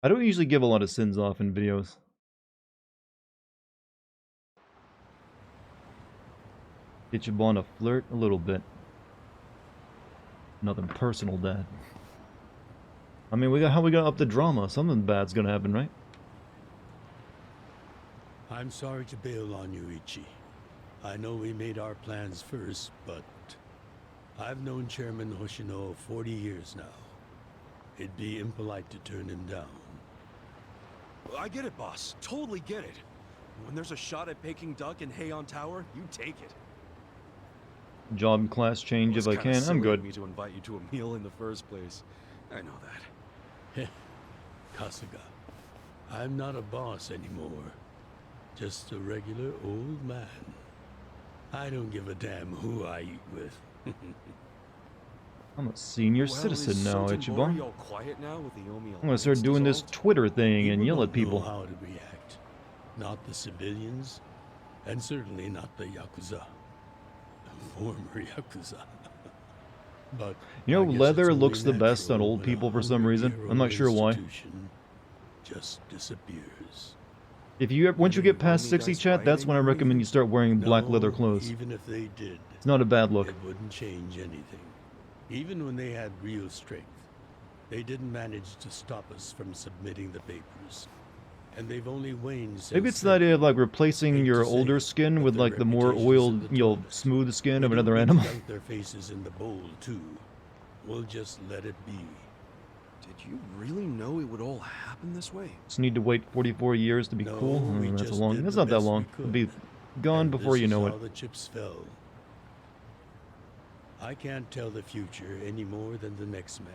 I don't usually give a lot of sins off in videos. Ichiban to flirt a little bit. Nothing personal, Dad. I mean, we gotta up the drama. Something bad's gonna happen, right? I'm sorry to bail on you, Ichi. I know we made our plans first, but I've known Chairman Hoshino 40 years now. It'd be impolite to turn him down. I get it, boss. Totally get it. When there's a shot at Peking Duck and Heian Tower, you take it. Job class change if I Kinda can. I'm silly good. of me to invite you to a meal in the first place. I know that. Kasuga, I'm not a boss anymore. Just a regular old man. I don't give a damn who I eat with. I'm a senior Well, citizen is now, Sotenbori Ichiban. all quiet now with the Omi I'm gonna start alliance doing this dissolved? Twitter thing and yell at People people. know how to react. Not the civilians, and certainly not the Yakuza. The former Yakuza. But You know, I guess leather it's only looks the best on natural old when a people for some hungry reason. hero I'm not sure why. institution just disappears. If you once you get past Omi 60 guys chat, that's when I fighting? recommend you start wearing black No, leather clothes. Even if they did, It's not a bad look. it wouldn't change anything. Even when they had real strength, they didn't manage to stop us from submitting the papers. And they've only waned since Maybe it's the then. idea of like replacing Hate your to say older it, skin but with their like the more reputation's oiled, in the you know, toilet. smooth skin of We another don't need animal. to dunk their faces in the bowl too. We'll just let it be. Did you really know it would all happen this way? Just need to wait 44 years to be No, cool. we That's a just long. did That's the not that best we long. could. It'd be Gone And before this you is know how it. the chips fell. I can't tell the future any more than the next man.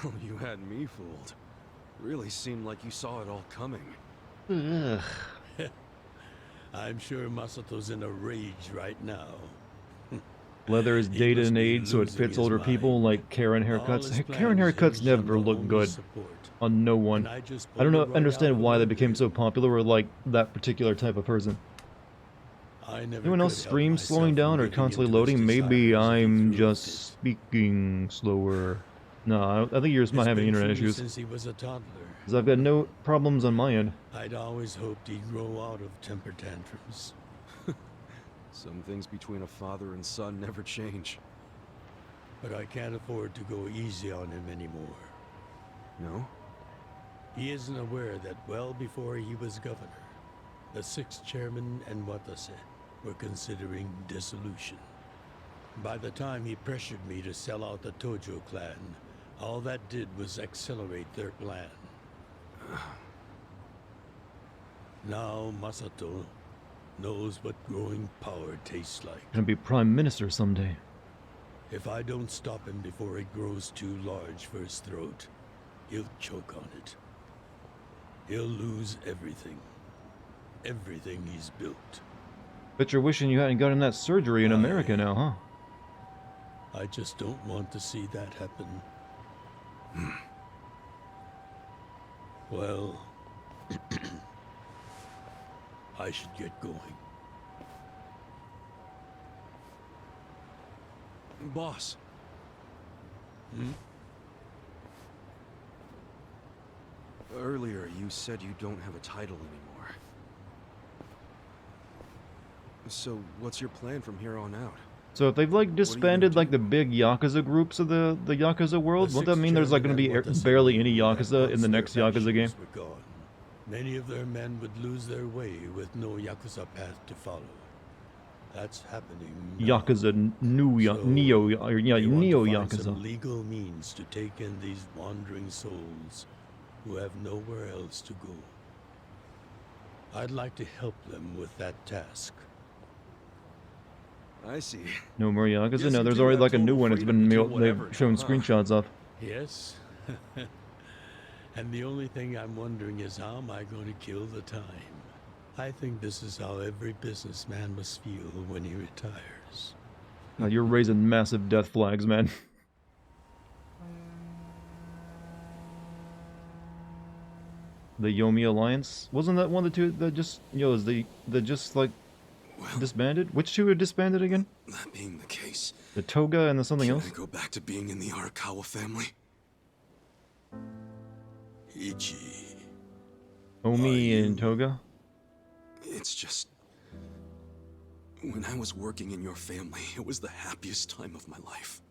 Well, you had me fooled. Really seemed like you saw it all coming. Ugh. I'm sure Masato's in a rage right now. Leather is He dated must in be age, so it losing fits his older mind. people, like Karen All haircuts. his Karen plans haircuts hinge never on the look owner's good support. on no one. And I just I don't pulled know, the rug out understand from why they under became him. so popular with like that particular type of person. I never Anyone else could help stream myself slowing from down or giving constantly into his loading? Maybe desires if he I'm threw a just fit. speaking slower. No, I think you're just not It's having been internet true issues. since he was a toddler. Because I've got no problems on my end. I'd always hoped he'd grow out of temper tantrums. Some things between a father and son never change. But I can't afford to go easy on him anymore. No? He isn't aware that well before he was governor, the 6th chairman and Watase were considering dissolution. By the time he pressured me to sell out the Tojo clan, all that did was accelerate their plan. Now Masato knows what growing power tastes like. Gonna be prime minister someday. If I don't stop him before it grows too large for his throat, he'll choke on it. He'll lose everything. Everything he's built. Bet you're wishing you hadn't gotten that surgery in America now, huh? I just don't want to see that happen. Well, I should get going. Boss. Earlier, you said you don't have a title anymore. So, what's your plan from here on out? So if they've like disbanded like the big Yakuza groups of the Yakuza world, won't that mean there's like going to be barely any Yakuza in the next Yakuza game? Many of their men would lose their way with no Yakuza path to follow. That's happening now. Yakuza Neo Find some Yakuza. legal means to take in these wandering souls who have nowhere else to go. I'd like to help them with that task. I see. No more Yakuza? Guess No, you there's do already have like a new total one. It's freedom been to do they've whatever shown now, huh? screenshots of. Yes. And the only thing I'm wondering is how am I going to kill the time? I think this is how every businessman must feel when he retires. God, you're raising massive death flags, man. The Yomi Alliance? Wasn't that one of the two that just, is the just like disbanded? Which two are disbanded again? That being the case, The Toga and the something can else? I go back to being in the Arakawa family? Ichi. Omi and Toga? It's just... When I was working in your family, it was the happiest time of my life.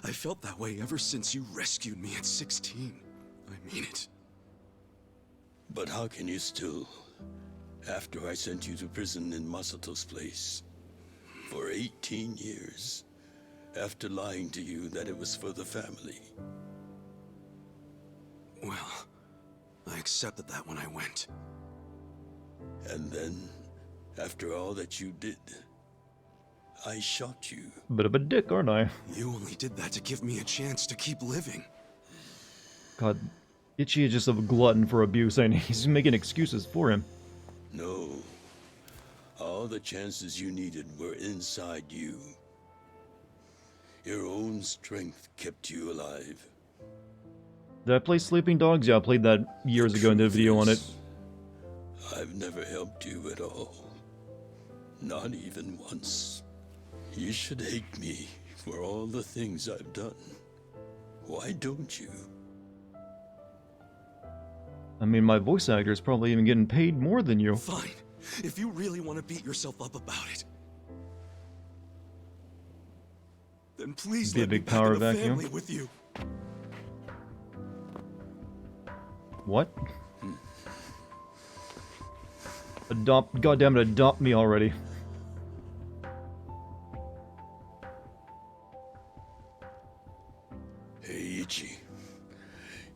I felt that way ever since you rescued me at 16. I mean it. But how can you still, after I sent you to prison in Masato's place, for 18 years, after lying to you that it was for the family? Well, I accepted that when I went. And then, after all that you did, I shot you. Bit of a dick, aren't I? You only did that to give me a chance to keep living. God, Ichi is just a glutton for abuse, and he's making excuses for him. No. All the chances you needed were inside you. Your own strength kept you alive. Did I play Sleeping Dogs? Yeah, I played that years ago and did a video on it. I've never helped you at all. Not even once. You should hate me for all the things I've done. Why don't you? I mean, my voice actor is probably even getting paid more than you. Fine. If you really want to beat yourself up about it, then please Be a let me big back power in the vacuum. family with you. What? Adopt, goddammit, adopt me already. Hey, Ichi.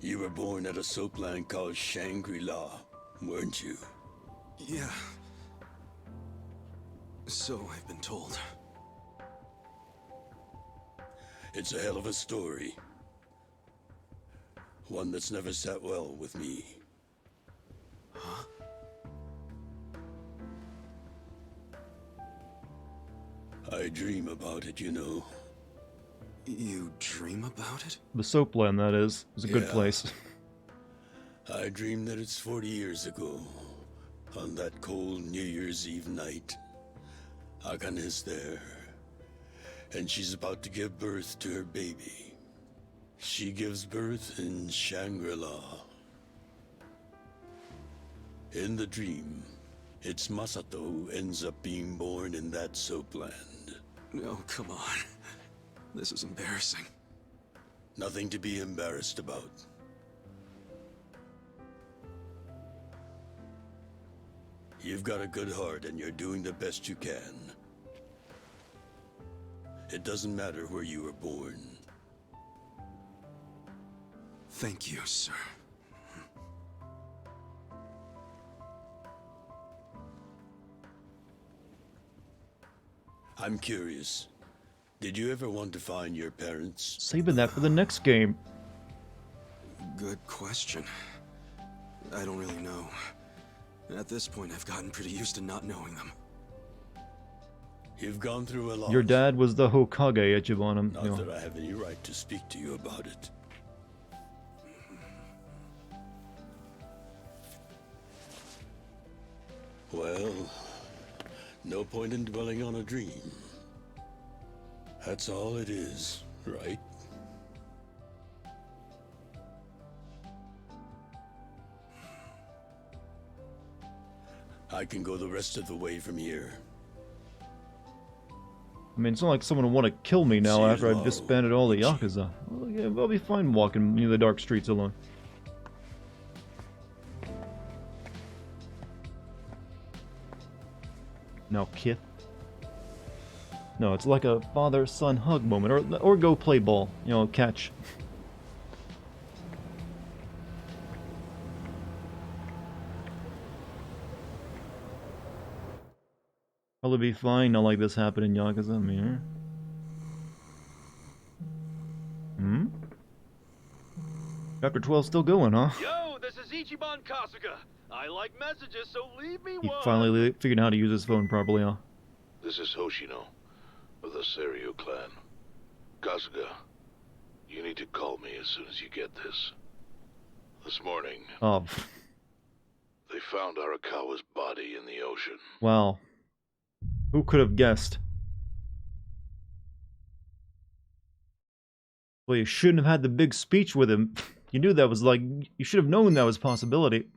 You were born at a soapland called Shangri-La. weren't you? Yeah. So I've been told. It's a hell of a story. One that's never sat well with me. Huh? I dream about it, you know. You dream about it? The soapland, that is. It's a good Yeah. place. I dream that it's 40 years ago, on that cold New Year's Eve night. Akane is there, and she's about to give birth to her baby. She gives birth in Shangri-La. In the dream, it's Masato who ends up being born in that soapland. No, come on. This is embarrassing. Nothing to be embarrassed about. You've got a good heart and you're doing the best you can. It doesn't matter where you were born. Thank you, sir. I'm curious. Did you ever want to find your parents? Saving that for the next game. Good question. I don't really know. At this point, I've gotten pretty used to not knowing them. You've gone through a lot. Your dad was the Hokage at Ichiban. Not that I have any right to speak to you about it. Well, no point in dwelling on a dream. That's all it is, right? I can go the rest of the way from here. I mean, it's not like someone would want to kill me now See you after I've tomorrow, disbanded all the Yakuza. Well, yeah, I'll be fine walking near the dark streets alone. Now, Kith. No, it's like a father-son hug moment, or go play ball, you know, catch. Probably be fine, not like this happened in Yakuza, I mean, Hmm? Chapter 12 still going, huh? Yo, this is Ichiban Kasuga. I like messages, so leave me He one. finally figured out how to use his phone properly, huh? This is Hoshino, of the Seiryu clan. Kasuga, you need to call me as soon as you get this. This morning, Oh, they found Arakawa's body in the ocean. wow. Who could have guessed? Well, you shouldn't have had the big speech with him. You knew that was like... You should have known that was a possibility.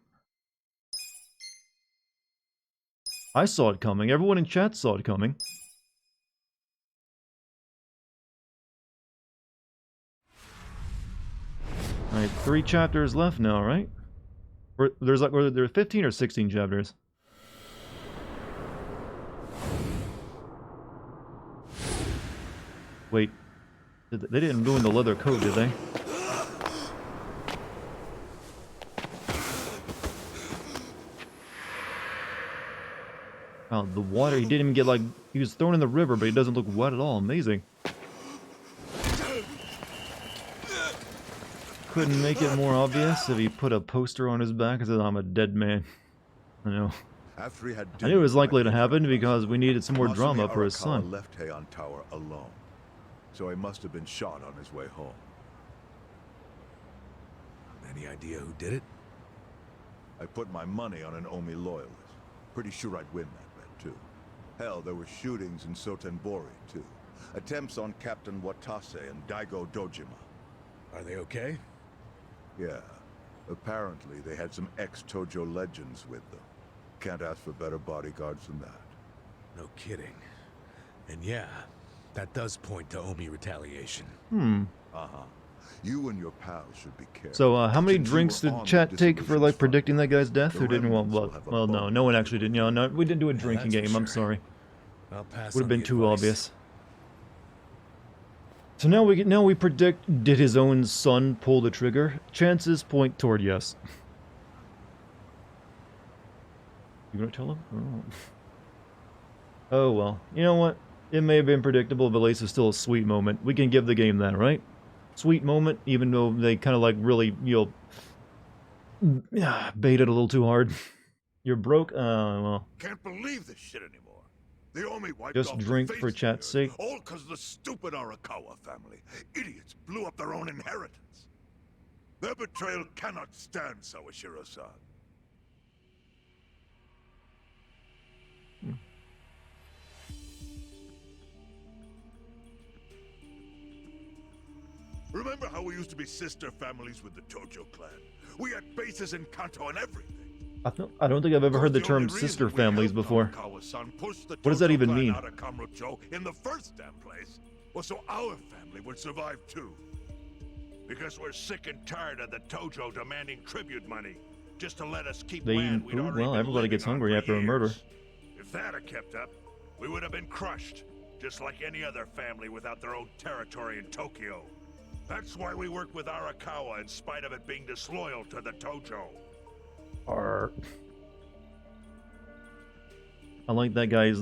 I saw it coming. Everyone in chat saw it coming. Alright, 3 chapters left now, right? Or there's like... Or there are 15 or 16 chapters. Wait. They didn't ruin the leather coat, did they? Wow, the water, he didn't even get like... He was thrown in the river, but he doesn't look wet at all. Amazing. Couldn't make it more obvious if he put a poster on his back and said, "I'm a dead man." I know. After he had I knew it was likely to happen because we needed some more drama for his son. Left Heian Tower alone, so he must have been shot on his way home. Any idea who did it? I put my money on an Omi loyalist. Pretty sure I'd win that bet, too. Hell, there were shootings in Sotenbori, too. Attempts on Captain Watase and Daigo Dojima. Are they okay? Yeah. Apparently, they had some ex-Tojo legends with them. Can't ask for better bodyguards than that. No kidding. And yeah, that does point to Omi retaliation. Hmm. Uh-huh. You and your pals should be careful. So, how many Since you drinks were did on chat the take for, dissolution like, front, predicting that guy's death? the Who didn't? Well, remnants will have a well, no. bonus. No one actually did. No, we didn't do a drinking that's for game. I'm sure. sorry. I'll pass Would have on been the too advice. obvious. So now we predict, did his own son pull the trigger? Chances point toward yes. You gonna tell him? Oh well. You know what? It may have been predictable, but at least it's still a sweet moment. We can give the game that, right? Sweet moment, even though they kind of like really, you know, baited a little too hard. You're broke? Well. Can't believe this shit anymore. They only wiped Just off drink the face for of the chat's earth, sake. all because the stupid Arakawa family. Idiots blew up their own inheritance. Their betrayal cannot stand, Sawashiro-san. Remember how we used to be sister families with the Tojo clan? We had bases in Kanto and everything. I don't think I've ever heard the term sister families before. What does that even mean? Out of Kamurocho in the first damn place was so our family would survive too. Because we're sick and tired of the Tojo demanding tribute money just to let us keep They land eat we'd food? already Well, been everybody living gets on hungry for after a murder. years. If that had kept up, we would have been crushed, just like any other family without their own territory in Tokyo. That's why we work with Arakawa in spite of it being disloyal to the Tojo. I like that guy's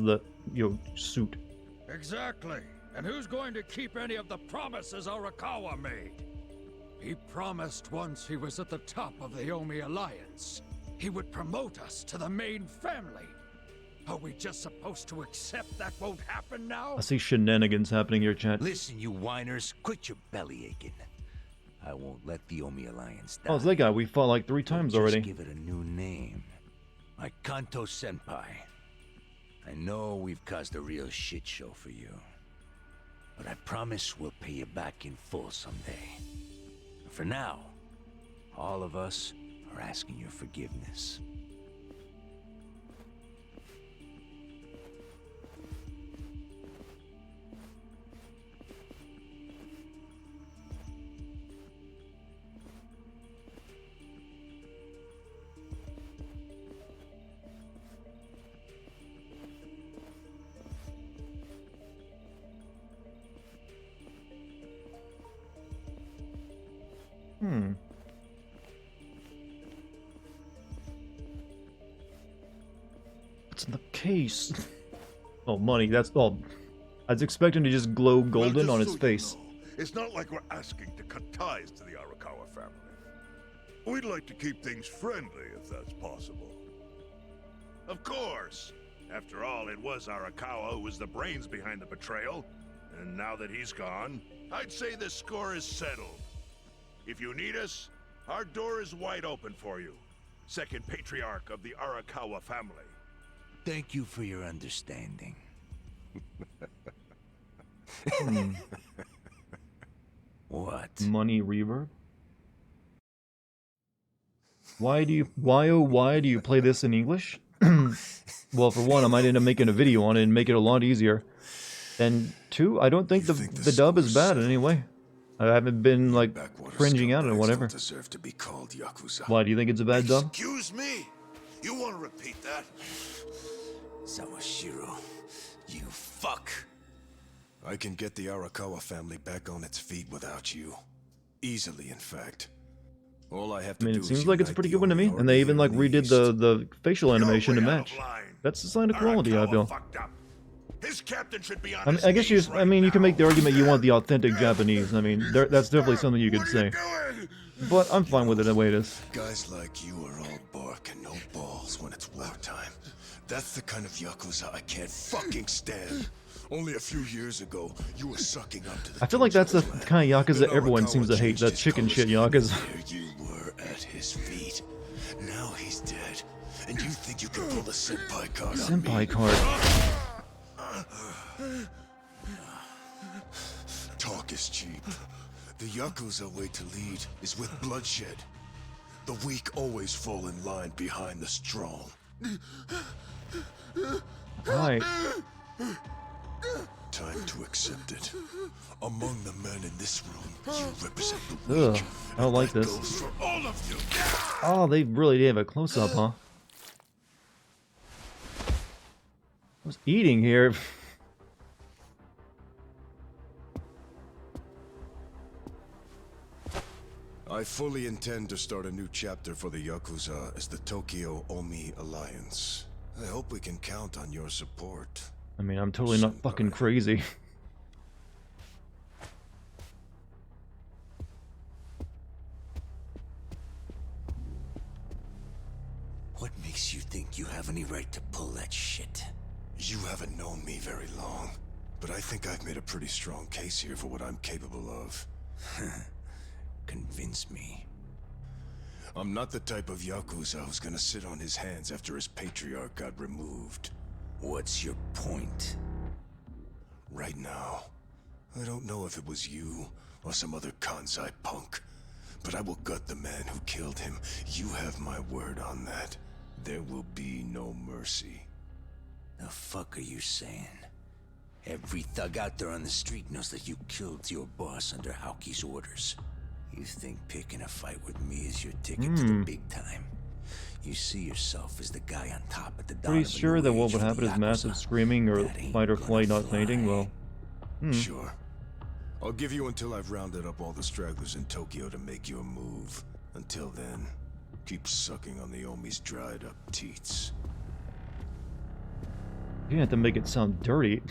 suit. Exactly. And who's going to keep any of the promises Arakawa made? He promised once he was at the top of the Omi Alliance, he would promote us to the main family. Are we just supposed to accept that won't happen now? I see shenanigans happening here, chat. Listen, you whiners, quit your belly aching. I won't let the Omi Alliance die. Oh, it's that guy. We fought like 3 times already. Just give it a new name. Like Kanto Senpai. I know we've caused a real shit show for you. But I promise we'll pay you back in full someday. For now, all of us are asking your forgiveness. What's in the case? Oh, money. That's all. I was expecting to just glow golden on his face. It's not like we're asking to cut ties to the Arakawa family. We'd like to keep things friendly, if that's possible. Of course. After all, it was Arakawa who was the brains behind the betrayal. And now that he's gone, I'd say the score is settled. If you need us, our door is wide open for you. Second patriarch of the Arakawa family. Thank you for your understanding. What? Money reverb? Why do you play this in English? Well, for one, I might end up making a video on it and make it a lot easier. And 2, I don't think the dub is bad in any way. I haven't been like cringing out or whatever. Deserve to be called Yakuza. Why do you think it's a bad dub? Excuse me. You want to repeat that? Sawashiro, you fuck. I can get the Arakawa family back on its feet without you. Easily, in fact. All I have to do it seems like it's a pretty good one to me, and they even like redid the facial animation to match. That's the sign of quality, I feel. His captain should be on I mean, I guess you can make the argument you want the authentic Japanese. I mean, that's definitely something you could say. But I'm fine with it the way it is. Guys like you are all bark and no balls when it's wartime. That's the kind of Yakuza I can't fucking stand. Only a few years ago, you were sucking up to the I feel like that's the kind of Yakuza everyone seems to hate, that chicken shit Yakuza. There you were at his feet. Now he's dead. And you think you can pull the senpai card on me? Senpai card. Talk is cheap. The Yakuza way to lead is with bloodshed. The weak always fall in line behind the strong. Right. Time to accept it. Among the men in this room, you represent the weak. Ugh, I don't like this. Goes for all of you. Oh, they really did have a close-up, huh? I was eating here. I fully intend to start a new chapter for the Yakuza as the Tokyo Omi Alliance. I hope we can count on your support. I mean, I'm totally not fucking crazy. What makes you think you have any right to pull that shit? You haven't known me very long, but I think I've made a pretty strong case here for what I'm capable of. Convince me. I'm not the type of Yakuza who's gonna sit on his hands after his patriarch got removed. What's your point? Right now, I don't know if it was you or some other Kansai punk, but I will gut the man who killed him. You have my word on that. There will be no mercy. The fuck are you saying? Every thug out there on the street knows that you killed your boss under Haoki's orders. You think picking a fight with me is your ticket to the big time? You see yourself as the guy on top at the dawn Pretty of a sure new that what age would for the happen is Yakuza. massive screaming or fight or flight not fainting. Well, Sure. I'll give you until I've rounded up all the stragglers in Tokyo to make your move. Until then, keep sucking on the Omi's dried up teats. you have to make it sound dirty.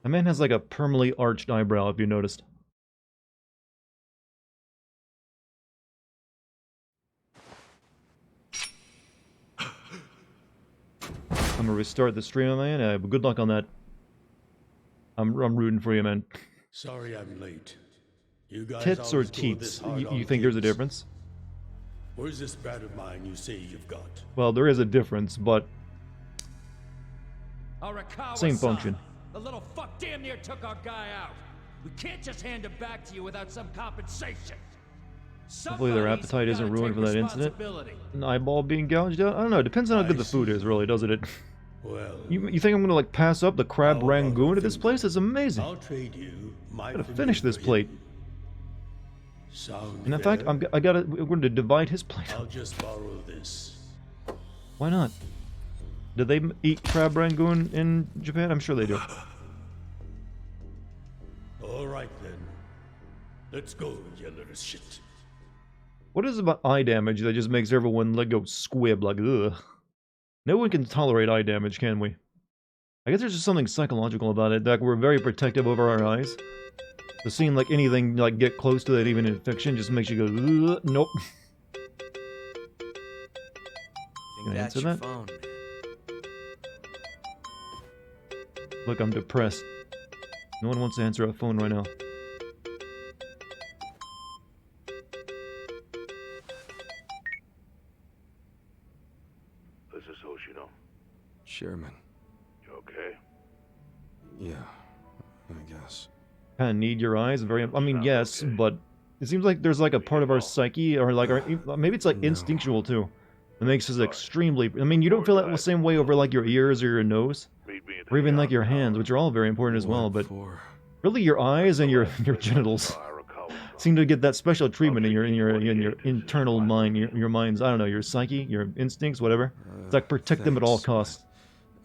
That man has like a permanently arched eyebrow, if you noticed. I'm gonna restart the stream, man. Good luck on that. I'm rooting for you, man. Sorry I'm late. You guys Tits or always go this teats? hard You on think there's a kids? difference? Where's this brat of mine you say you've got? Well, there is a difference, but Arakawa-san, same function. The little fuck damn near took our guy out. We can't just hand him back to you without some compensation. Hopefully their Somebody's appetite isn't gotta ruined take for that incident. responsibility. An eyeball being gouged out? I don't know. It depends on how good the food is, really, doesn't it? Well, You think I'm gonna like pass up the crab rangoon at this place? It's amazing. I'll trade you my I gotta finger finish this for plate. him. Sound And in fact, fair? we're going to divide his plate. I'll just borrow this. Why not? Do they eat crab rangoon in Japan? I'm sure they do. All right then. Let's go, you little shit. What is it about eye damage that just makes everyone like go squib like ugh? No one can tolerate eye damage, can we? I guess there's just something psychological about it, that we're very protective over our eyes. So seeing like anything like get close to that, even in fiction, just makes you go ugh, nope. Can I That's answer your that? phone. Look, I'm depressed. No one wants to answer a phone right now. This is Hoshino. Chairman. You okay? Yeah, I guess. Kind of need your eyes. Very. I mean, yes, but it seems like there's like a part of our psyche, or like our maybe it's like instinctual too. It makes us extremely. I mean, you don't feel that the same way over like your ears or your nose, or even like your hands, which are all very important as well. But really, your eyes and your genitals seem to get that special treatment in your internal mind, your mind's. I don't know, your psyche, your instincts, whatever. It's like protect them at all costs.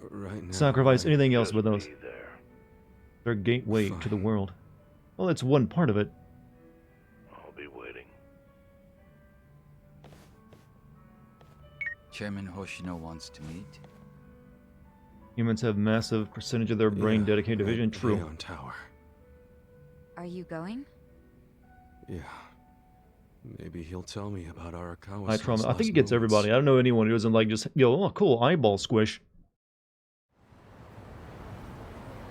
Right now, Sacrifice anything else with those. Their gateway to the world. Well, that's one part of it. I'll be waiting. Chairman Hoshino wants to meet. Humans have massive percentage of their brain dedicated to vision. True. Aeon Tower. Are you going? Yeah. Maybe he'll tell me about Arakawa. Eye trauma. I think it gets everybody. I don't know anyone who doesn't like just oh cool eyeball squish.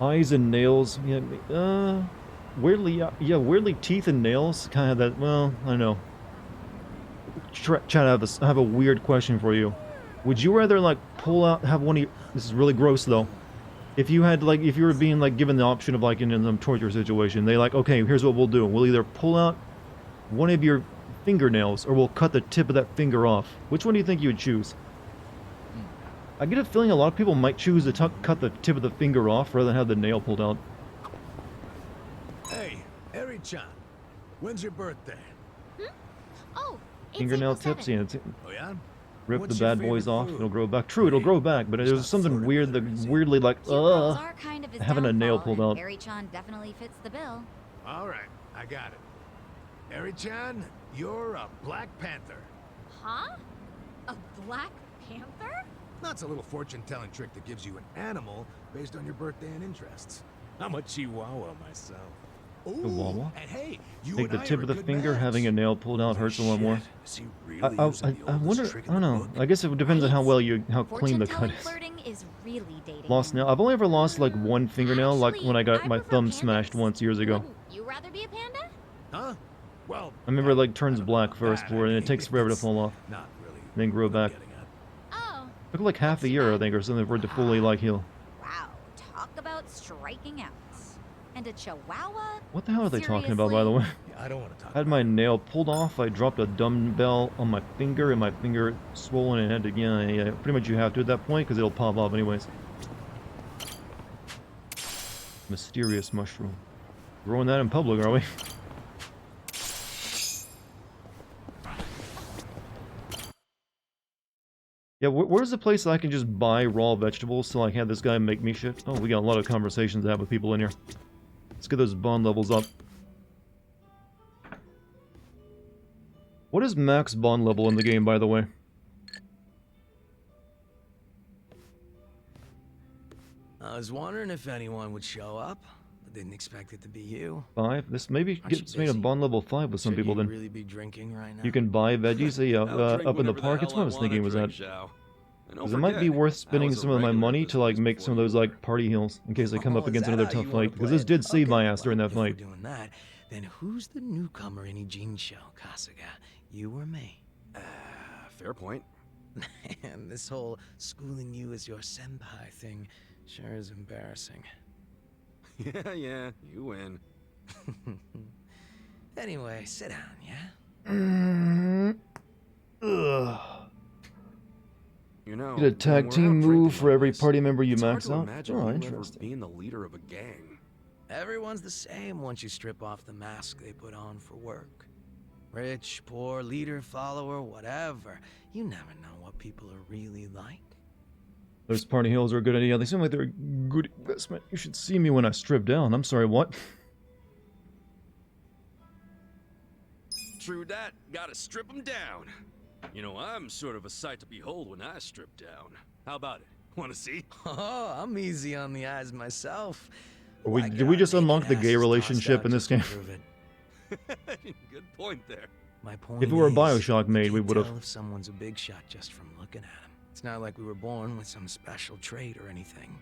Eyes and nails. Yeah. Weirdly, yeah. Weirdly, teeth and nails. Kind of that. Well, I don't know. Chad, I have a weird question for you. Would you rather like pull out, have one of your, this is really gross though. If you had like, if you were being like given the option of like in some torture situation, they like, okay, here's what we'll do. We'll either pull out one of your fingernails or we'll cut the tip of that finger off. Which one do you think you would choose? I get a feeling a lot of people might choose to cut the tip of the finger off rather than have the nail pulled out. Hey, Eri-chan, when's your birthday? Oh, it's Fingernail April tips, 7th. yeah. It's, Oh yeah? rip What's the your bad boys favorite off. food? It'll grow back. True, it'll grow back, but there's something weird, weirdly like, Girls are kind of his having a nail downfall, pulled and out. Eri-chan definitely fits the bill. All right, I got it. Eri-chan, you're a Black Panther. Huh? A Black Panther? That's a little fortune-telling trick that gives you an animal based on your birthday and interests. I'm a Chihuahua myself. Chihuahua? And hey, you Take and the I tip are of a the good finger, match. having a nail pulled out hurts a lot more. Is he really using the I oldest wonder, trick I in don't the know. book? I guess it depends on how well how clean the cut Fortune-telling is. flirting is really dating Lost him. nail. I've only ever lost like one fingernail, like when I got my thumb smashed once years ago. Wouldn't you rather be a panda? Huh? Well, I remember it like turns black first that. before, and it takes forever to fall off. Not really. And then grow back. Oh, Took like half a year, I think, or something for it to fully like heal. Wow, talk about striking out. And a chihuahua? What the hell are they talking about, by the way? Yeah, I don't want to talk. I had my nail pulled off. I dropped a dumbbell on my finger, and my finger swollen and had again. Yeah, pretty much you have to at that point because it'll pop off anyways. Mysterious mushroom. Growing that in public, are we? Yeah, where's the place that I can just buy raw vegetables till I have this guy make me shit? Oh, we got a lot of conversations to have with people in here. Let's get those bond levels up. What is max bond level in the game, by the way? I was wondering if anyone would show up, but didn't expect it to be you. 5? This maybe Aren't you gets me to busy? bond level 5 with some Should people you then. really be drinking right now? You can buy veggies up in the park. It's what I was thinking was that. Because it might be worth spending some of my money to like make some of those like party heals in case I come up against another tough fight. Because this did save my ass during that If we're fight. doing that, then who's the newcomer in Ijin show, Kasuga? You or me? Fair point. And this whole schooling you as your senpai thing sure is embarrassing. Yeah, you win. Anyway, sit down, yeah? Ugh. You know, Get a tag team move for every party member you max out. Imagine Oh, you ever interesting. being the leader of a gang. Everyone's the same once you strip off the mask they put on for work. Rich, poor, leader, follower, whatever. You never know what people are really like. Those party heals are a good idea. They seem like they're a good investment. You should see me when I strip down. I'm sorry, what? True that, gotta strip them down. You know, I'm sort of a sight to behold when I strip down. How about it? Wanna see? Oh, I'm easy on the eyes myself. Did we just unlock the gay relationship in this game? Good point there. My point If it were a is, Bioshock made, we you would can have. tell if someone's a big shot just from looking at him. It's not like we were born with some special trait or anything.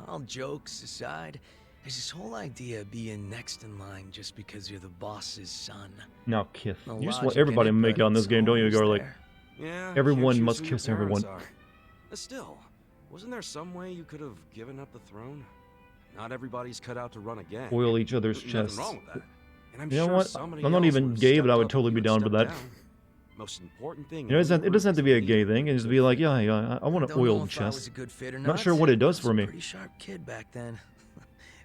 All jokes aside, there's this whole idea of being next in line just because you're the boss's son. Now, kiss. The You just logic want in everybody it, to make but out in this it's game, don't you, always Garlic? there. Yeah, Everyone can't must choose who your kiss everyone. parents are. But still, wasn't there some way you could have given up the throne? Not everybody's cut out to run a gang. Oil each other's Nothing chests. wrong with that. And I'm You know sure what? somebody I'm not else even would've gay, but stepped I would up if totally you be had down for stepped that. down. Most important thing. You know, it doesn't have to be a gay thing. It just be like, yeah, I want an Don't know oiled if I was chest. a good fit or Not sure what it does I for was a me. pretty sharp kid back then.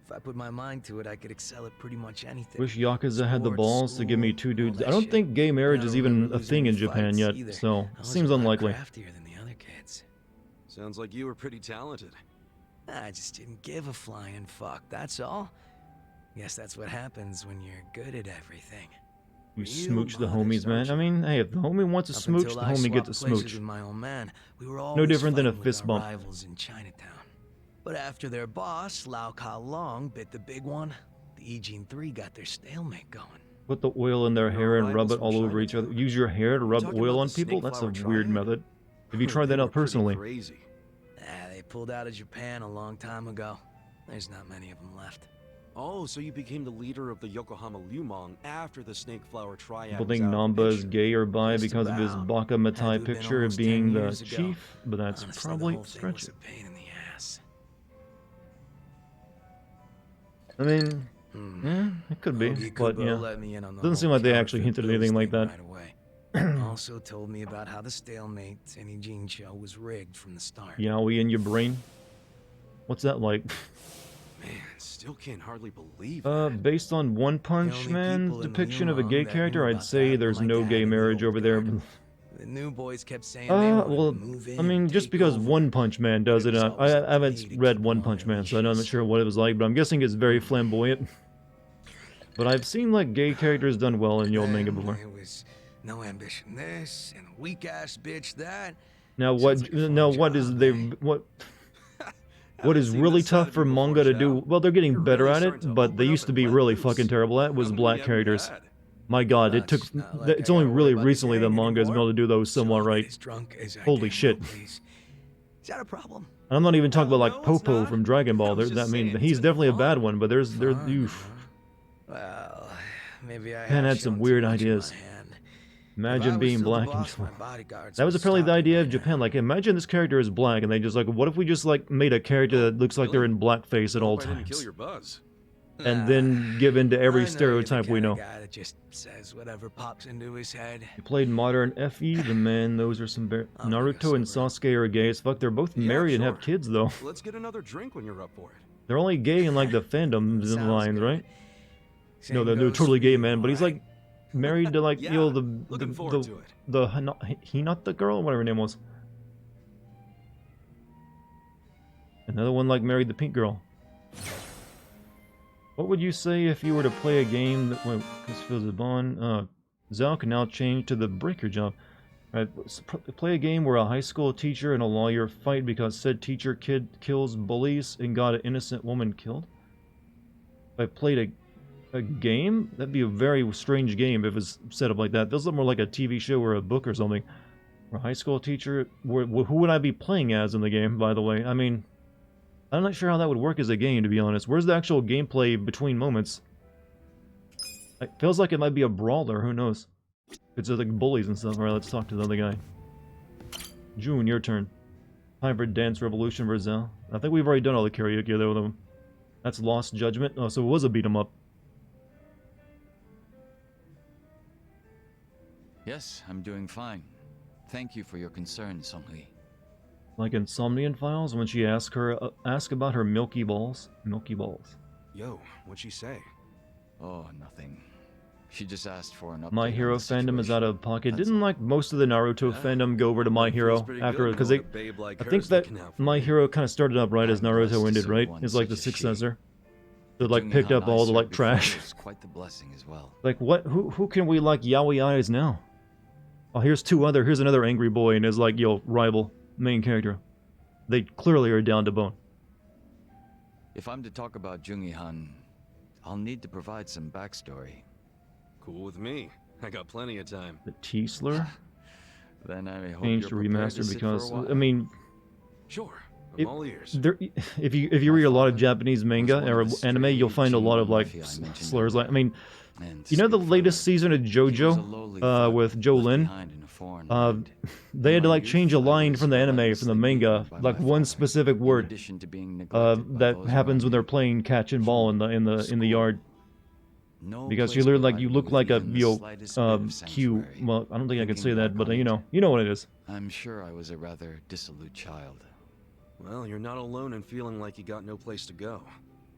If I put my mind to it, I could excel at pretty much anything. Wish Yakuza had the Sports, balls to give me two school, all dudes. that I don't shit. think gay marriage I is don't even remember a losing thing in any Japan fights yet, either. so I it was seems a lot unlikely. craftier than the other kids. Sounds like you were pretty talented. I just didn't give a flying fuck, that's all. Guess that's what happens when you're good at everything. You Real smooch the modest, homies, man. I mean, hey, if the homie wants a Up smooch, until the I homie swapped gets a places smooch. with my old man, we were No always different than a fighting with fist our bump. rivals in Chinatown. But after their boss, Lau Ka Long, bit the big one, the Ijin 3 got their stalemate going. Put the oil in their hair and rub rivals it from all over each other. Use your hair to rub talking oil about on the people? snake That's a flower weird triad? method. Have you tried They that were out pretty personally? Crazy. They pulled out of Japan a long time ago. There's not many of them left. Oh, so you became the leader of the Yokohama Lumong after the Snake Flower Triad. People was think out of the Namba is picture. gay or bi Just because of his about. Baka Had to Matai have been picture of almost 10 being the years ago. chief, but that's Honestly, probably the whole thing was stretching. a pain in the ass. I mean, yeah, it could be, Ogie but Kubo yeah. let me in on the Doesn't seem whole like they actually counterfeit hinted at anything bills like thing that. right away. Also told me about how the stalemate in Ijin show was rigged from the start. Yowie in your brain? What's that like? Man, still can't hardly believe Based on One Punch only Man's people in the depiction of a Lumong gay that character, knew I'd about say that there's were my no dad gay and the marriage old over there. guard. The new boys kept saying they wanted Well, to move in I mean, and just take because over. One Punch Man does it, was I always up to haven't me to read keep One on Punch their Man, so I'm not leashes. sure what it was like, but I'm guessing it's very flamboyant. But I've seen, like, gay characters done well in the old manga Then before. It was No ambition this, and a weak-ass bitch that. Now what? Now what is they what? What is really tough for manga to do? Well, they're getting better at it, but they used to be really fucking terrible at was black characters. My God, it took. It's only really recently that manga has been able to do those somewhat right. Holy shit! Is that a problem? And I'm not even talking about like Popo from Dragon Ball. I mean, he's definitely a bad one, but there's oof. Well, maybe I Man had some weird ideas. Imagine being black and that was apparently the idea of Japan. Like, imagine this character is black, and they just like, what if we just like made a character that looks like they're in blackface at all times, Kill your buzz. and then give in to every stereotype we know. Guy that just says whatever pops into his head. You played modern FE, the man. Those are some Naruto and Sasuke are gay as fuck. They're both married and have kids though. Let's get another drink when you're up for it. They're only gay in like the fandoms and lines, right? No, they're totally gay, man. But he's like married to like, you know, the Hinata girl, whatever her name was. Another one like married the pink girl. What would you say if you were to play a game that went feels a bond? Zhao can now change to the breaker job. Right, play a game where a high school teacher and a lawyer fight because said teacher kid kills bullies and got an innocent woman killed. If I played a game? That'd be a very strange game if it's set up like that. This looks more like a TV show or a book or something. Or a high school teacher. Who would I be playing as in the game, by the way? I mean, I'm not sure how that would work as a game, to be honest. Where's the actual gameplay between moments? It feels like it might be a brawler, who knows? It's like bullies and stuff. Alright, let's talk to the other guy. June, your turn. Time for Dance Revolution versus Zell. I think we've already done all the karaoke there with them. That's Lost Judgment. Oh, so it was a beat 'em up. Yes, I'm doing fine. Thank you for your concern, Song-Li. Like in Somnian Files, when she ask about her milky balls. Milky balls. Yo, what'd she say? Oh, nothing. She just asked for an update. My Hero fandom is out of pocket. Didn't like most of the Naruto fandom go over to My Hero after, because they, I think that My Hero kind of started up right as Naruto ended, right? It's like the successor. So like picked up all the like trash. Quite the blessing as well. Like what? Who can we like yaoi eyes now? Oh, here's another angry boy and his like rival main character. They clearly are down to bone. If I'm to talk about Jungi-han, I'll need to provide some backstory. Cool with me. I got plenty of time. The T-slur? Then I hope changed to remaster because I mean, sure, I'm all ears. If you read a lot of Japanese manga or anime, you'll find a lot of like slurs. Like I mean, you know the latest season of JoJo with Jolin. They had to like change a line from the anime, from the manga, like one specific word that happens when they're playing catch and ball in the yard. Because you look like a Q. Well, I don't think I can say that, but you know what it is. I'm sure I was a rather dissolute child. Well, you're not alone in feeling like you got no place to go.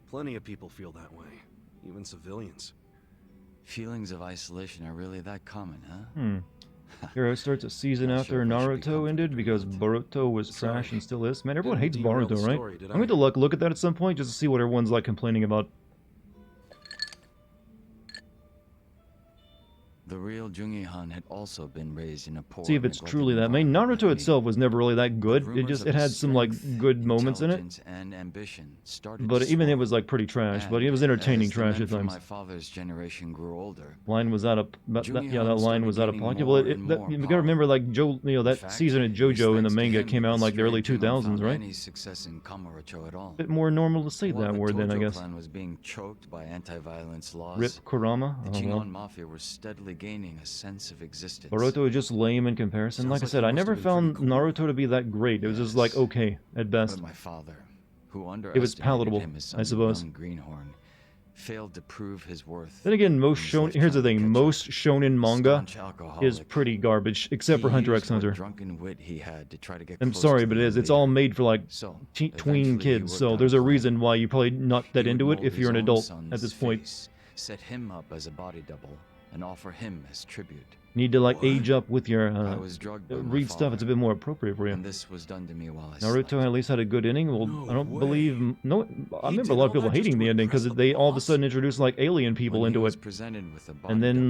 Plenty of people feel that way, even civilians. Feelings of isolation are really that common, huh? Hero starts a season after Naruto ended because Boruto was trash and still is. Man, everyone hates Boruto, right? I'm going to look at that at some point just to see what everyone's like complaining about. The real Jungi-han had also been raised in a poor. See if it's truly that. I mean, Naruto itself was never really that good. It had some like good moments in it. And ambition but even it was like pretty trash. But it was entertaining trash at times. My father's generation grew older. Line was out of that line was out of pocket. Well, you gotta remember like that season of JoJo in the manga came out in like the early 2000s, right? Any success in Kamurocho at all. A bit more normal to say that word then, I guess. Clan was being choked by anti-violence laws. Rip Kurama. The Jingon Mafia were steadily gaining a sense of existence. Boruto is just lame in comparison. Like I said, I never found Naruto to be that great. It was just like okay at best. But my father, who it was palatable, I suppose. Greenhorn, failed to prove his worth. Then again, here's the thing: most shonen manga is pretty garbage, except for Hunter x Hunter. I'm sorry, but it is. It's all made for like tween kids, so there's a reason why you're probably not that into it if you're an adult at this point. Set him up as a body double and offer him as tribute. Need to like age up with your read stuff. It's a bit more appropriate for you. And this was done to me while I Naruto at least had a good ending. Well, I don't believe I remember a lot of people hating the ending because they all of a sudden introduced like alien people into it. And then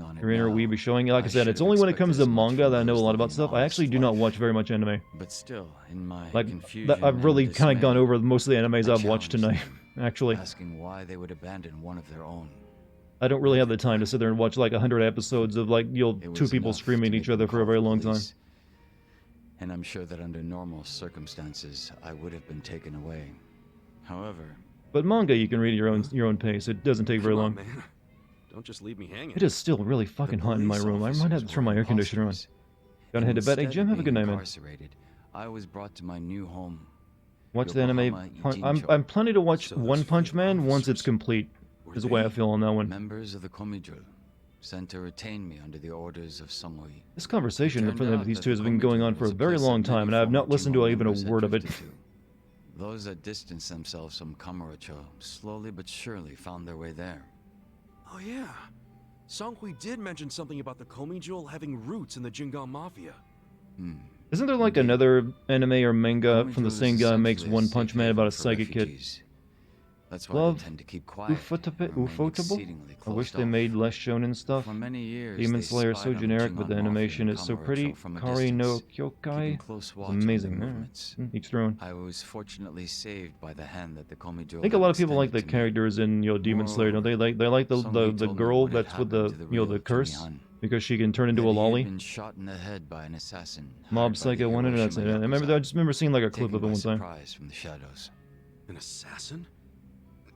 working on it Your inner now. weeb is showing. Like I said, it's should only when it expect comes as to much manga from that I know a those lot about living stuff. an I actually honest do not life. watch very much anime. But still, in my Like, confusion I've really and kind of gone dismay, over most of the animes I I've watched challenged tonight, them, actually. asking why they would abandon one of their own. I don't really have the time to sit there and watch like 100 episodes of like, you know, It two was people enough screaming to at make each other them for a call very the long time. police. And I'm sure that under normal circumstances, I would have been taken away. However, But manga you can read at your own pace. It doesn't take very Come long. on, man. Don't just leave me hanging. It is still really fucking hot in my room. I might have to turn my air conditioner on. Gotta head to bed. Hey Jim, have a good night, man. I was brought to my new home. Watch the anime. I'm planning to watch One Punch Man once it's complete. Is the way I feel on that one. Members of the Komijul sent to retain me under the orders of Samui. This conversation from these two has been going on for a very long time, and I have not listened to even a word of it. Those that distanced themselves from Kamurocho slowly but surely found their way there. Oh yeah. Songhui did mention something about the Komi Jewel having roots in the Jingon Mafia. Isn't there like another anime or manga from the same guy who makes One Punch Man about a psychic kid? That's why Love they tend to keep quiet. Ufotable? I wish they made less shonen stuff. For many years, Demon they Slayer is so spied on generic, but the Jingon animation Mafia is so and pretty. Kamurocho from a Kari no distance, Kyokai. keeping close It's watch on their amazing. movements. Each their own. I was fortunately saved by the hand that the Komijul I think a lot of people like the characters in Demon Slayer. Don't they like the girl that's with the the curse because she can turn into a lolly. Been shot in the head by an assassin. Mob Psycho 1 and that's it. I just remember seeing like a clip of it one time. From the shadows. An assassin?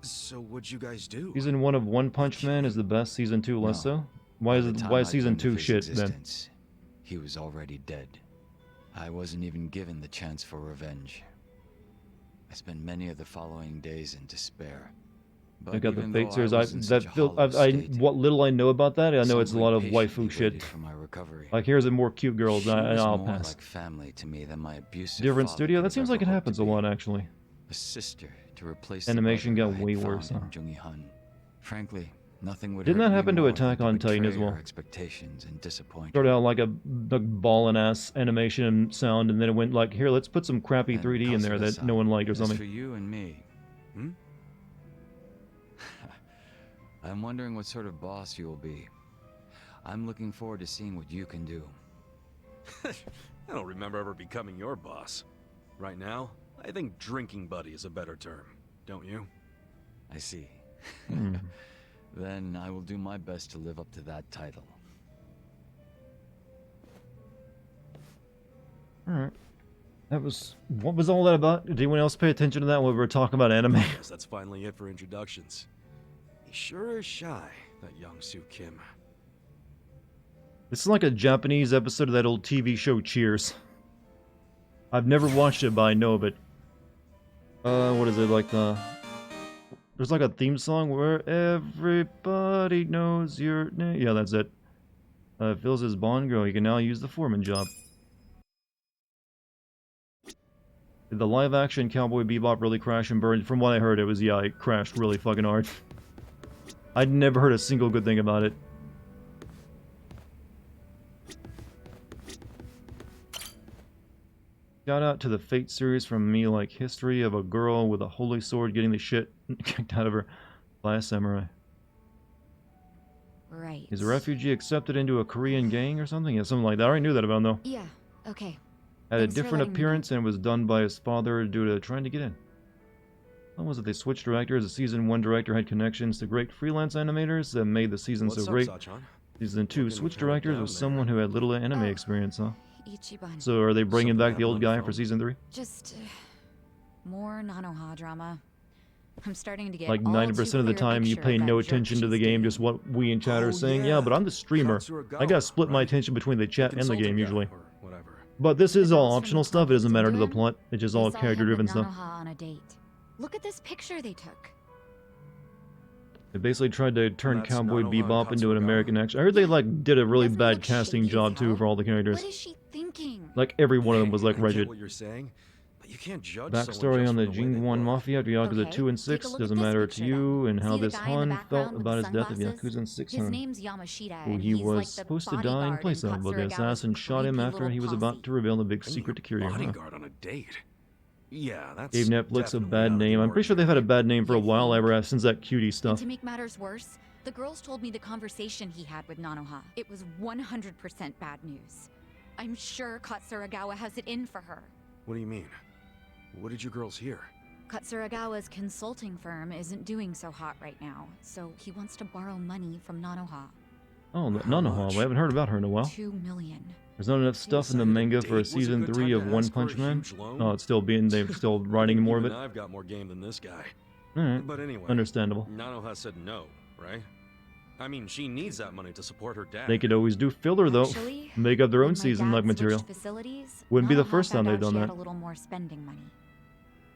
So what'd you guys do? Season 1 of One Punch Man is the best. Season 2 less so. Why is season 2 shit then? He was already dead. I wasn't even given the chance for revenge. I spent many of the following days in despair. I got the Fate series. What little I know about that, I know it's a lot of waifu shit. Like here's a more cute girls. I'll pass. Like family to me than my abusive Different father studio. could That seems like it ever hope happens to a be. lot actually. A sister to replace Animation the got mother I way had worse. found in Jungi-Han. Frankly, nothing would Didn't hurt that me happen to more Attack than on Titan as betray well? our expectations and disappointment. Started out like a ball and ass animation and sound, and then it went like, here, let's put some crappy 3D in there that no one liked or As something. for you and me, I'm wondering what sort of boss you will be. I'm looking forward to seeing what you can do. I don't remember ever becoming your boss. Right now, I think drinking buddy is a better term, don't you? I see. Then I will do my best to live up to that title. Alright. What was all that about? Did anyone else pay attention to that when we were talking about anime? Yes, that's finally it for introductions. He sure is shy, that young Soo Kim. This is like a Japanese episode of that old TV show Cheers. I've never watched it, but I know of it. What is it, like there's like a theme song where everybody knows your name. Yeah, that's it. Phil's his Bond girl. He can now use the foreman job. Did the live-action Cowboy Bebop really crash and burn? From what I heard, it was, yeah, it crashed really fucking hard. I'd never heard a single good thing about it. Shout out to the Fate series from me, like history of a girl with a holy sword getting the shit kicked out of her by a samurai. Right. Is a refugee accepted into a Korean gang or something? Yeah, something like that. I already knew that about him though. Yeah, okay. Had a Thanks for different letting me know. appearance and was done by his father due to trying to get in. How was it they switched directors? The season 1 director had connections to great freelance animators that made the season so great. Season 2 switched directors with someone who had little anime experience, huh? Ichiban. So are they bringing back the old guy for season 3? Just more Nanoha drama. I'm starting to get Like all 90% too of the clear time you picture pay of no that jerk attention to the she's game, dating. just what we in chat are saying. yeah. Yeah, but I'm the streamer. I gotta split my attention between the chat and the game usually. But this is all optional stuff. It doesn't matter to the plot. It's just all They saw him character driven with stuff. Nanoha on a date. Look at this picture they took. They basically tried to turn That's Cowboy Nanoha and Bebop into an Katsuoka. American action. I heard they like did a really Doesn't he bad look casting shaky job as too hell? for all the characters. What is she thinking? Like every one of them was like I get rigid. what you're saying, but you can't judge Backstory someone on the just from way they Jingwon look. Mafia after Yakuza Okay, 2 and take a 6 look at doesn't this matter picture to you, then. and how See the this guy in the Han background felt with about the his death of sunglasses? Yakuza and 6 His Han. name's Yamashita, Who and he he's was like the supposed to die in bodyguard place in of, but the Katsuragawa's assassin shot him creepy after little he was posse. about to reveal the big secret to Kiryu. Huh? Bodyguard on a date. Yeah, that's Gave Netflix a definitely bad out of the name. I'm pretty sure they've had a bad name for a You while think? ever since that cutie And stuff. to make matters worse, the girls told me the conversation he had with Nanoha. It was 100% bad news. I'm sure Katsuragawa has it in for her. What do you mean? What did you girls hear? Katsuragawa's consulting firm isn't doing so hot right now, so he wants to borrow money from Nanoha. Oh, Nanoha. We haven't heard about her in a while. 2 million. There's not enough stuff in the manga for a season 3 of One Punch Man. Oh, it's still being, they're still writing more of it. I've got more game than this guy. Alright, But anyway, understandable. Nanoha said no, right? I mean, she needs that money to support her dad. They could always do filler though. Actually, Make up their when own my season dad like material. switched facilities, Wouldn't be the Nanoha first time found they've out done she that. had a little more spending money.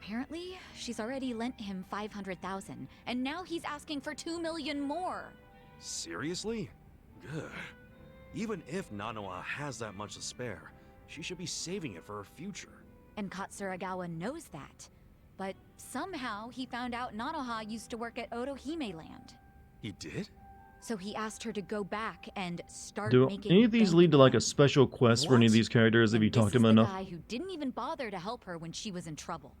Apparently, she's already lent him 500,000, and now he's asking for 2 million more. Seriously? Good. Even if Nanoha has that much to spare, she should be saving it for her future. And Katsuragawa knows that. But somehow he found out Nanoha used to work at Otohime Land. He did? So he asked her to go back and start Do making any of these bank lead to like a special quest for any of these characters if you talk to them the enough? guy who didn't even bother to help her when she was in trouble.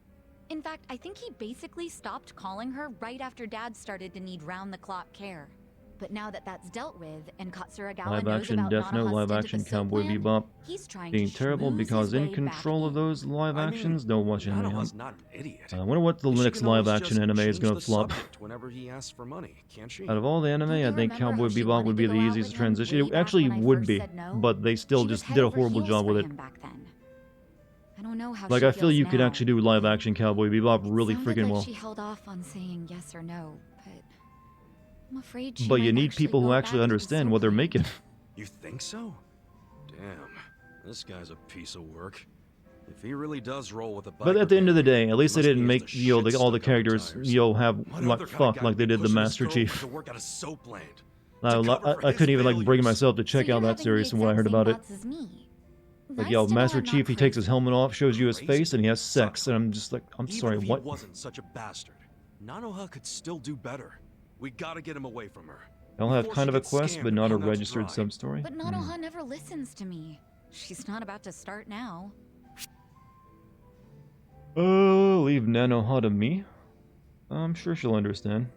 In fact, I think he basically stopped calling her right after Dad started to need round-the-clock care. But now that that's dealt with, and Katsuragawa Live knows action about Death Note, Nanoha's live stint at action the soap Cowboy land, Bebop. he's trying Being to terrible schmooze because his in way control of those live actions, don't watch any of them. Nanoha's not an idiot. I wonder what the She next can live always action just anime is change gonna the flop. subject whenever he asks for money, can't she? Out of all the anime, I think remember Cowboy how she Bebop wanted would be to the go out easiest with to him transition. way It back actually when I would first be, said no? but they still She was just head did a over horrible heels job for with it. him back then. I don't know how Like she I feel feels you could now. actually do live action Cowboy Bebop really Sounded freaking like well. she held off on saying yes or no, but I'm afraid she But you might need actually people who go actually back to the understand soap what they're land. making. You think so? Damn, this guy's a piece of work. If he really does roll with a But biker at the end of the gang, day, at least they must be didn't as make the all shit the stuck on the characters tires. have What like other kind of fuck guy like would they be did the pushing his Master girlfriend Chief. to work at a soap land? I couldn't even like bring myself to check out that series from what I heard about it. As me. Like, Nice yo, to know Master I'm not Chief, he takes his crazy. helmet off, shows you his face, and he has sex, and I'm just like, I'm Even sorry, if what? he wasn't such a bastard, Nanoha could still do better. We gotta get him away from her. They'll have before kind she of a gets quest, scammed but and not a hung out to registered dry. sub-story. But Nanoha never listens to me. She's not about to start now. Leave Nanoha to me? I'm sure she'll understand.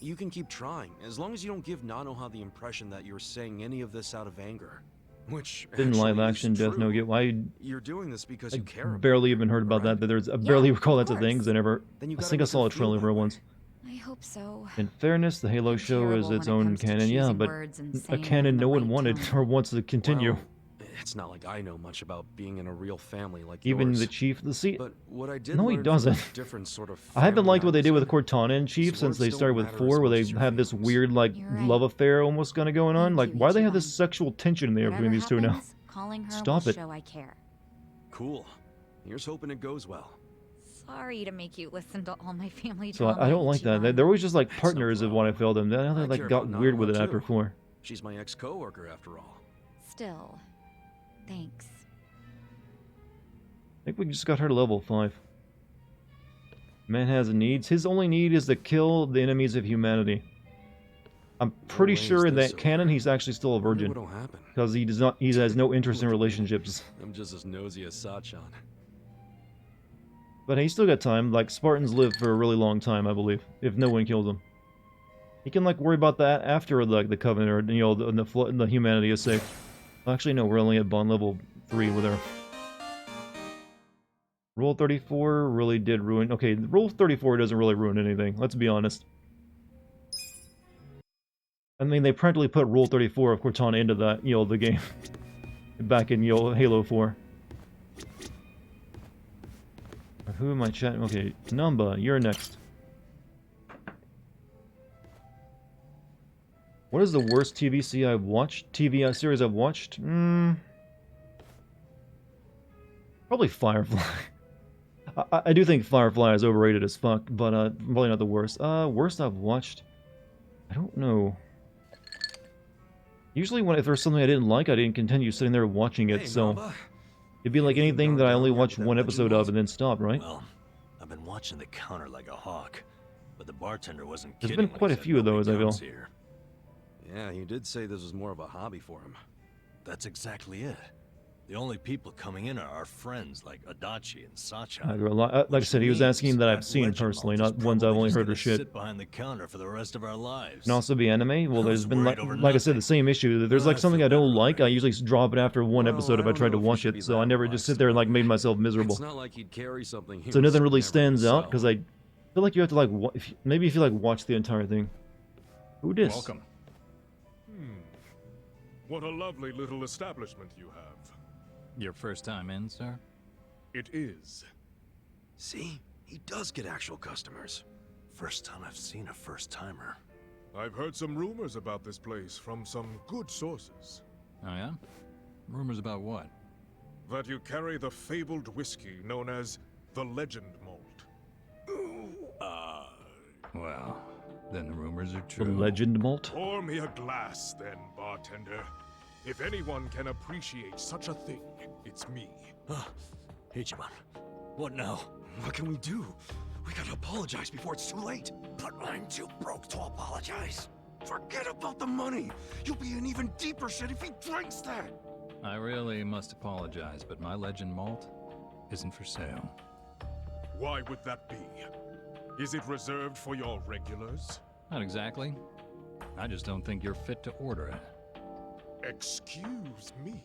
You can keep trying, as long as you don't give Nanoha the impression that you're saying any of this out of anger. Which Didn't actually live action is Death true. Note get why? You're doing this because I you care about barely even heard about that. There's I barely recall that's a thing. 'Cause I never. Then you I gotta think I make saw her a feel trailer that for it way. once. I hope so. In fairness, the Halo show is terrible its when it own comes to canon, yeah, choosing but words and a saying them canon in the no one right wanted tone. or wants to continue. Well, it's not like I know much about being in a real family like Even yours. the chief, But what I did no, he learn from doesn't. a different sort of I haven't family liked what they did with was Cortana and Chief since words they don't started with matter 4, as where much they as your have this weird like You're right. love affair almost kind of going on. Like, why do they have this Ichiban. sexual tension there between Whatever these two now? happens, calling her Stop will it. show I care. Cool. Here's hoping it goes well. Sorry to make you listen to all my family So drama. I don't like that. Ichiban. They're always just like partners of what I felt them. Then they I like care got about weird with Nanoha, it after too. 4. She's my ex-coworker after all. Still, thanks. I think we just got her to level 5. Man has needs. His only need is to kill the enemies of humanity. I'm pretty way is sure in this that canon he's actually still a virgin. what'll happen. Because he does not. He has no interest in relationships. I'm just as nosy as Sachan. But he's still got time. Like Spartans live for a really long time, I believe. If no one kills them, he can like worry about that after like the Covenant or the humanity is safe. Actually, no. We're only at bond level 3 with her. Rule 34 really did ruin... Okay, Rule 34 doesn't really ruin anything, let's be honest. I mean, they practically put Rule 34 of Cortana into that, the game. Back in, Halo 4. Who am I chatting? Okay, Namba, you're next. What is the worst TV series I've watched? Series I've watched? Probably Firefly. I do think Firefly is overrated as fuck, but probably not the worst. Worst I've watched? I don't know. Usually if there's something I didn't like, I didn't continue sitting there watching it, so... Namba. It'd be like anything that I only watched one episode of and then stop, right? Well, I've been watching the counter like a hawk, but the bartender wasn't There's kidding been when quite he a said few of nobody those, I feel. counts here. Yeah, you did say this was more of a hobby for him. That's exactly it. The only people coming in are our friends like Adachi and Sacha. Like I said, he was asking that I've seen personally, not ones I've only heard or shit. Sit behind the counter for the rest of our lives. Can also be anime. Well, there's been like I said, the same issue. There's like something I don't like. I usually drop it after one episode if I tried to watch it. So I never just sit there and like made myself miserable. It's not like he'd carry something. So nothing really stands out because I feel like you have to like maybe if you like watch the entire thing. Who dis? Welcome. What a lovely little establishment you have. Your first time in, sir? It is. See? He does get actual customers. First time I've seen a first-timer. I've heard some rumors about this place from some good sources. Oh yeah? Rumors about what? That you carry the fabled whiskey known as the Legend Malt. Well, then the rumors are true. The Legend Malt? Pour me a glass, then, bartender. If anyone can appreciate such a thing, it's me. Ichiban, what now? What can we do? We gotta apologize before it's too late. But I'm too broke to apologize. Forget about the money. You'll be in even deeper shit if he drinks that. I really must apologize, but my Legend Malt isn't for sale. Why would that be? Is it reserved for your regulars? Not exactly. I just don't think you're fit to order it. Excuse me.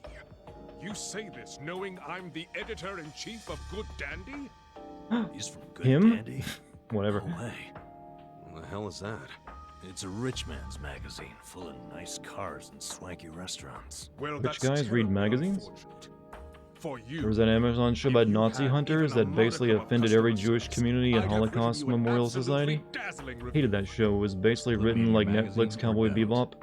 You say this knowing I'm the editor-in-chief of Good Dandy? He's from Good Him? Dandy? Whatever. No way. What the hell is that? It's a rich man's magazine full of nice cars and swanky restaurants. Well, Rich guys read magazines? For you, There was that Amazon show about Nazi hunters that basically offended every Jewish community and Holocaust Memorial Society. Hated that show. It was basically written like Netflix Cowboy Bebop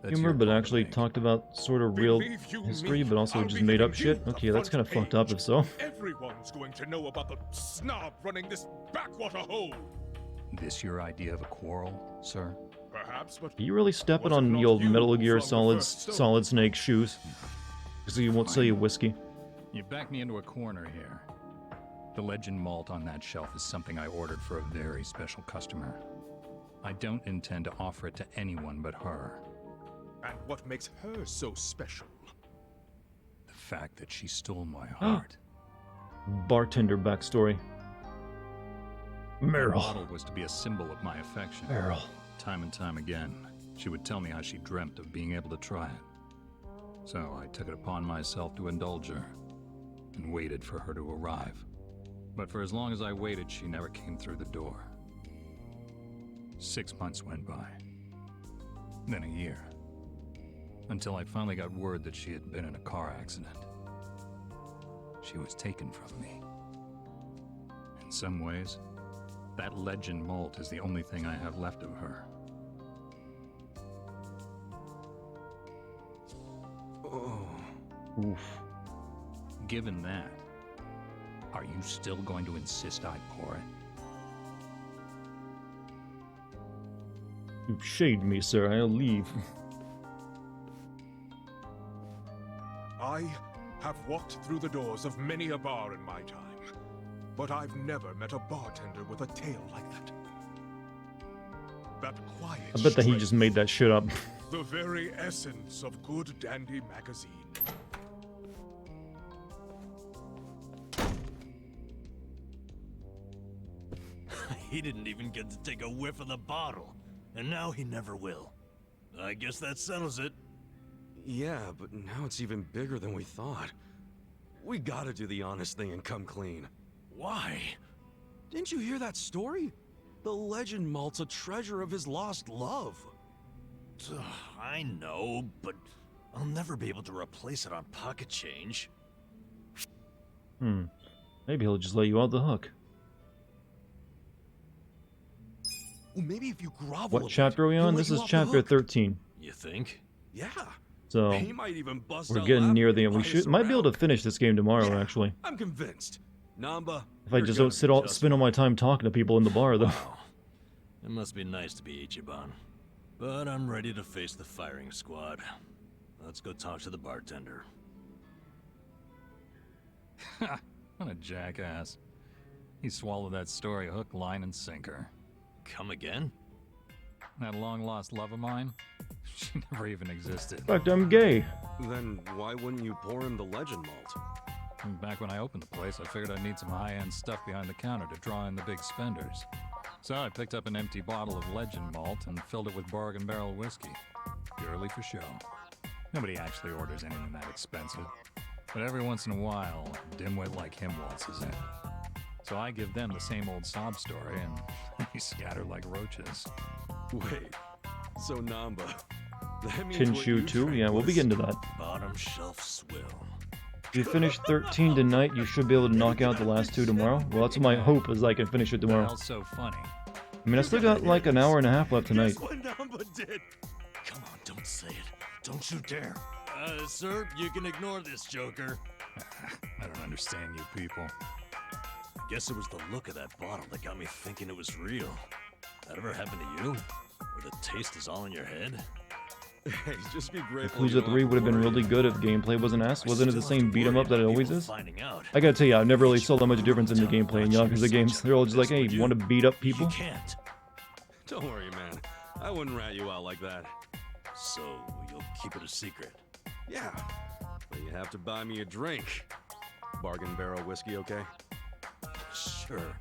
humor, but actually talked about sort of real history, but also just made up shit. Okay, that's kind of fucked up if so. Everyone's going to know about the snob running this backwater hole. This your idea of a quarrel, sir? Perhaps, but You really stepping on the old Metal Gear Solid Snake shoes. So you won't sell you whiskey. You backed me into a corner here. The Legend Malt on that shelf is something I ordered for a very special customer. I don't intend to offer it to anyone but her. And what makes her so special? The fact that she stole my heart. Bartender backstory. The Meryl. bottle was to be a symbol of my affection. Meryl. Time and time again, she would tell me how she dreamt of being able to try it. So I took it upon myself to indulge her, and waited for her to arrive. But for as long as I waited, she never came through the door. 6 months went by. Then a year. Until I finally got word that she had been in a car accident. She was taken from me. In some ways, that Legend Malt is the only thing I have left of her. Oh. Oof. Given that, are you still going to insist I pour it? You've shaded me, sir. I'll leave. I have walked through the doors of many a bar in my time, but I've never met a bartender with a tale like that. That quiet I bet that he strength, just made that shit up. the very essence of Good Dandy magazine. He didn't even get to take a whiff of the bottle, and now he never will. I guess that settles it. Yeah, but now it's even bigger than we thought. We gotta do the honest thing and come clean. Why? Didn't you hear that story? The Legend Malt's a treasure of his lost love. I know, but I'll never be able to replace it on pocket change. Maybe he'll just let you off the hook. Well, maybe if you grovel What chapter are we on? This is chapter 13. You think? Yeah. So He might even bust we're out getting near laughing the end. We and should might be able to finish this game tomorrow, actually. I'm convinced. Namba, If I just don't spend all my time talking to people in the bar, though. Wow. It must be nice to be Ichiban. But I'm ready to face the firing squad. Let's go talk to the bartender. What a jackass. He swallowed that story hook, line, and sinker. Come again? That long-lost love of mine? She never even existed. In fact, I'm gay. Then why wouldn't you pour him the legend malt? Back when I opened the place, I figured I'd need some high-end stuff behind the counter to draw in the big spenders. So I picked up an empty bottle of legend malt and filled it with bargain barrel whiskey, purely for show. Nobody actually orders anything that expensive, but every once in a while, a dimwit like him waltzes in. So I give them the same old sob story, and they scatter like roaches. Wait, so Namba, that means what Tinshu you too? drank Yeah, we'll be was getting to that. Bottom shelf swill. If you finish 13 tonight, you should be able to knock out the last 2 tomorrow. Well, that's my hope, is I can finish it tomorrow. That's so funny. I mean, I still got like an hour and a half left tonight. Guess what Namba did? Come on, don't say it. Don't you dare. Sir, you can ignore this, Joker. I don't understand you people. Guess it was the look of that bottle that got me thinking it was real. That ever happened to you? Where the taste is all in your head? Hey, just be grateful. Yakuza 3 would have been really good if gameplay wasn't asked. Wasn't it the same beat 'em up that it always is? Finding out. I gotta tell you, I've never really saw that much difference in the gameplay in Yakuza games. They're all just like, hey, you want to beat up people? You can't. Don't worry, man. I wouldn't rat you out like that. So you'll keep it a secret? Yeah, but you have to buy me a drink. Bargain barrel whiskey, okay? Sure.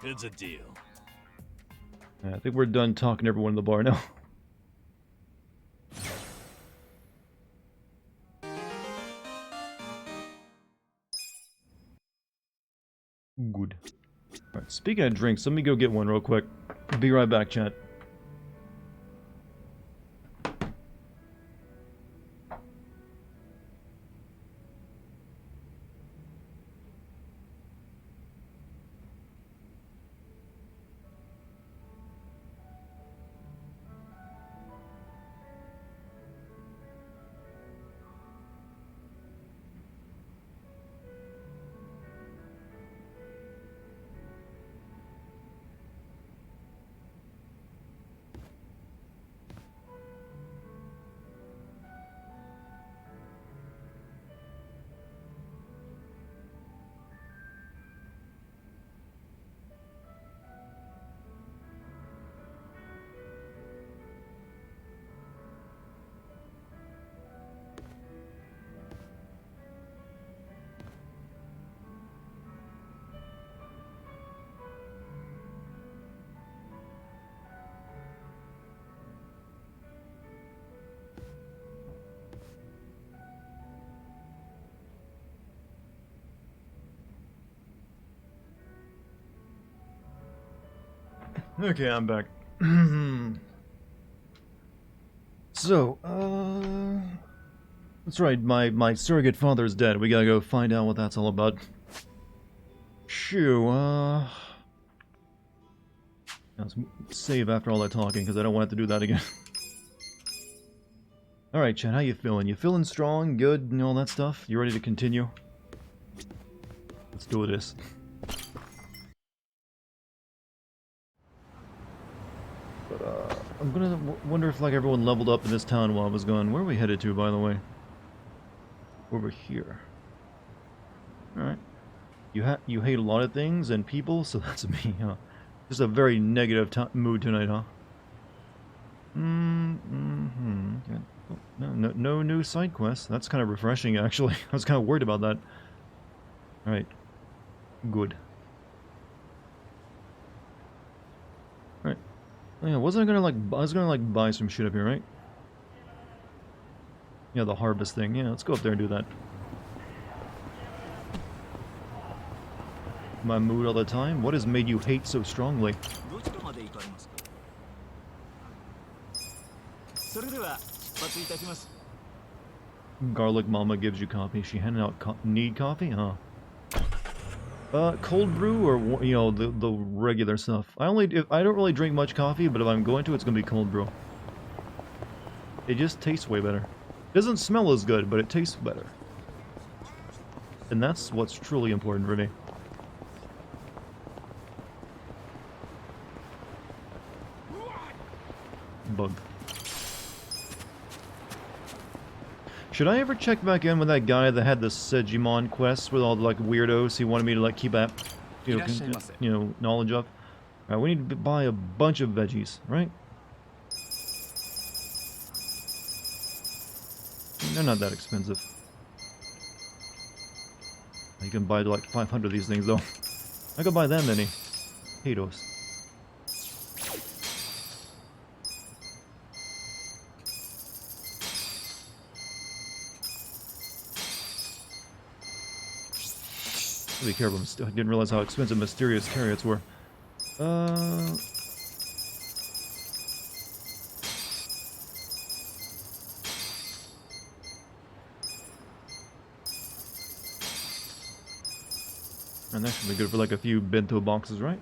It's a deal. Yeah, I think we're done talking to everyone in the bar now. Good. Alright, speaking of drinks, let me go get one real quick. Be right back, chat. Okay, I'm back. So, that's right, my surrogate father's dead. We gotta go find out what that's all about. Shoo, let's save after all that talking, because I don't want to do that again. Alright, Chad, how you feeling? You feeling strong, good, and all that stuff? You ready to continue? Let's do this. But, I'm gonna wonder if, like, everyone leveled up in this town while I was gone. Where are we headed to, by the way? Over here. Alright. You hate a lot of things and people, so that's me, huh? Just a very negative mood tonight, huh? Okay. Oh, no new side quests. That's kind of refreshing, actually. I was kind of worried about that. Alright. Good. Alright. Oh, yeah, wasn't I gonna, like, I was gonna, like, buy some shit up here, right? Yeah, the harvest thing. Yeah, let's go up there and do that. My mood all the time? What has made you hate so strongly? Garlic Mama gives you coffee. She handed out need coffee? Huh. Cold brew or, you know, the regular stuff. I don't really drink much coffee, but if I'm going to, it's gonna be cold brew. It just tastes way better. It doesn't smell as good, but it tastes better. And that's what's truly important for me. Bug. Should I ever check back in with that guy that had the Segimon quest with all the, like, weirdos he wanted me to, like, keep at, you know, knowledge of? Alright, we need to buy a bunch of veggies, right? They're not that expensive. You can buy like 500 of these things though. I could buy that many. Potatoes. Be careful. I didn't realize how expensive mysterious carrots were. And that should be good for like a few bento boxes, right?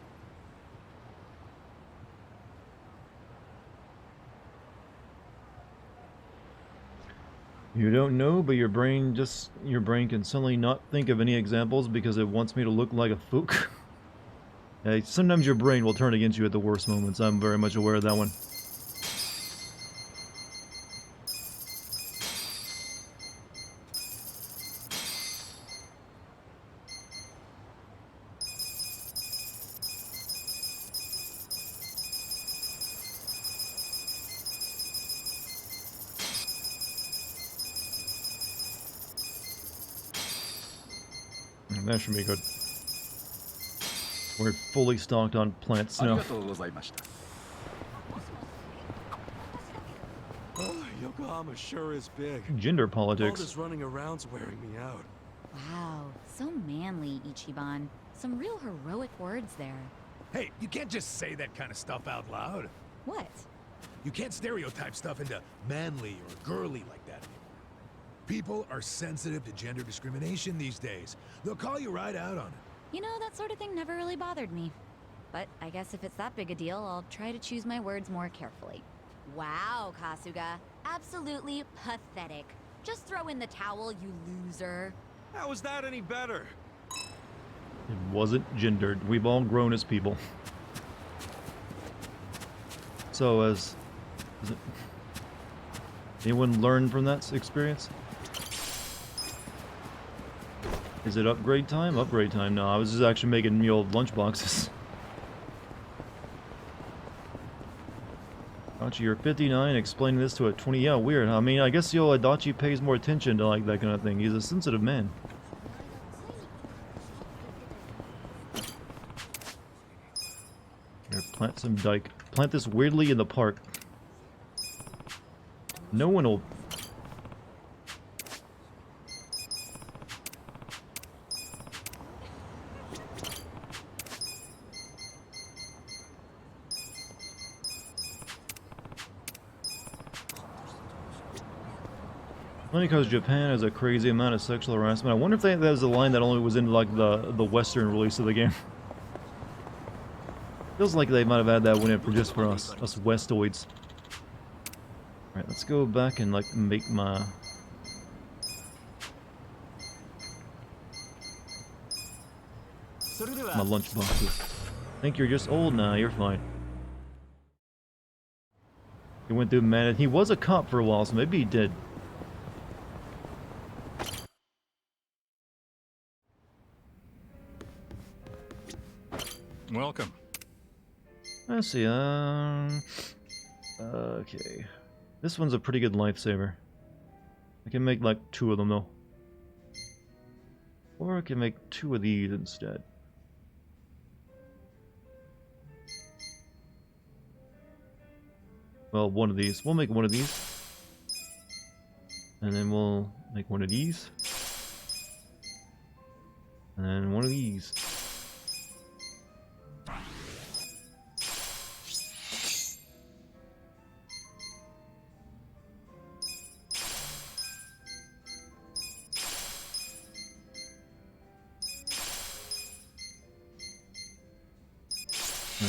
You don't know, but your brain can suddenly not think of any examples because it wants me to look like a fook. Sometimes your brain will turn against you at the worst moments. I'm very much aware of that one. That should be good. We're fully stocked on plants now. Oh, Yokohama sure is big. Gender politics. All this running around's wearing me out. Wow, so manly, Ichiban. Some real heroic words there. Hey, you can't just say that kind of stuff out loud. What? You can't stereotype stuff into manly or girly like that anymore. People are sensitive to gender discrimination these days. They'll call you right out on it. You know, that sort of thing never really bothered me. But I guess if it's that big a deal, I'll try to choose my words more carefully. Wow, Kasuga. Absolutely pathetic. Just throw in the towel, you loser. How is that any better? It wasn't gendered. We've all grown as people. So, anyone learn from that experience? Is it upgrade time? Upgrade time. No, I was just actually making meal lunch boxes. Adachi, you're 59, explaining this to a 20. Yeah, weird. I mean, I guess Adachi pays more attention to like that kind of thing. He's a sensitive man. Here, plant some dike. Plant this weirdly in the park. No one will... Only because Japan has a crazy amount of sexual harassment. I wonder if that was a line that only was in like the Western release of the game. Feels like they might have had that one in for just for us Westoids. Alright, let's go back and like make my lunch boxes. Think you're just old now, you're fine. He went through man. He was a cop for a while, so maybe he did. Welcome. Let's see, okay. This one's a pretty good lifesaver. I can make like 2 of them though. Or I can make 2 of these instead. Well, 1 of these. We'll make 1 of these. And then we'll make 1 of these. And then 1 of these.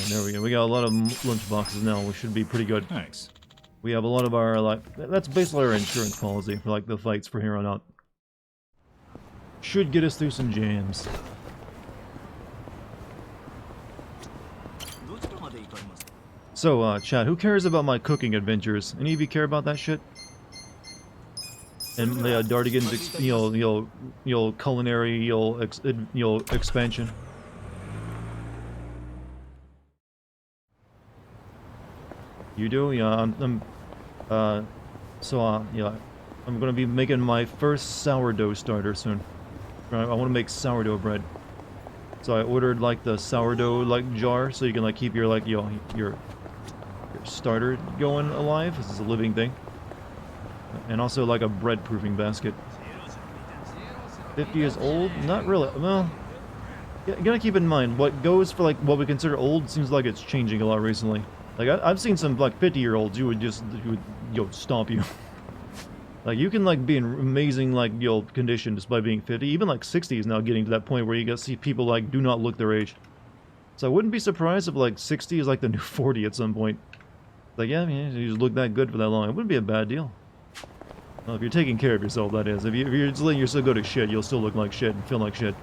There we go. We got a lot of lunch boxes now. We should be pretty good. Thanks. We have a lot of our, like, that's basically our insurance policy for, like, the fights from here on out. Should get us through some jams. So, chat, who cares about my cooking adventures? Any of you care about that shit? And Dartigan's, culinary, expansion. You do? Yeah, yeah. I'm gonna be making my first sourdough starter soon. I want to make sourdough bread. So I ordered like the sourdough like jar, so you can like keep your like your starter going alive. This is a living thing. And also like a bread proofing basket. 50 years old? Not really. Well, you gotta keep in mind what goes for like what we consider old seems like it's changing a lot recently. Like I've seen some like 50-year-olds who would stomp you. Like you can like be in amazing like condition just by being 50. Even like 60 is now getting to that point where you gotta see people like do not look their age. So I wouldn't be surprised if like 60 is like the new 40 at some point. Like yeah, I mean, you just look that good for that long. It wouldn't be a bad deal. Well, if you're taking care of yourself, that is. If you're just letting yourself go to shit, you'll still look like shit and feel like shit.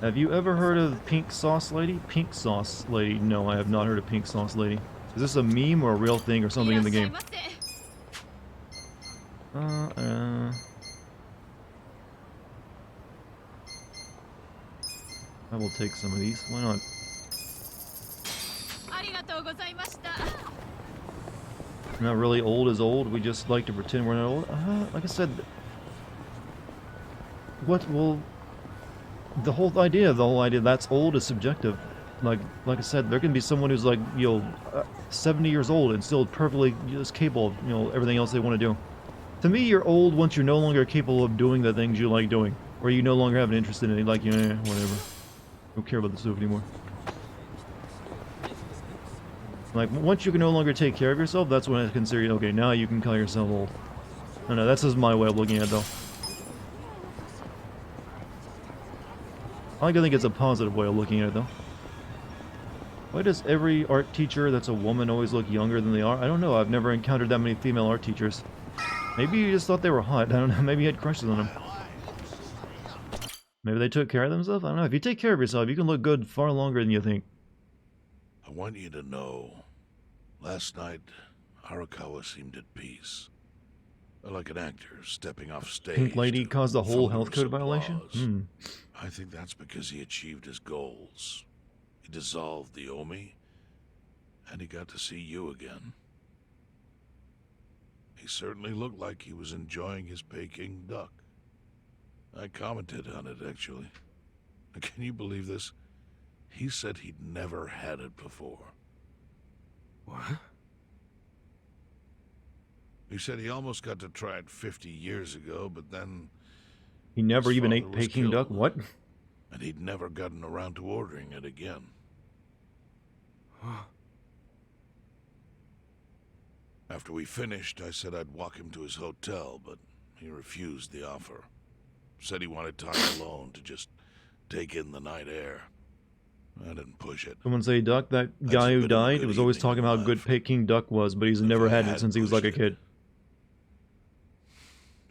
Have you ever heard of Pink Sauce Lady? Pink Sauce Lady? No, I have not heard of Pink Sauce Lady. Is this a meme or a real thing or something in the game? I will take some of these. Why not? Not really old is old. We just like to pretend we're not old. Like I said, well, the whole idea that's old is subjective. Like I said, there can be someone who's like 70 years old and still perfectly just capable of everything else they want to do. To me, you're old once you're no longer capable of doing the things you like doing, or you no longer have an interest in it. Like whatever, don't care about the stuff anymore. Like, once you can no longer take care of yourself, that's when I consider you, okay, now you can call yourself old. I don't know, that's just my way of looking at it, though. I like to think it's a positive way of looking at it, though. Why does every art teacher that's a woman always look younger than they are? I don't know, I've never encountered that many female art teachers. Maybe you just thought they were hot, I don't know, maybe you had crushes on them. Maybe they took care of themselves? I don't know, if you take care of yourself, you can look good far longer than you think. I want you to know, last night, Arakawa seemed at peace. Like an actor stepping off stage. Pink Lady caused a whole health code violation? I think that's because he achieved his goals. He dissolved the Omi, and he got to see you again. He certainly looked like he was enjoying his Peking duck. I commented on it, actually. Can you believe this? He said he'd never had it before. What? He said he almost got to try it 50 years ago, but then... He never even ate Peking duck? What? And he'd never gotten around to ordering it again. After we finished, I said I'd walk him to his hotel, but he refused the offer. Said he wanted time alone to just take in the night air. I didn't push it. Someone say duck, that guy who died was always talking about how good Peking duck was, but he's never had it since he was like a kid.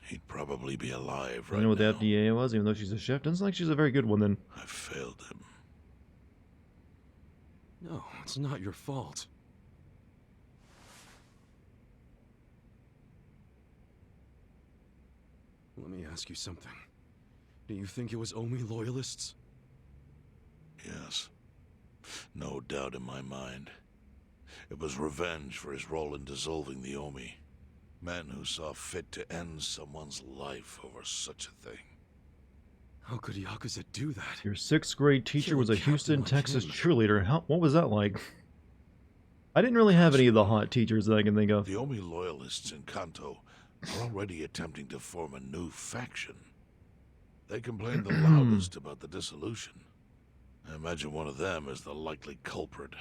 He'd probably be alive right now. I know what the FDA was, even though she's a chef. Doesn't look like she's a very good one then. I failed him. No, it's not your fault. Let me ask you something. Do you think it was Omi loyalists? Yes. No doubt in my mind. It was revenge for his role in dissolving the Omi. Men who saw fit to end someone's life over such a thing. How could Yakuza do that? Your 6th grade teacher was a Houston, Texas cheerleader. What was that like? I didn't really have any of the hot teachers that I can think of. The Omi loyalists in Kanto are already attempting to form a new faction. They complain the loudest about the dissolution. I imagine one of them is the likely culprit.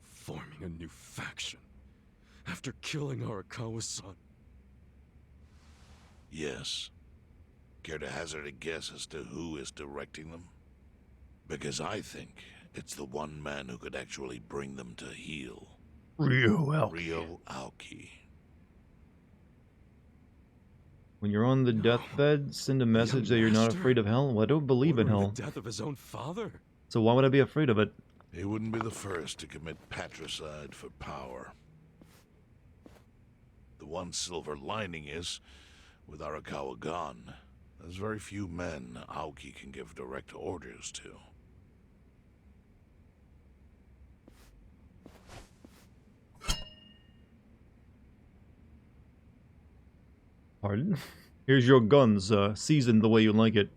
Forming a new faction? After killing Arakawa's son? Yes. Care to hazard a guess as to who is directing them? Because I think it's the one man who could actually bring them to heel. Ryo Aoki. When you're on the deathbed, send a message that you're not afraid of hell? Well, I don't believe in hell. The death of his own father? So why would I be afraid of it? He wouldn't be the first to commit patricide for power. The one silver lining is, with Arakawa gone, there's very few men Aoki can give direct orders to. Pardon? Here's your guns, seasoned the way you like it.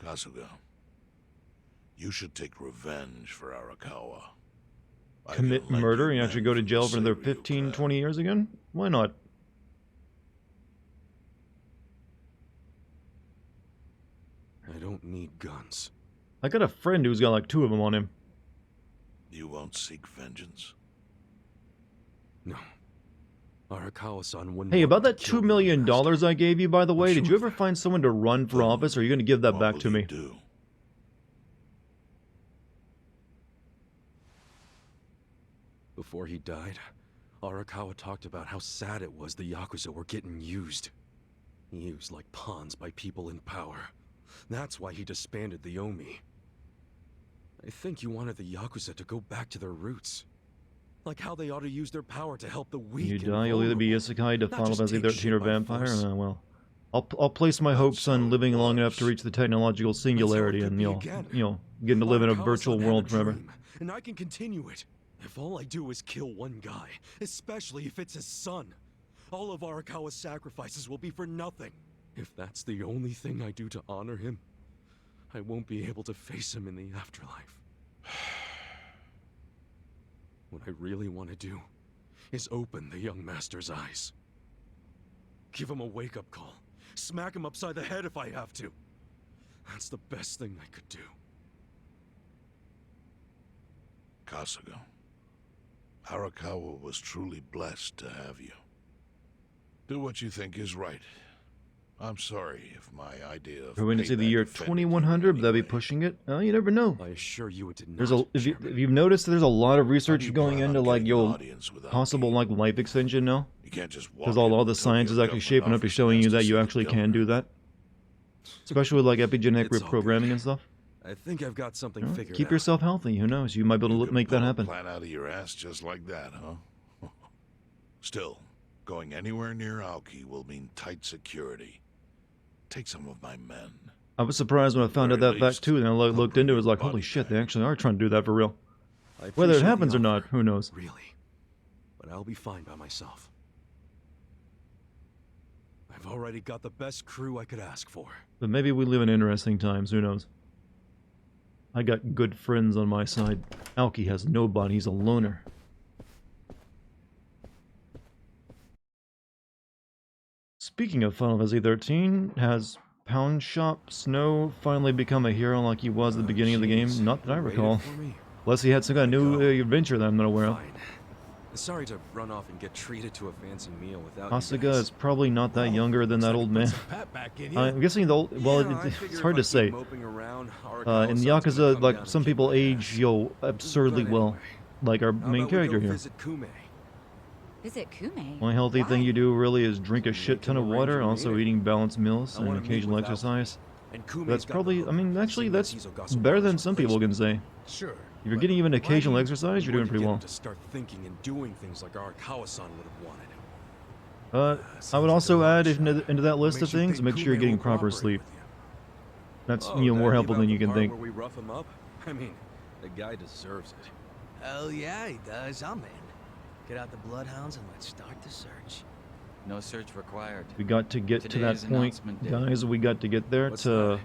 Kasuga, you should take revenge for Arakawa. I Commit can lend murder you and actually men go to from the jail for another Seiryu 15, clan. 20 years again? Why not? I don't need guns. I got a friend who's got like 2 of them on him. You won't seek vengeance? No. Arakawa-san wouldn't Hey, want about me that to kill $2 the million master. I gave you, by the way, did you ever find someone to run for office, or are you going to give that back to me? Do. Before he died, Arakawa talked about how sad it was the Yakuza were getting used. Used like pawns by people in power. That's why he disbanded the Omi. I think he wanted the Yakuza to go back to their roots. Like how they ought to use their power to help the weak You and die, you'll either be vulnerable, Isekai, to not Final just Fantasy take 13 shit or by Vampire. force. Well, I'll place my hopes on living long enough to reach the technological singularity and, you know, getting to live in a virtual Arakawa-san had world a forever. dream, and I can continue it. If all I do is kill one guy, especially if it's his son, all of Arakawa's sacrifices will be for nothing. If that's the only thing I do to honor him, I won't be able to face him in the afterlife. What I really want to do is open the young master's eyes. Give him a wake-up call. Smack him upside the head if I have to. That's the best thing I could do. Kasuga, Arakawa was truly blessed to have you. Do what you think is right. I'm sorry if my idea of We're going to see the payback year offended 2100, that'd be pushing it. You never know. I assure you it did not. There's a if you've noticed, there's a lot of research going into like your without possible like life extension now. You can't just walk Because all the science is actually shaping up to showing you that you actually can do that. Especially with like epigenetic It's all reprogramming and stuff. I think I've got something You know, figured keep out. yourself healthy. Who knows? You might be able to make that happen. Plan out of your ass just like that, huh? Still, going anywhere near Aoki will mean tight security. Take some of my men. I was surprised when I found out that fact too, and I looked into it. It was like, holy shit, they actually are trying to do that for real. I Whether it appreciate happens the or not, offer, who knows? Really. But I'll be fine by myself. I've already got the best crew I could ask for. But maybe we live in interesting times. Who knows? I got good friends on my side. Aoki has nobody. He's a loner. Speaking of Final Fantasy 13, has Pound Shop Snow finally become a hero like he was at the beginning of the game? Not that I recall. Unless he had some kind of new adventure that I'm not aware of. Sorry to run off and get treated to a fancy meal without Kasuga is probably not that younger than that old man. I'm guessing the old, well, it's hard to say. In the Yakuza, like, some people age, absurdly well. Like our main character here. Visit Kume? Only healthy thing you do really is drink a shit ton of water, also eating balanced meals and occasional exercise. That's probably, I mean, actually, that's better than some people can say. Sure. If you're getting even occasional exercise, you're doing pretty well. To start thinking and doing things like Arakawa-san would have wanted. I would also add into that list of things, make sure you're getting proper sleep. That's, more helpful than you can think. Where we rough him up? I mean, the guy deserves it. Hell yeah, he does. I'm in. Get out the bloodhounds and let's start the search. No search required. We got to get to that Today's point, announcement day. guys. We got to get there to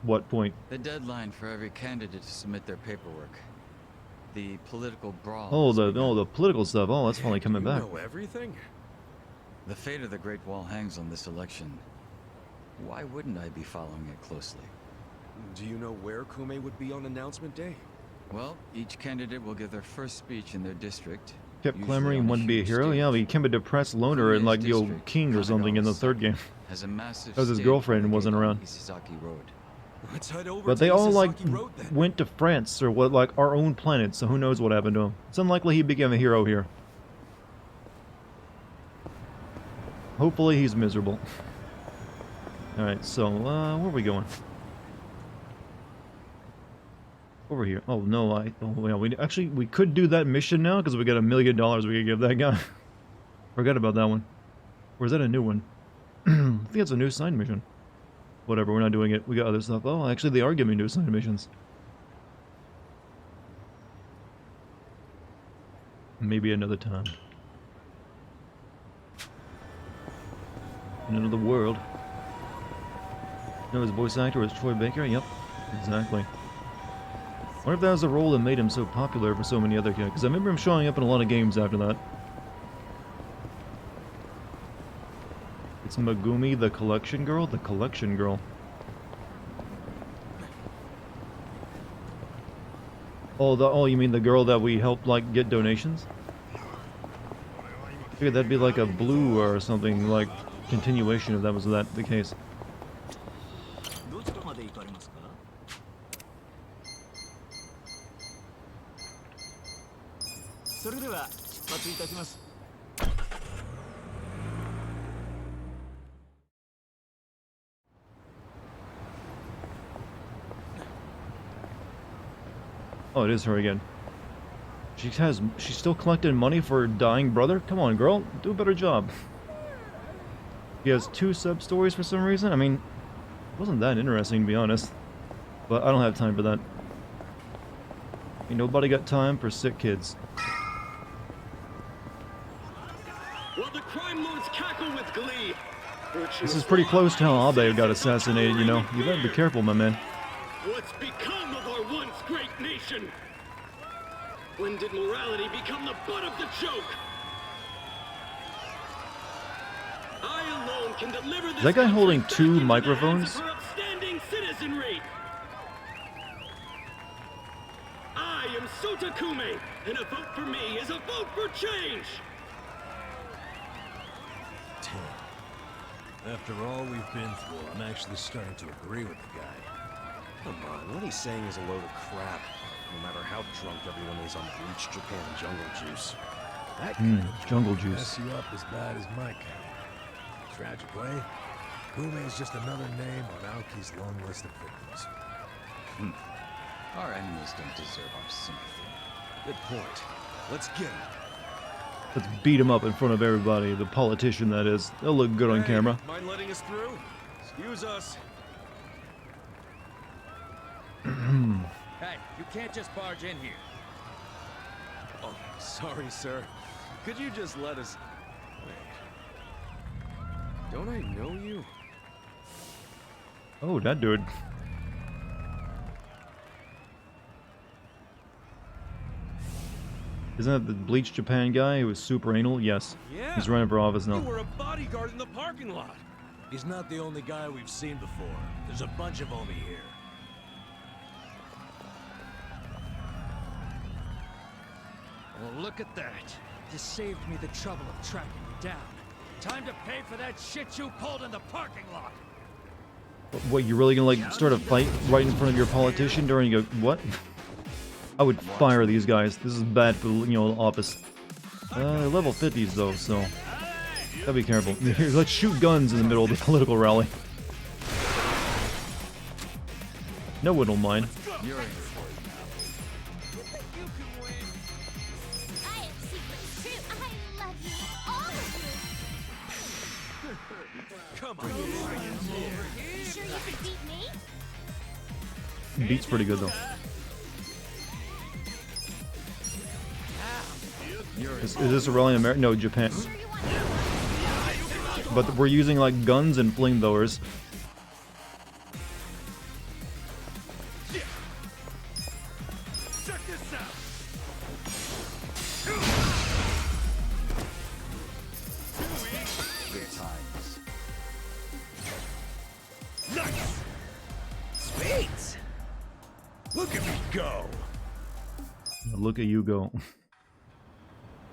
what point? The deadline for every candidate to submit their paperwork. The political brawl. Oh, the political stuff. Oh, that's finally coming back. Know everything? The fate of the Great Wall hangs on this election. Why wouldn't I be following it closely? Do you know where Kume would be on announcement day? Well, each candidate will give their first speech in their district. Kept usually clamoring on wanted to be a huge hero. stage. Yeah, he became a depressed loner and like king or something in the third game. Has a massive Because his stage girlfriend on the wasn't gate on around. Isizaki Road. Let's head over But to they all like Isizaki Road, then. went to France or what, like our own planet. So who knows what happened to him? It's unlikely he became a hero here. Hopefully he's miserable. All right, so where are we going? Over here. Oh no, we could do that mission now because we got $1 million we could give that guy. Forgot about that one. Or is that a new one? I think it's a new side mission. Whatever, we're not doing it. We got other stuff. Oh, actually they are giving new side missions. Maybe another time. Into the world. No, his voice actor was Troy Baker? Yep, exactly. I wonder if that was the role that made him so popular for so many other kids, because I remember him showing up in a lot of games after that. It's Megumi, the collection girl? The collection girl. Oh, you mean the girl that we helped, like, get donations? I figured that'd be like a blue or something, like, continuation if that was the case. Oh, it is her again. She's still collecting money for her dying brother? Come on, girl, do a better job. She has 2 sub-stories for some reason? I mean, it wasn't that interesting to be honest. But I don't have time for that. Ain't nobody got time for sick kids. Well, the crime lords cackle with glee. This is pretty close to how Abe got assassinated, you know. You better be careful, my man. What's become of our once great nation? When did morality become the butt of the joke? I alone can deliver this. Is that guy holding 2 microphones? For upstanding citizenry. I am Sotakume, and a vote for me is a vote for change. After all we've been through, I'm actually starting to agree with the guy. Come on, what he's saying is a load of crap. No matter how drunk everyone is on bleach Japan jungle juice. That kind of jungle juice juice. mess you up as bad as my kind. Tragically, Kume is just another name on Aoki's long list of victims. Our enemies don't deserve our sympathy. Good point. Let's get him. Let's beat him up in front of everybody. The politician, that is. They'll look good on camera. Mind letting us through? Excuse us. Hey, you can't just barge in here. Oh, sorry, sir. Could you just let us... Wait. Don't I know you? Oh, that dude. Isn't that the Bleach Japan guy who was super anal? Yes. Yeah. He's running for office now. You were a bodyguard in the parking lot. He's not the only guy we've seen before. There's a bunch of them here. Well, look at that. This saved me the trouble of tracking you down. Time to pay for that shit you pulled in the parking lot. What, you really gonna like start a fight right in front of your politician during you go, what? I would fire these guys. This is bad for, you know, office. Level 50s though, so gotta be careful. Here, let's shoot guns in the middle of the political rally. No one will mind. I have secrets too. I love you, all of you. Come on. You sure you can beat me? Beat's pretty good though. Is this a rally in America? No, Japan. But we're using like guns and flamethrowers. Check this out. Good times. Nice. Sweet! Look at me go! Look at you go.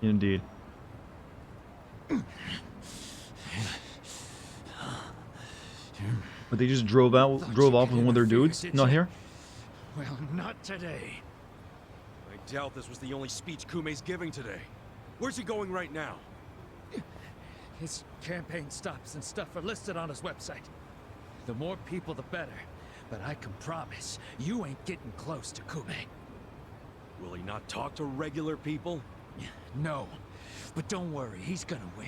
Indeed. But they just drove off with one of their dudes? Not here? Well, not today. I doubt this was the only speech Kume's giving today. Where's he going right now? His campaign stops and stuff are listed on his website. The more people, the better. But I can promise, you ain't getting close to Kume. Will he not talk to regular people? No. But don't worry, he's gonna win.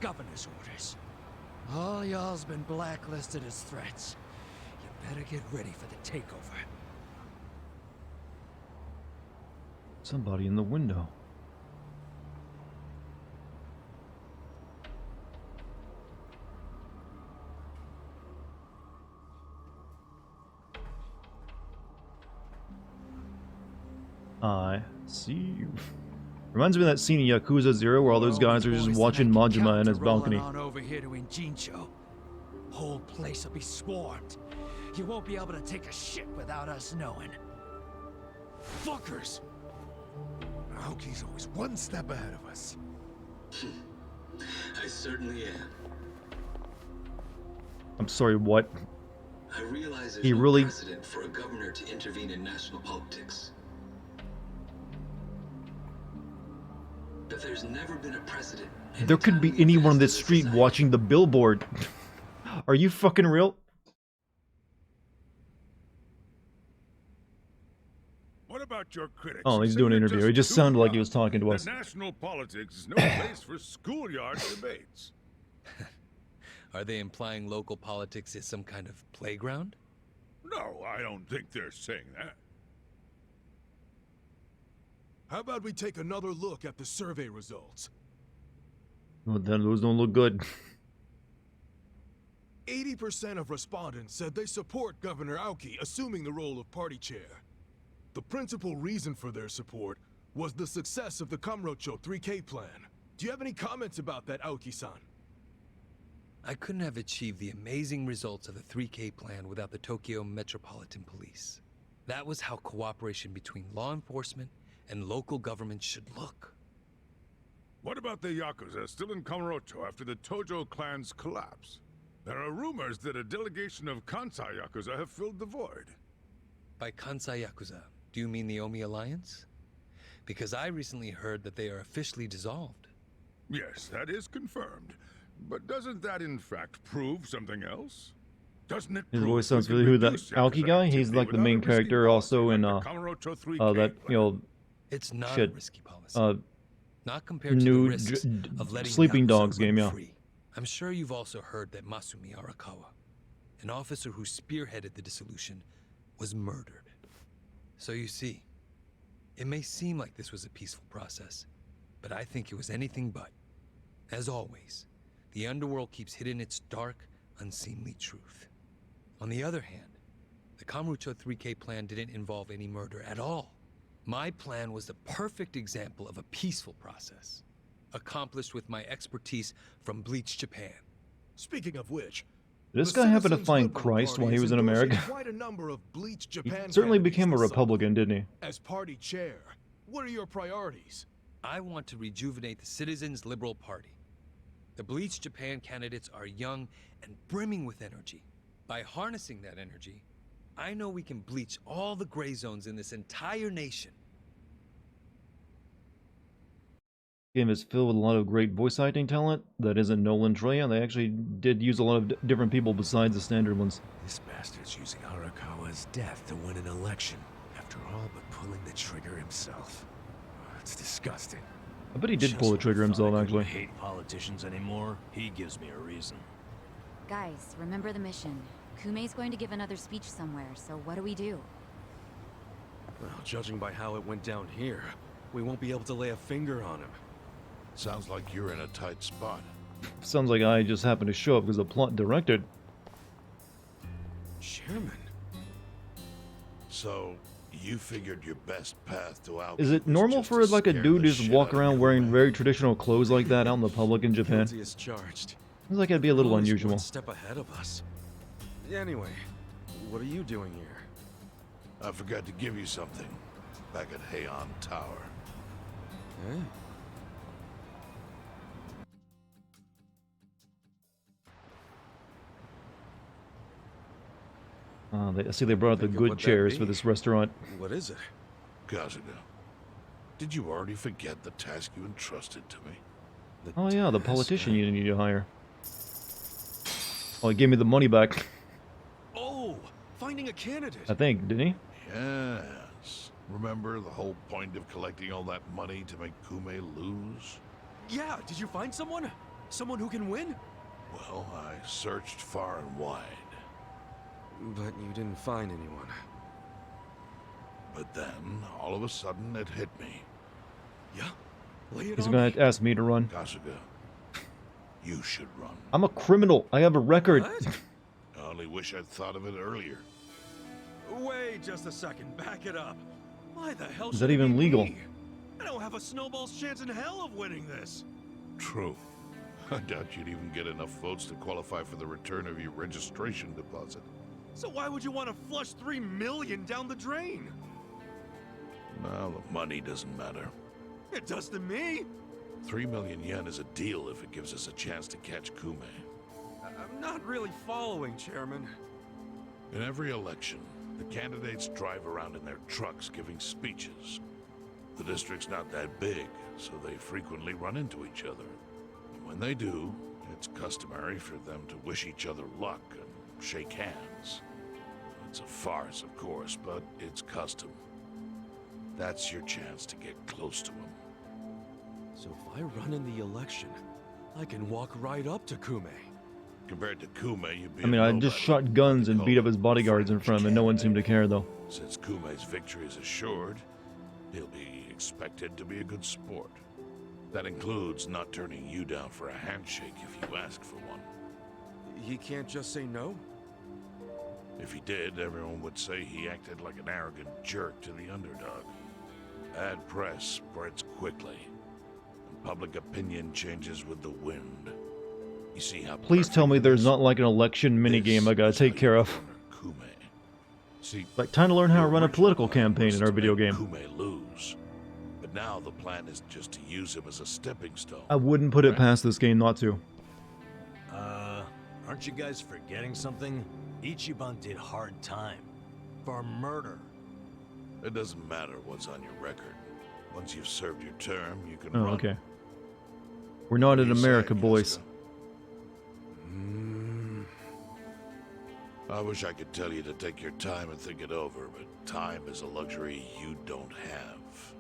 Governor's orders. All y'all's been blacklisted as threats. You better get ready for the takeover. Somebody in the window. I see. Reminds me of that scene in Yakuza 0 where all those guys are just watching Majima in his balcony. On over here to Injincho. Whole place will be swarmed. You won't be able to take a shit without us knowing. Fuckers! Aoki's always one step ahead of us. I certainly am. I'm sorry, what? I realize there's He no really... precedent for a governor to intervene in national politics. But there's never been a precedent. There could be anyone on this street watching the billboard. Are you fucking real? What about your critics? Oh, he's doing an interview. It just sounded like he was talking to us. National politics is no place for schoolyard debates. Are they implying local politics is some kind of playground? No, I don't think they're saying that. How about we take another look at the survey results? Well, then those don't look good. 80% of respondents said they support Governor Aoki assuming the role of party chair. The principal reason for their support was the success of the Kamurocho 3K plan. Do you have any comments about that, Aoki-san? I couldn't have achieved the amazing results of the 3K plan without the Tokyo Metropolitan Police. That was how cooperation between law enforcement and local government should look. What about the Yakuza still in Kamurocho after the Tojo clan's collapse? There are rumors that a delegation of Kansai Yakuza have filled the void. By Kansai Yakuza, do you mean the Omi Alliance? Because I recently heard that they are officially dissolved. Yes, that is confirmed. But doesn't that in fact prove something else? Doesn't it His prove voice sounds we can familiar. Who, that reduce Aoki Yakuza guy? He's activity like the without main a risky character also in policy like the Kamurocho 3K that, you know, it's not shit. a risky policy. Not compared to New the risks of letting Sleeping Yakuza Dogs run game, yeah. free. I'm sure you've also heard that Masumi Arakawa, an officer who spearheaded the dissolution, was murdered. So you see, it may seem like this was a peaceful process, but I think it was anything but. As always, the underworld keeps hidden its dark, unseemly truth. On the other hand, the Kamurocho 3K plan didn't involve any murder at all. My plan was the perfect example of a peaceful process, accomplished with my expertise from Bleach Japan. Speaking of which, did this guy happen to find Christ while he was in America? Quite a number of Bleach He Japan certainly became a candidates this Republican, didn't he? summer. As party chair, what are your priorities? I want to rejuvenate the Citizens Liberal Party. The Bleach Japan candidates are young and brimming with energy. By harnessing that energy, I know we can bleach all the gray zones in this entire nation. Game is filled with a lot of great voice acting talent that isn't Nolan Troya. They actually did use a lot of different people besides the standard ones. This bastard's using Arakawa's death to win an election, after all but pulling the trigger himself. It's disgusting. I bet he did pull the trigger himself, actually. Hate politicians anymore. He gives me a reason. Guys, remember the mission. Kumei's going to give another speech somewhere, so what do we do? Well, judging by how it went down here, we won't be able to lay a finger on him. Sounds like you're in a tight spot. Sounds like I just happened to show up because the plot directed. Chairman. So, you figured your best path to Aoki Is it was normal just for to like a scare dude the to just shit walk out of around wearing everyone? very traditional clothes like that out in the public in Japan? Guilty as charged. Seems like it'd be a little Always unusual. One step ahead of us. Anyway, what are you doing here? I forgot to give you something back at Heian Tower. Eh? I see they brought out the Think of good what that chairs be. for this restaurant. What is it? Kasuga, did you already forget the task you entrusted to me? Oh yeah, the politician you need to hire. Oh, he gave me the money back. Oh, finding a candidate. I think, didn't he? Yes. Remember the whole point of collecting all that money to make Kume lose? Yeah, did you find someone? Someone who can win? Well, I searched far and wide. But you didn't find anyone. But then, all of a sudden, it hit me. Yeah? Lay it He's on gonna me. ask me to run. Kasuga, you should run. I'm a criminal. I have a record. I only wish I'd thought of it earlier. Wait just a second. Back it up. Why the hell Is should that it even be legal? me? I don't have a snowball's chance in hell of winning this. True. I doubt you'd even get enough votes to qualify for the return of your registration deposit. So why would you want to flush 3 million down the drain? Well, the money doesn't matter. It does to me. 3 million yen is a deal if it gives us a chance to catch Kume. I'm not really following, Chairman. In every election, the candidates drive around in their trucks giving speeches. The district's not that big, so they frequently run into each other. And when they do, it's customary for them to wish each other luck and shake hands. It's a farce, of course, but it's custom. That's your chance to get close to him. So if I run in the election, I can walk right up to Kume. Compared to Kume, you'd be I mean, I just shot guns and beat up his bodyguards in front of him, and no one seemed to care, though. Since Kume's victory is assured, he'll be expected to be a good sport. That includes not turning you down for a handshake if you ask for one. He can't just say no? If he did, everyone would say he acted like an arrogant jerk to the underdog. Bad press spreads quickly, and public opinion changes with the wind. You see how Please tell me there's not like an election minigame I gotta take care of. Kume. See, Like, time to learn how to run a political campaign in our video game. Kume lose. But now the plan is just to use him as a stepping stone. I wouldn't put it past this game not to. Aren't you guys forgetting something? Ichiban did hard time. For murder. It doesn't matter what's on your record. Once you've served your term, you can Oh, run. okay. We're not in America, boys. I wish I could tell you to take your time and think it over, but time is a luxury you don't have.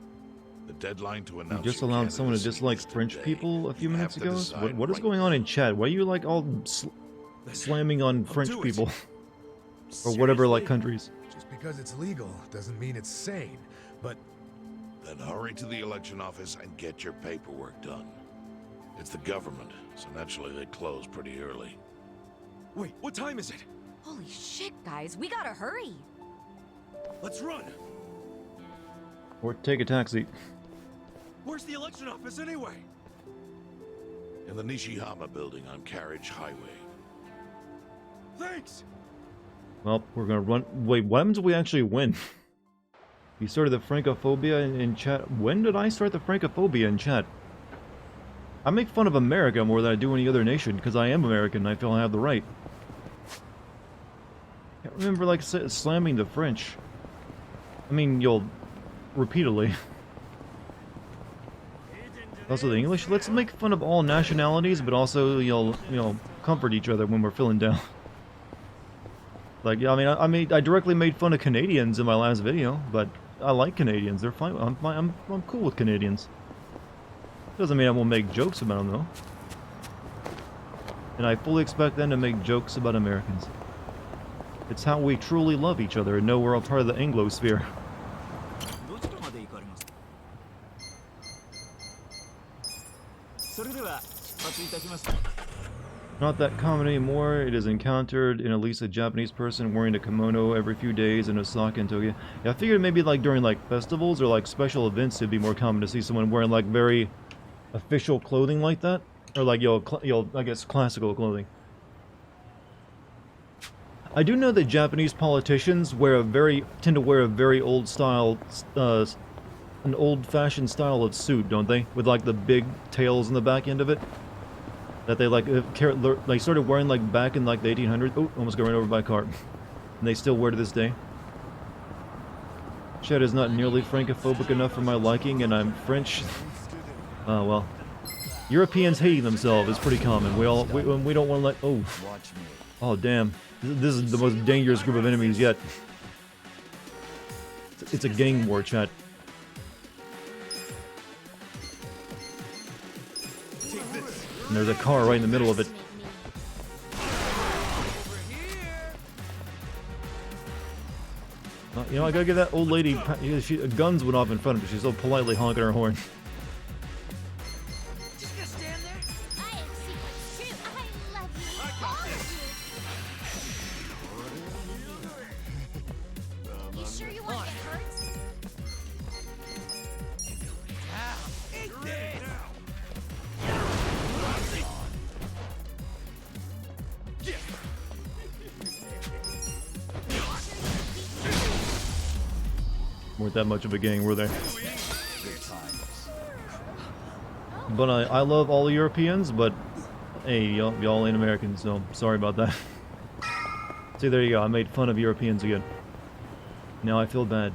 The deadline to You announce just your allowed someone to candidacy dislike is French today. people a few You minutes have to ago? decide What is right going on in chat? Why are you like all slamming on French do it. people? Or whatever, like, countries? Just because it's legal doesn't mean it's sane, but... Then hurry to the election office and get your paperwork done. It's the government, so naturally they close pretty early. Wait, what time is it? Holy shit, guys, we gotta hurry. Let's run. Or take a taxi. Where's the election office anyway? In the Nishihama building on Carriage Highway. Thanks. Well, we're gonna run. Wait, what happens if we actually win? You started the Francophobia in chat. When did I start the Francophobia in chat? I make fun of America more than I do any other nation, because I am American and I feel I have the right. I can't remember, like, slamming the French. I mean, you'll... repeatedly. Also the English. Let's make fun of all nationalities, but also, you know, comfort each other when we're feeling down. Like, yeah, I mean, I directly made fun of Canadians in my last video, but I like Canadians. They're fine. I'm cool with Canadians. Doesn't mean I won't make jokes about them, though. And I fully expect them to make jokes about Americans. It's how we truly love each other and know we're all part of the Anglosphere. Not that common anymore. It is encountered in at least a Japanese person wearing a kimono every few days in Osaka and Tokyo. Yeah, I figured maybe like during like festivals or like special events it'd be more common to see someone wearing like very official clothing like that. Or like, I guess classical clothing. I do know that Japanese politicians tend to wear a very old style, an old-fashioned style of suit, don't they? With like the big tails in the back end of it. That they like started wearing like back in like the 1800s. Oh, almost got run over by a car. And they still wear to this day. Chat is not nearly francophobic enough for my liking, and I'm French. Oh well. Europeans hating themselves is pretty common. We don't want to let. Oh. Oh damn. This is the most dangerous group of enemies yet. It's a gang war, chat. And there's a car right in the middle of it. You know, I gotta give that old lady... guns went off in front of her. She's so politely honking her horn. weren't that much of a gang, were they? But I love all the Europeans, but hey, y'all ain't Americans, so sorry about that. See, there you go, I made fun of Europeans again. Now I feel bad.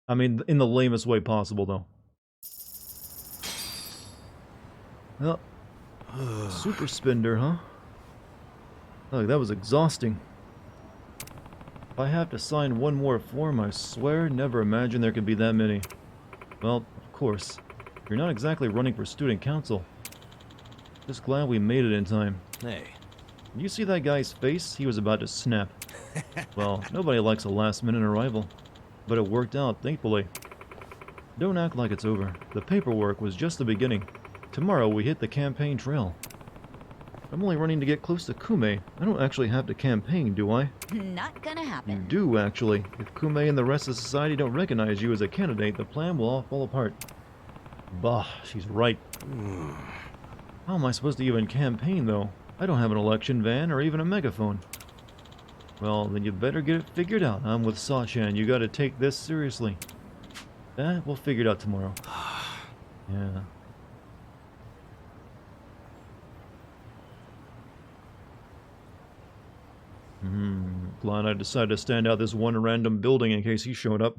I mean, in the lamest way possible, though. Well, super spender, huh? Look, that was exhausting. If I have to sign one more form, I swear, never imagined there could be that many. Well, of course. You're not exactly running for student council. Just glad we made it in time. Hey. Did you see that guy's face? He was about to snap. Well, nobody likes a last-minute arrival. But it worked out, thankfully. Don't act like it's over. The paperwork was just the beginning. Tomorrow we hit the campaign trail. I'm only running to get close to Kume. I don't actually have to campaign, do I? Not gonna happen. You do, actually. If Kume and the rest of society don't recognize you as a candidate, the plan will all fall apart. Bah, she's right. How am I supposed to even campaign, though? I don't have an election van or even a megaphone. Well, then you better get it figured out. I'm with Sachan. You gotta take this seriously. We'll figure it out tomorrow. Yeah. Glad I decided to stand out this one random building in case he showed up.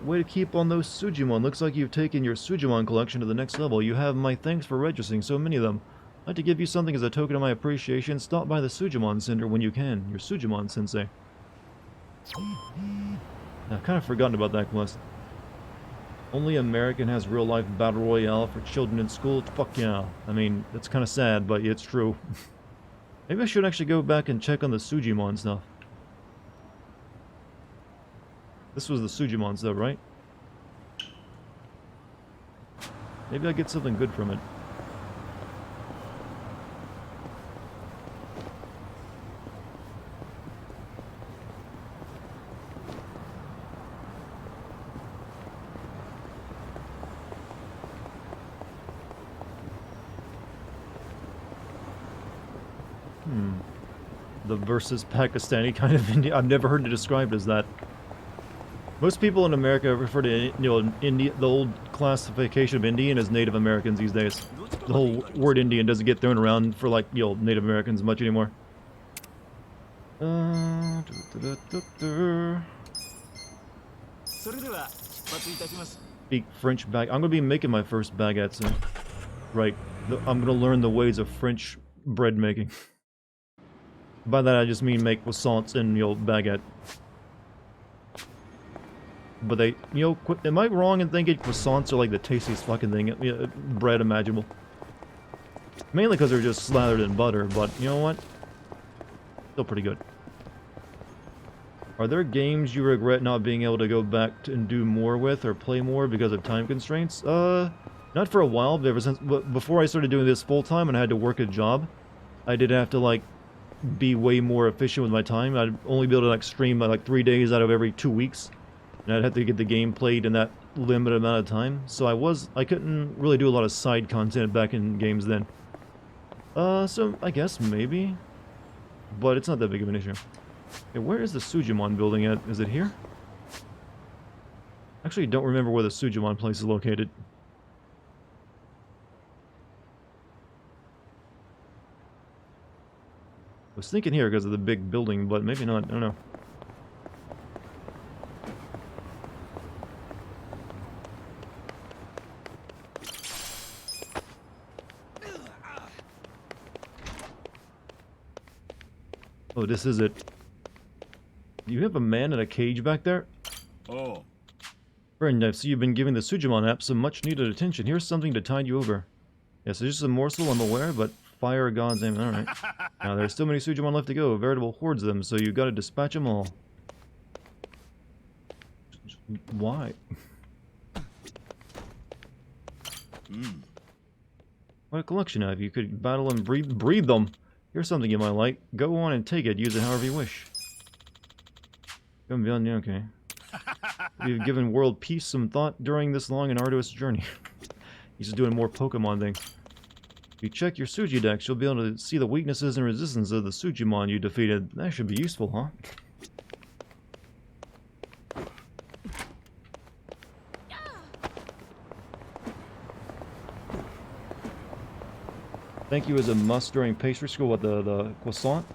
Way to keep on those Sujimon. Looks like you've taken your Sujimon collection to the next level. You have my thanks for registering so many of them. I'd like to give you something as a token of my appreciation. Stop by the Sujimon Center when you can. Your Sujimon Sensei. I've kind of forgotten about that quest. Only American has real-life battle royale for children in school. Fuck yeah. I mean, that's kind of sad, but it's true. Maybe I should actually go back and check on the Sujimon stuff. This was the Sujimon stuff, right? Maybe I'll get something good from it. The versus Pakistani kind of Indian. I've never heard it described as that. Most people in America refer to, the old classification of Indian as Native Americans these days. The whole word Indian doesn't get thrown around for, like, Native Americans much anymore. Speak French bag. I'm gonna be making my first baguette soon. Right. I'm gonna learn the ways of French bread making. By that I just mean make croissants and, baguette. But they, am I wrong in thinking croissants are like the tastiest fucking thing, bread imaginable? Mainly because they're just slathered in butter, but you know what? Still pretty good. Are there games you regret not being able to go back and do more with or play more because of time constraints? Not for a while, but ever since, before I started doing this full time and I had to work a job, I did have to, like, be way more efficient with my time. I'd only be able to, like, stream, like, 3 days out of every 2 weeks. And I'd have to get the game played in that limited amount of time. So I couldn't really do a lot of side content back in games then. So I guess maybe. But it's not that big of an issue. Okay, where is the Sujimon building at? Is it here? Actually, don't remember where the Sujimon place is located. I was thinking here because of the big building, but maybe not. I don't know. Oh, this is it. You have a man in a cage back there? Oh. Friend, I see you've been giving the Sujimon app some much-needed attention. Here's something to tide you over. Yes, it's just a morsel, I'm aware, but fire God's name. Alright. Now, there's still many Sujimon left to go, veritable hordes of them, so you gotta dispatch them all. Why? What a collection of you could battle and breed them. Here's something you might like. Go on and take it. Use it however you wish. Okay. We've given world peace some thought during this long and arduous journey. He's just doing more Pokemon things. If you check your Suji decks, you'll be able to see the weaknesses and resistance of the Sujimon you defeated. That should be useful, huh? Thank you is a must during pastry school. What, the croissant?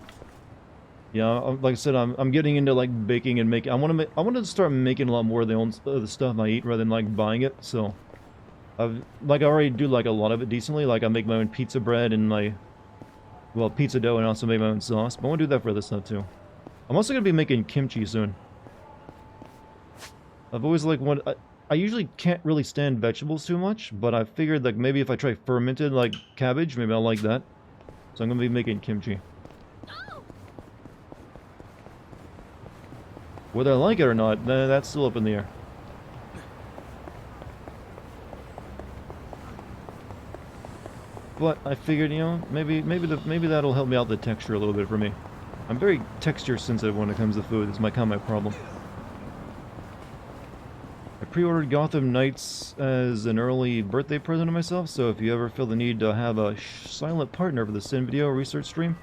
Yeah, like I said, I'm getting into like baking and making. I want to start making a lot more of the stuff I eat rather than like buying it. So, I already do like a lot of it decently. Like I make my own pizza bread and well, pizza dough, and also make my own sauce. But I want to do that for other stuff too. I'm also gonna be making kimchi soon. I've always like I usually can't really stand vegetables too much, but I figured like maybe if I try fermented like cabbage, maybe I'll like that. So I'm gonna be making kimchi. Whether I like it or not, that's still up in the air. But I figured, you know, maybe that'll help me out the texture a little bit for me. I'm very texture sensitive when it comes to food. It's kind of my problem. I pre-ordered Gotham Knights as an early birthday present to myself, so if you ever feel the need to have a silent partner for the Sin Video research stream,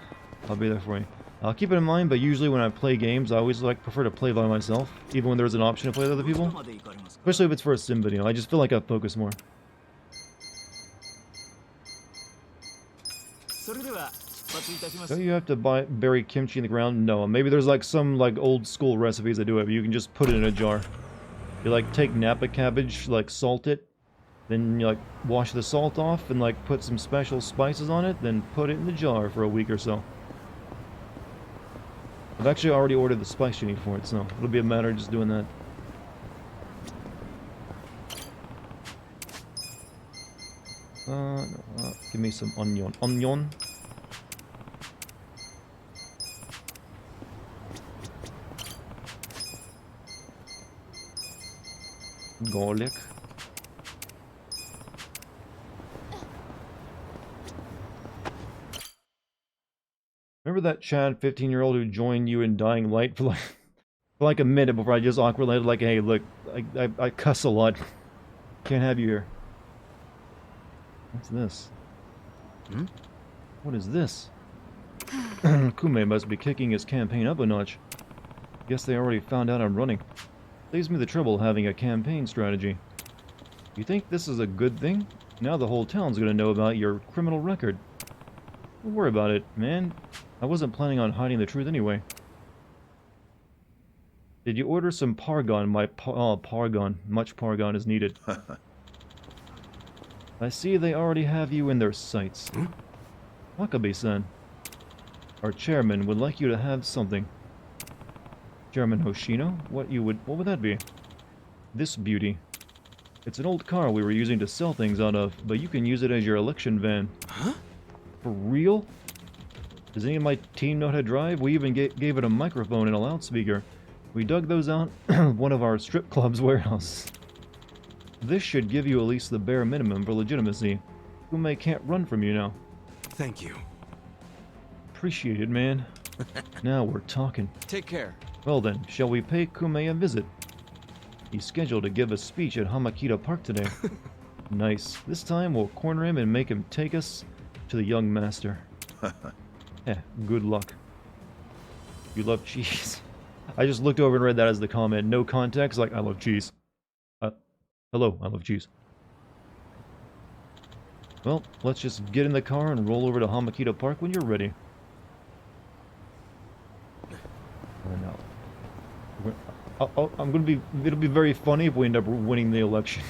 I'll be there for you. I'll keep it in mind, but usually when I play games, I always prefer to play by myself, even when there's an option to play with other people. Especially if it's for a sim video. I just feel like I focus more. Don't you have to bury kimchi in the ground? No. Maybe there's like some like old school recipes that do it, but you can just put it in a jar. You like take Napa cabbage, like salt it, then you like wash the salt off and like put some special spices on it, then put it in the jar for a week or so. I've actually already ordered the spice you need for it, so it'll be a matter of just doing that. No, give me some onion. Onion. Garlic. Remember that Chad, 15-year-old who joined you in Dying Light for like a minute before I just awkwardly like, hey, look, I cuss a lot. Can't have you here. What's this? Hmm? What is this? Kume must be kicking his campaign up a notch. Guess they already found out I'm running. Saves me the trouble having a campaign strategy. You think this is a good thing? Now the whole town's gonna know about your criminal record. Don't worry about it, man. I wasn't planning on hiding the truth anyway. Did you order some Pargon? Pargon. Much Pargon is needed. I see they already have you in their sights. Wakabe-san, our chairman would like you to have something. Chairman Hoshino? What would that be? This beauty. It's an old car we were using to sell things out of, but you can use it as your election van. Huh? For real? Does any of my team know how to drive? We even gave it a microphone and a loudspeaker. We dug those out of one of our strip club's warehouse. This should give you at least the bare minimum for legitimacy. Kume can't run from you now. Thank you. Appreciate it, man. Now we're talking. Take care. Well then, shall we pay Kume a visit? He's scheduled to give a speech at Hamakita Park today. Nice. This time we'll corner him and make him take us to the young master. Good luck. You love cheese. I just looked over and read that as the comment. No context, like, I love cheese. Hello, I love cheese. Well, let's just get in the car and roll over to Hamakita Park when you're ready. It'll be very funny if we end up winning the election.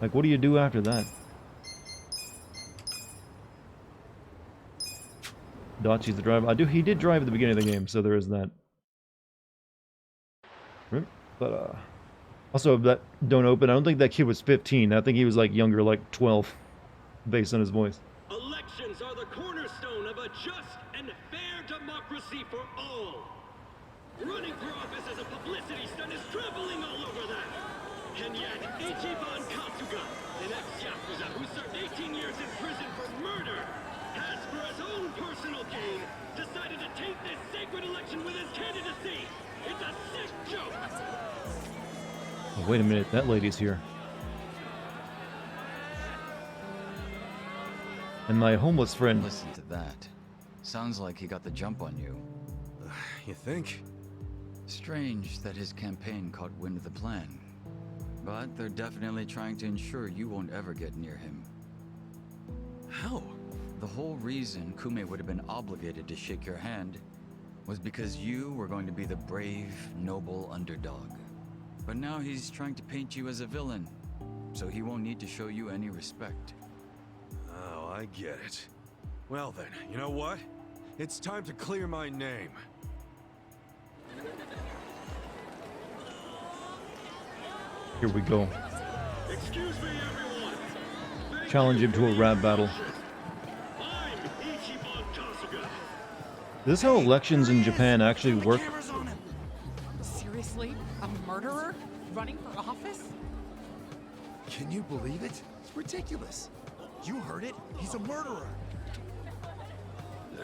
Like, what do you do after that? Dachi's the driver. He did drive at the beginning of the game, so there is that. But, also, that don't open. I don't think that kid was 15. I think he was, like, younger, like 12, based on his voice. Elections are the cornerstone of a just and fair democracy for all. Running for office as a publicity stunt is traveling all over that. And yet, Ichiban Kasuga, an ex-Yakuza who served 18 years in prison for murder, has, for his own personal gain, decided to taint this sacred election with his candidacy. It's a sick joke. Oh, wait a minute, that lady's here. And my homeless friend. Listen to that. Sounds like he got the jump on you. You think? Strange that his campaign caught wind of the plan. But they're definitely trying to ensure you won't ever get near him. How? The whole reason Kume would have been obligated to shake your hand was because you were going to be the brave, noble underdog. But now he's trying to paint you as a villain, so he won't need to show you any respect. Oh, I get it. Well then, you know what? It's time to clear my name. Here we go. Excuse me, everyone. Challenge him to a rap battle. I'm Ichiban Kasuga. Is this how elections in Japan actually work? Seriously? A murderer? Running for office? Can you believe it? It's ridiculous. You heard it. He's a murderer.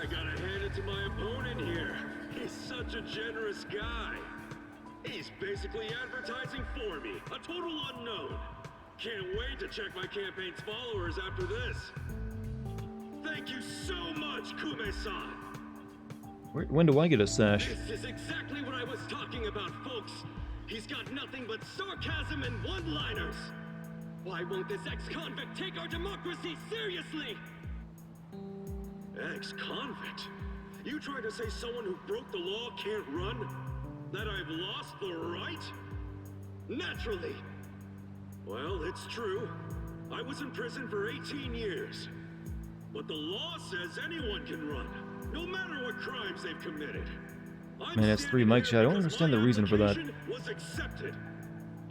I gotta hand it to my opponent here. He's such a generous guy. He's basically advertising for me, a total unknown. Can't wait to check my campaign's followers after this. Thank you so much, Kume-san. When do I get a sash? This is exactly what I was talking about, folks. He's got nothing but sarcasm and one-liners. Why won't this ex-convict take our democracy seriously? Ex-convict? You trying to say someone who broke the law can't run? That I've lost the right? Naturally. Well, it's true. I was in prison for 18 years. But the law says anyone can run, no matter what crimes they've committed. Man, that's 3 mic chat. I don't understand the reason for that. Was accepted.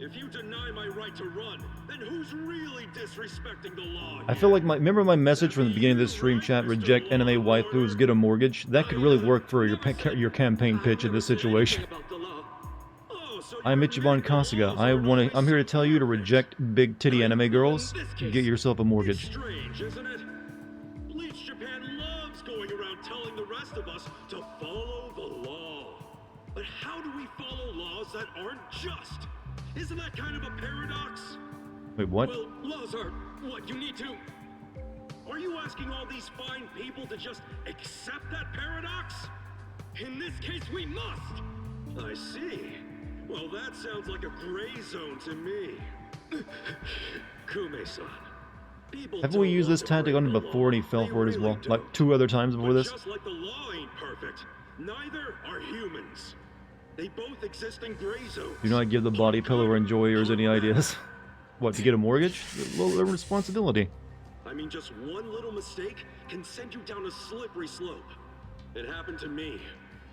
If you deny my right to run, then who's really disrespecting the law? I feel like remember my message from the beginning of this stream chat, reject anime waifus, get a mortgage? That could really work for your campaign pitch in this situation. I'm Ichiban Kasuga. I'm here to tell you to reject big titty anime girls. Get yourself a mortgage. Strange, isn't it? Bleach Japan loves going around telling the rest of us to follow the law. But how do we follow laws that aren't just? Isn't that kind of a paradox? Wait, what? Well, laws are what you need to. Are you asking all these fine people to just accept that paradox? In this case, we must. I see. Well, that sounds like a gray zone to me. Kume-san. Haven't we used this tactic on him before and he fell for it as well? Like 2 other times before this? Just like the law ain't perfect, neither are humans. They both exist in gray zones. Do not give the body pillow enjoyers any ideas. What, to get a mortgage? A responsibility. I mean, just one little mistake can send you down a slippery slope. It happened to me.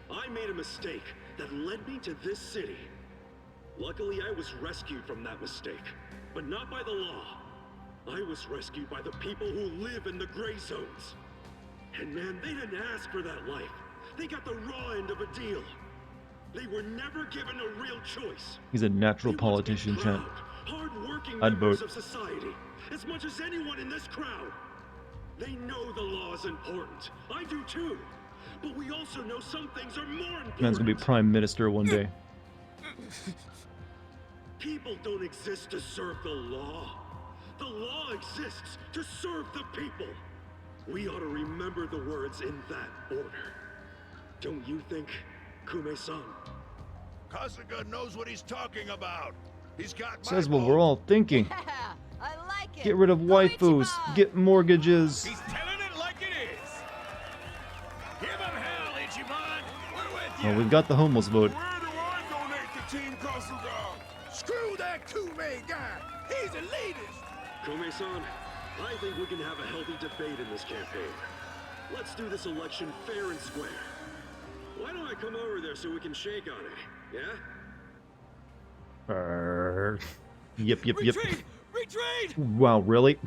I made a mistake that led me to this city. Luckily, I was rescued from that mistake, but not by the law. I was rescued by the people who live in the gray zones. And man, they didn't ask for that life. They got the raw end of a deal. They were never given a real choice. He's a natural politician, chat. Hard-working I'd members vote. of society, as much as anyone in this crowd. They know the law is important. I do too. But we also know some things are more important. Man's gonna be prime minister one day. People don't exist to serve the law. The law exists to serve the people. We ought to remember the words in that order. Don't you think, Kume-san? Kasuga knows what he's talking about. He's got Says what we're all thinking. I like it. Get rid of waifus. Get mortgages. He's telling it like it is. Give him hell, Ichiban. We're with you. Well, we've got the homeless vote. Where do I donate to Team Kasuga? Screw that Kume guy. He's a elitist. Kume-san, I think we can have a healthy debate in this campaign. Let's do this election fair and square. Why don't I come over there so we can shake on it, yeah? Yep. Retreat! Retreat! Wow, really?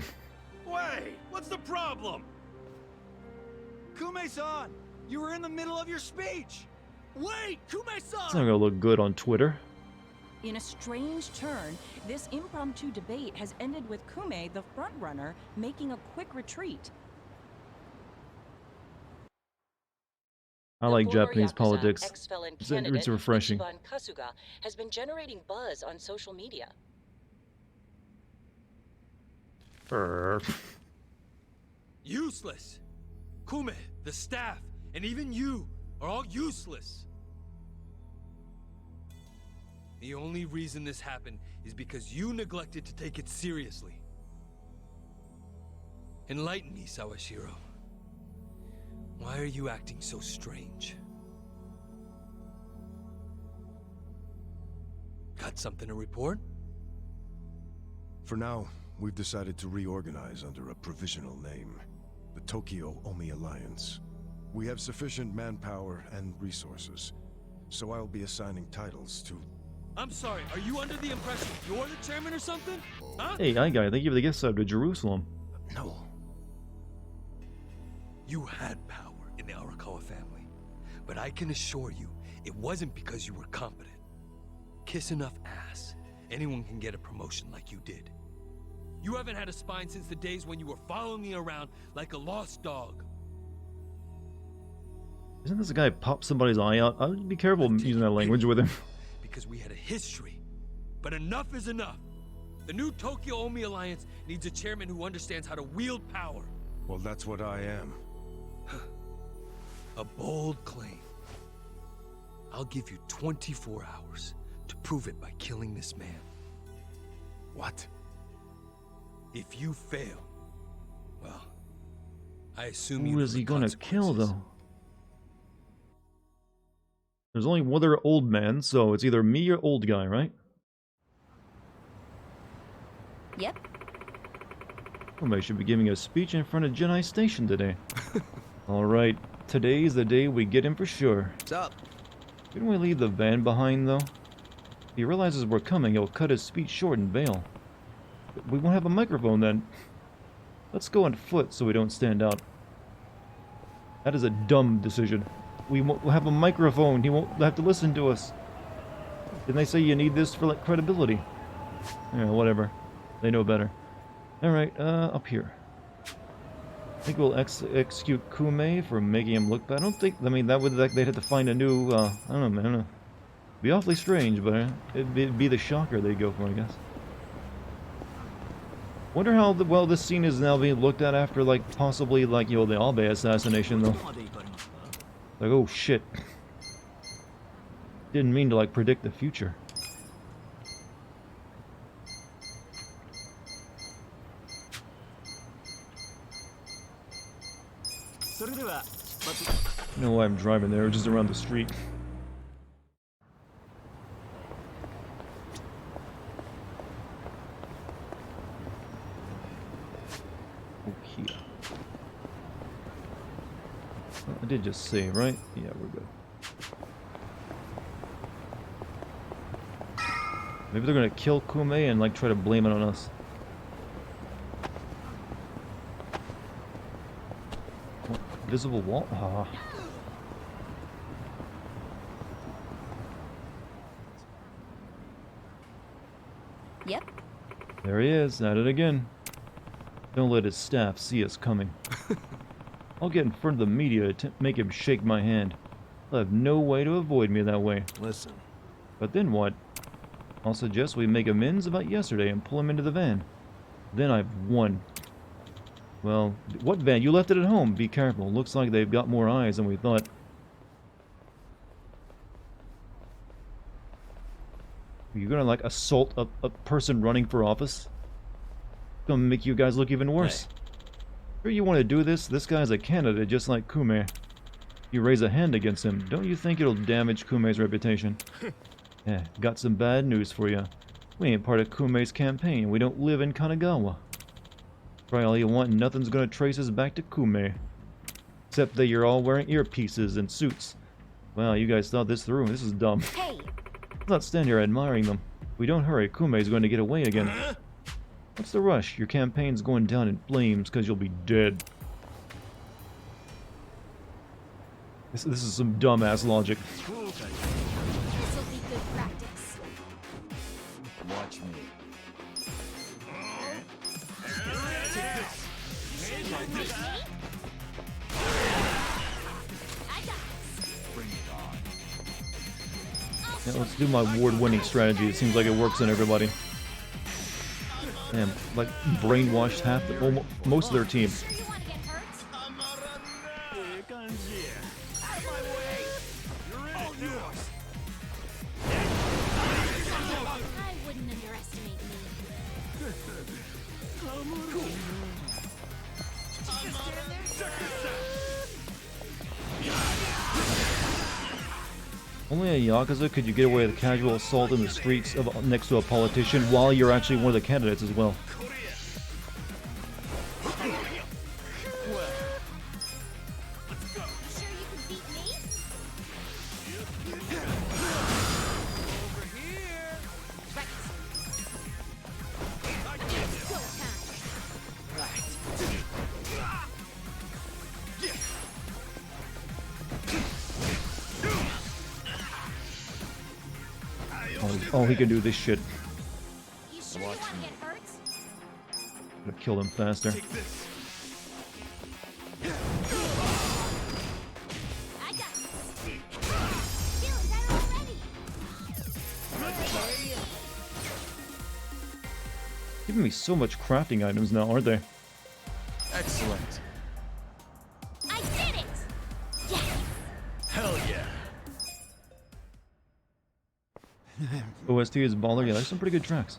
Wait, what's the problem? Kume-san, you were in the middle of your speech. Wait, It's not Kume-san! gonna look good on Twitter. In a strange turn, this impromptu debate has ended with Kume, the frontrunner, making a quick retreat. I like Former Japanese Yakuza politics. ex-felon It's candidate refreshing. Ichiban Kasuga has been generating buzz on social media. Useless. Kume, the staff, and even you are all useless. The only reason this happened is because you neglected to take it seriously. Enlighten me, Sawashiro. Why are you acting so strange? Got something to report? For now, we've decided to reorganize under a provisional name. The Tokyo Omi Alliance. We have sufficient manpower and resources, so I'll be assigning titles to... I'm sorry, are you under the impression you're the chairman or something? Huh? Hey, hi guy, thank you for the gift sub to Jerusalem. No. You had power in the Arakawa family, but I can assure you, it wasn't because you were competent. Kiss enough ass, anyone can get a promotion like you did. You haven't had a spine since the days when you were following me around like a lost dog. Isn't this a guy pop somebody's eye out? I would be careful using that language with him. Because we had a history. But enough is enough. The new Tokyo Omi Alliance needs a chairman who understands how to wield power. Well, that's what I am. A bold claim. I'll give you 24 hours to prove it by killing this man. What? If you fail, well, I assume you Who know is he the gonna kill, consequences. though? There's only one other old man, so it's either me or old guy, right? Yep. Somebody should be giving a speech in front of Jedi Station today. Alright, today's the day we get him for sure. What's up? Didn't we leave the van behind, though? If he realizes we're coming, he'll cut his speech short and bail. But we won't have a microphone then. Let's go on foot so we don't stand out. That is a dumb decision. We'll have a microphone. He won't have to listen to us. Didn't they say you need this for, like, credibility? Yeah, whatever. They know better. Alright, up here. I think we'll execute Kume for making him look bad. I don't think... I mean, that would... they'd have to find a new... I don't know, man. I don't know. Be awfully strange, but it'd be the shocker they'd go for, I guess. Wonder how well this scene is now being looked at after, like, possibly, like, you know, the Abe assassination, though. Like, oh shit. Didn't mean to, like, predict the future. I know why I'm driving there, just around the street. Okay. Oh, I did just save, right? Yeah, we're good. Maybe they're gonna kill Kume and, like, try to blame it on us. Oh, invisible wall? Ah. Yep. There he is, at it again. Don't let his staff see us coming. I'll get in front of the media to make him shake my hand. He'll have no way to avoid me that way. Listen. But then what? I'll suggest we make amends about yesterday and pull him into the van. Then I've won. Well, what van? You left it at home. Be careful. Looks like they've got more eyes than we thought. You're gonna, like, assault a person running for office? Gonna make you guys look even worse. Hey. Sure you want to do this? This guy's a candidate just like Kume. You raise a hand against him, don't you think it'll damage Kume's reputation? Yeah, got some bad news for you. We ain't part of Kume's campaign. We don't live in Kanagawa. Try all you want and nothing's gonna trace us back to Kume. Except that you're all wearing earpieces and suits. Wow, you guys thought this through. This is dumb. Hey! Let's not stand here admiring them. If we don't hurry, Kume's going to get away again. What's the rush? Your campaign's going down in flames because you'll be dead. This is some dumbass logic. This'll be good practice. Watch me. Bring it on. Yeah, let's do my award-winning strategy. It seems like it works on everybody. Damn, like brainwashed half, most of their team. You wanna get hurt? Only a Yakuza could you get away with casual assault in the streets of, next to a politician while you're actually one of the candidates as well. Oh, he can do this shit. You sure you want to get hurt? Gonna kill him faster. I got this. Feeling better already. Giving me so much crafting items now, aren't they? Excellent. I did it! Yes! Hell yeah! OST is baller. Yeah, there's some pretty good tracks.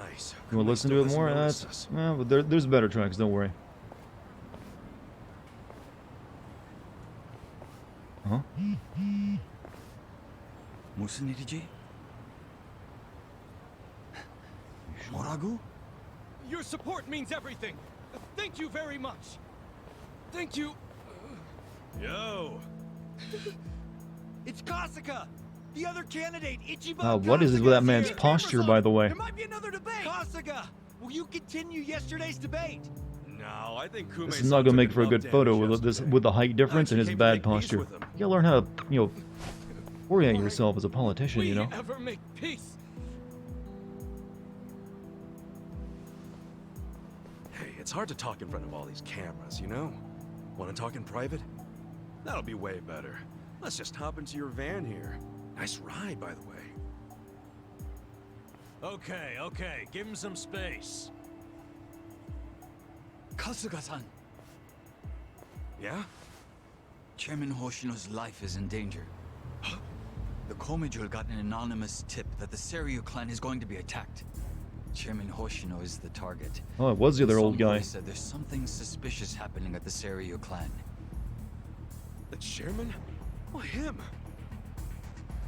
Nice. You want to listen to it more? That's well, but there's better tracks. Don't worry. Huh? 무슨 일이지? 뭐라고? Your support means everything. Thank you very much. Thank you. Yo. It's Kasuga. The other candidate, Ichiban. What is it with that man's posture, by the way? There might be another debate. Kasuga, will you continue yesterday's debate? No, I think Kume. This is not gonna make for a good photo with the height difference and his bad posture. You gotta learn how to, orient yourself as a politician, you know? Ever make peace? Hey, it's hard to talk in front of all these cameras, you know? Want to talk in private? That'll be way better. Let's just hop into your van here. Nice ride, by the way. Okay, give him some space. Kasuga-san. Yeah? Chairman Hoshino's life is in danger. The Komijul got an anonymous tip that the Seiryu clan is going to be attacked. Chairman Hoshino is the target. Oh, it was the other old guy. Somebody said there's something suspicious happening at the Seiryu clan. The chairman? Why him?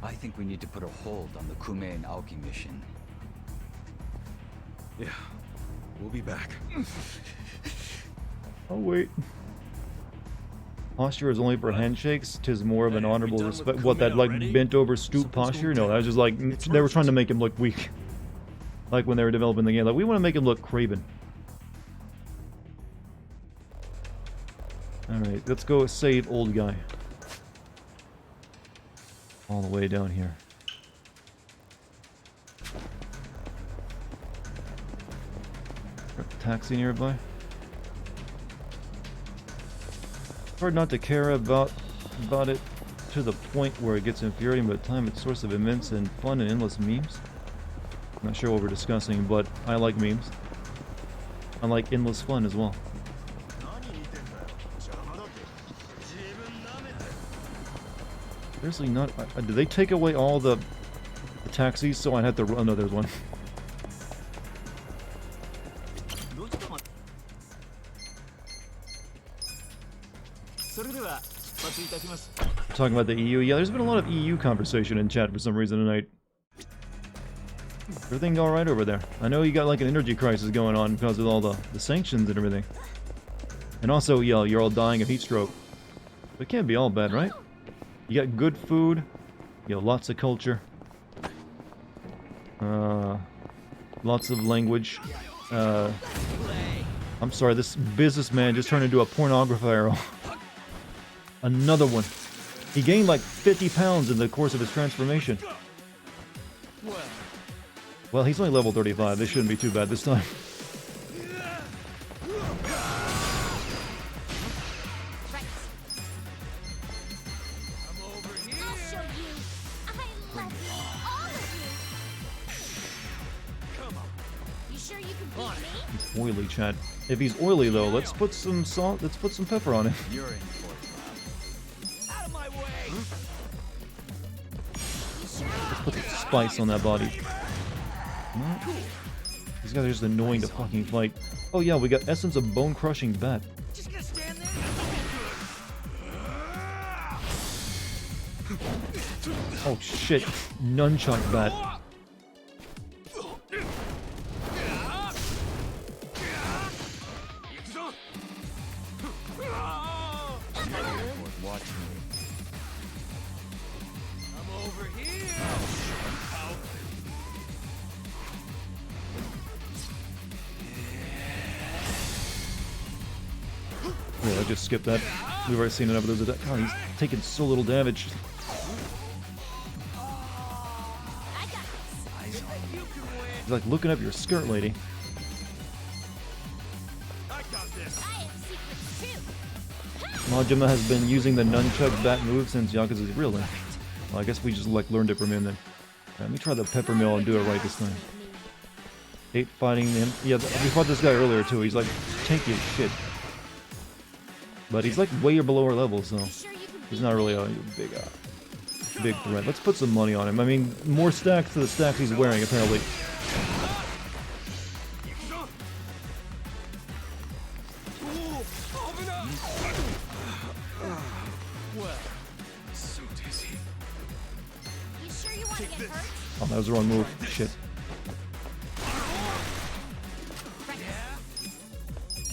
I think we need to put a hold on the Kume and Aoki mission. Yeah, we'll be back. Oh, wait. Posture is only for handshakes. 'Tis more of an honorable respect. What, that like bent over stoop posture? No, that was just like they were trying to make him look weak. Like when they were developing the game, like we want to make him look craven. All right, let's go save old guy. All the way down here. Taxi nearby. Hard not to care about it to the point where it gets infuriating, but at the time it's a source of immense and fun and endless memes. I'm not sure what we're discussing, but I like memes. I like endless fun as well. Seriously, not. Did they take away all the taxis so I'd have to run? Oh, no, there's one. Talking about the EU. Yeah, there's been a lot of EU conversation in chat for some reason tonight. Everything alright over there? I know you got like an energy crisis going on because of all the sanctions and everything. And also, yeah, you're all dying of heat stroke. But it can't be all bad, right? You got good food. You got lots of culture. Lots of language. I'm sorry, this businessman just turned into a pornographer. Another one. He gained like 50 pounds in the course of his transformation. Well, he's only level 35. This shouldn't be too bad this time. He's oily, Chad. If he's oily though, let's put some salt. Let's put some pepper on it. You're in for it. Out of my way! Let's put some spice on that body. These guys are just annoying to fucking fight. Oh yeah, we got Essence of Bone Crushing Bat. Just gonna stand there? Oh shit. Nunchuck bat. Watch me. I'm over here. Yeah, I just skipped that. We've already seen enough of those attacks. God, he's taking so little damage. He's like looking up your skirt, lady. Majima has been using the nunchuck bat move since Yakuza's really. Well, I guess we just like learned it from him then. Let me try the pepper mill and do it right this time. Hate fighting him. Yeah, we fought this guy earlier too. He's like tanky as shit. But he's like way below our level, so he's not really a big threat. Let's put some money on him. I mean, more stacks to the stacks he's wearing, apparently. Oh, that was the wrong move. Shit.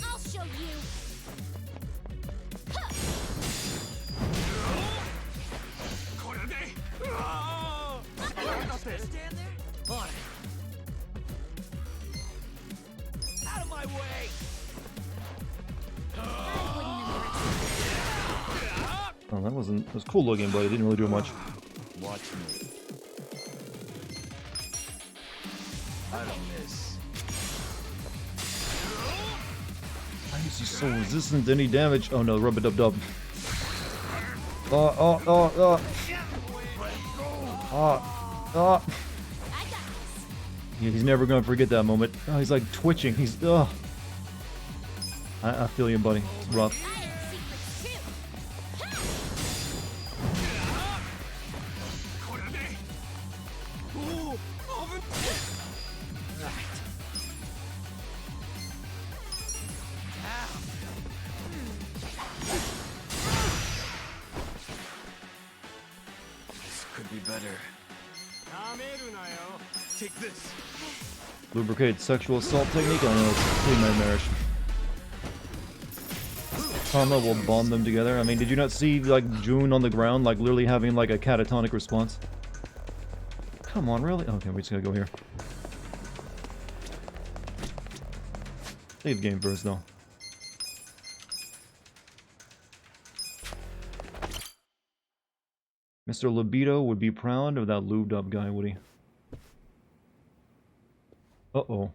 I'll show you. Stand there. On it. Out of my way. Oh, that was cool looking, but it didn't really do much. Watch me. I don't miss. Why is he so resistant to any damage? Oh no, rub-a-dub-dub. Oh. Yeah, he's never gonna forget that moment. Oh, he's like twitching. He's I feel you, buddy. It's rough. This could be better. Take this. Lubricate sexual assault technique. I know it's pretty nightmarish. Karma will bond them together. I mean, did you not see like June on the ground, like literally having like a catatonic response? Come on, really? Okay, we just gotta go here. Save game first, though. Mr. Libido would be proud of that lubed up guy, would he? Uh-oh.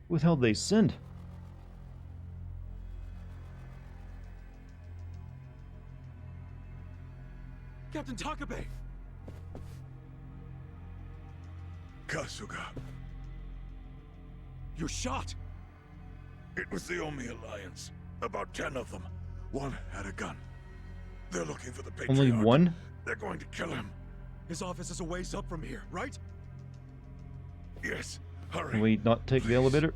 Who the hell did they send? Captain Takabe. Kasuga. You're shot. It was the Omi Alliance. About 10 of them. One had a gun. They're looking for the Patriarch. Only one? They're going to kill him. His office is a ways up from here, right? Yes. Hurry. Can we not take the elevator?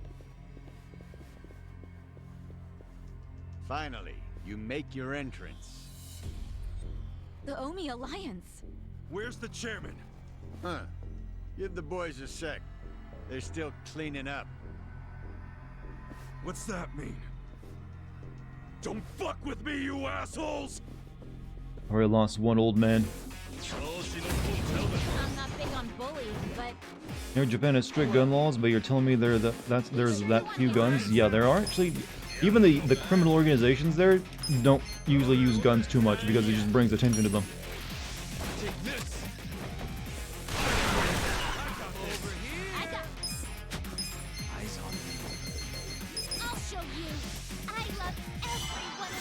Finally, you make your entrance. The Omi Alliance. Where's the chairman? Huh. Give the boys a sec. They're still cleaning up. What's that mean? Don't fuck with me, you assholes! Already lost one old man. I'm not big on bullies, but Here, Japan has strict gun laws, but you're telling me there's that few guns? Yeah, there are actually. Even the criminal organizations there don't usually use guns too much because it just brings attention to them. Take this. eyes on me. I'll show you. I love every one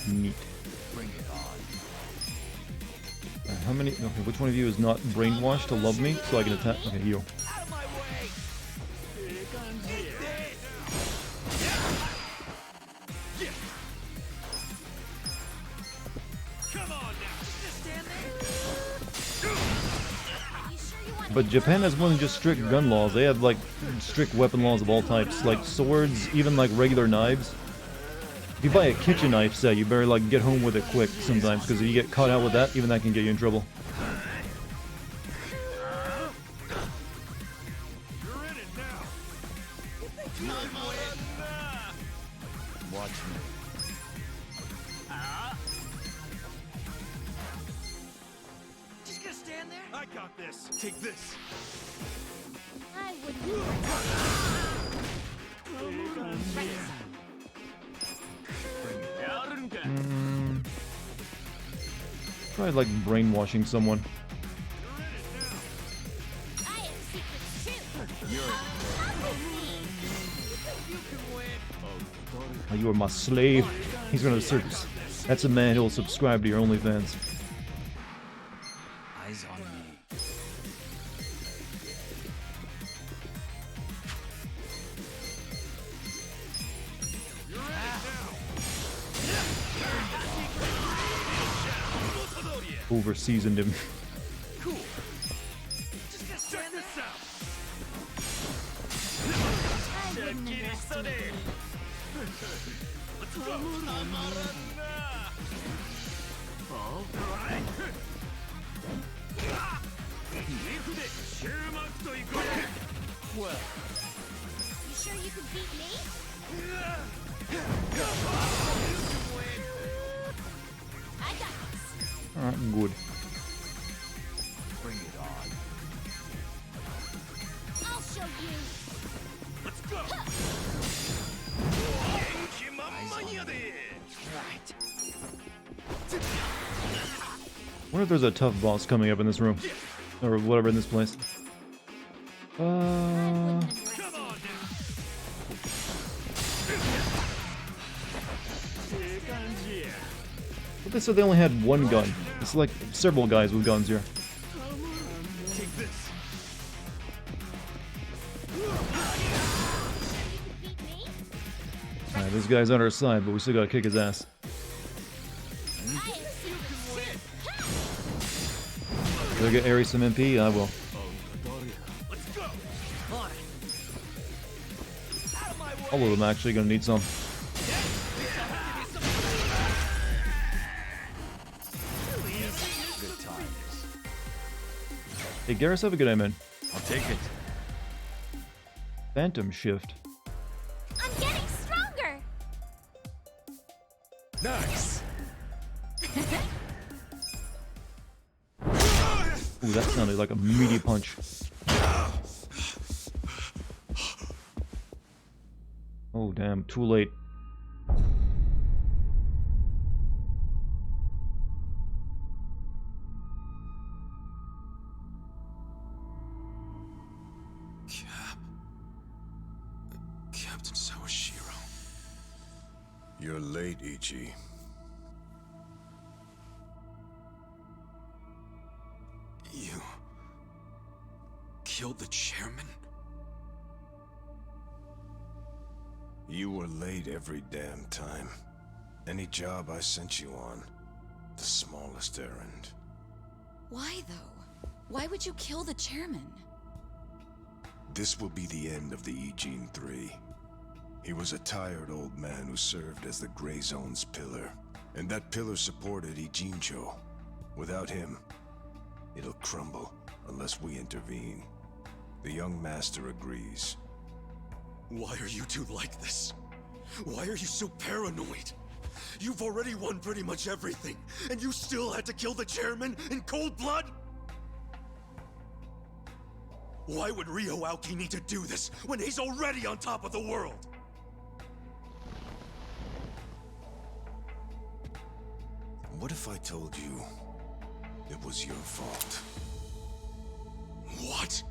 of you. Neat. Bring it on. How many? Okay, which one of you is not brainwashed to love me so I can attack? Okay, you. But Japan has more than just strict gun laws. They have like strict weapon laws of all types, like swords, even like regular knives. If you buy a kitchen knife set, you better like get home with it quick sometimes, because if you get caught out with that, even that can get you in trouble. Watch me. Just gonna stand there? I got this. Take this. I would Try like brainwashing someone. I am secret too. Oh, you are my slave. He's gonna search. That's a man who will subscribe to your OnlyFans. Eyes on me. Over-seasoned him. Cool. Just gonna check this out. Let's go. All right. Well. You sure you can beat me? I got this. Alright, good. Bring it on. I'll show you. Let's go. Right. I wonder if there's a tough boss coming up in this room. Or whatever in this place. But they said they only had one gun. It's like several guys with guns here. Take this. Alright, this guy's on our side, but we still gotta kick his ass. Did I get Ares some MP? I will. All of them actually gonna need some. Hey, Garrus, have a good day, man. I'll take it. Phantom shift. I'm getting stronger. Nice. Ooh, that sounded like a meaty punch. Oh, damn. Too late. Captain Sawashiro. You're late, Ichi. You killed the chairman? You were late every damn time. Any job I sent you on, the smallest errand. Why, though? Why would you kill the chairman? This will be the end of the Ijin 3. He was a tired old man who served as the Gray Zone's pillar. And that pillar supported Ijincho. Without him, it'll crumble unless we intervene. The young master agrees. Why are you two like this? Why are you so paranoid? You've already won pretty much everything, and you still had to kill the chairman in cold blood? Why would Ryo Aoki need to do this when he's already on top of the world? What if I told you it was your fault? What?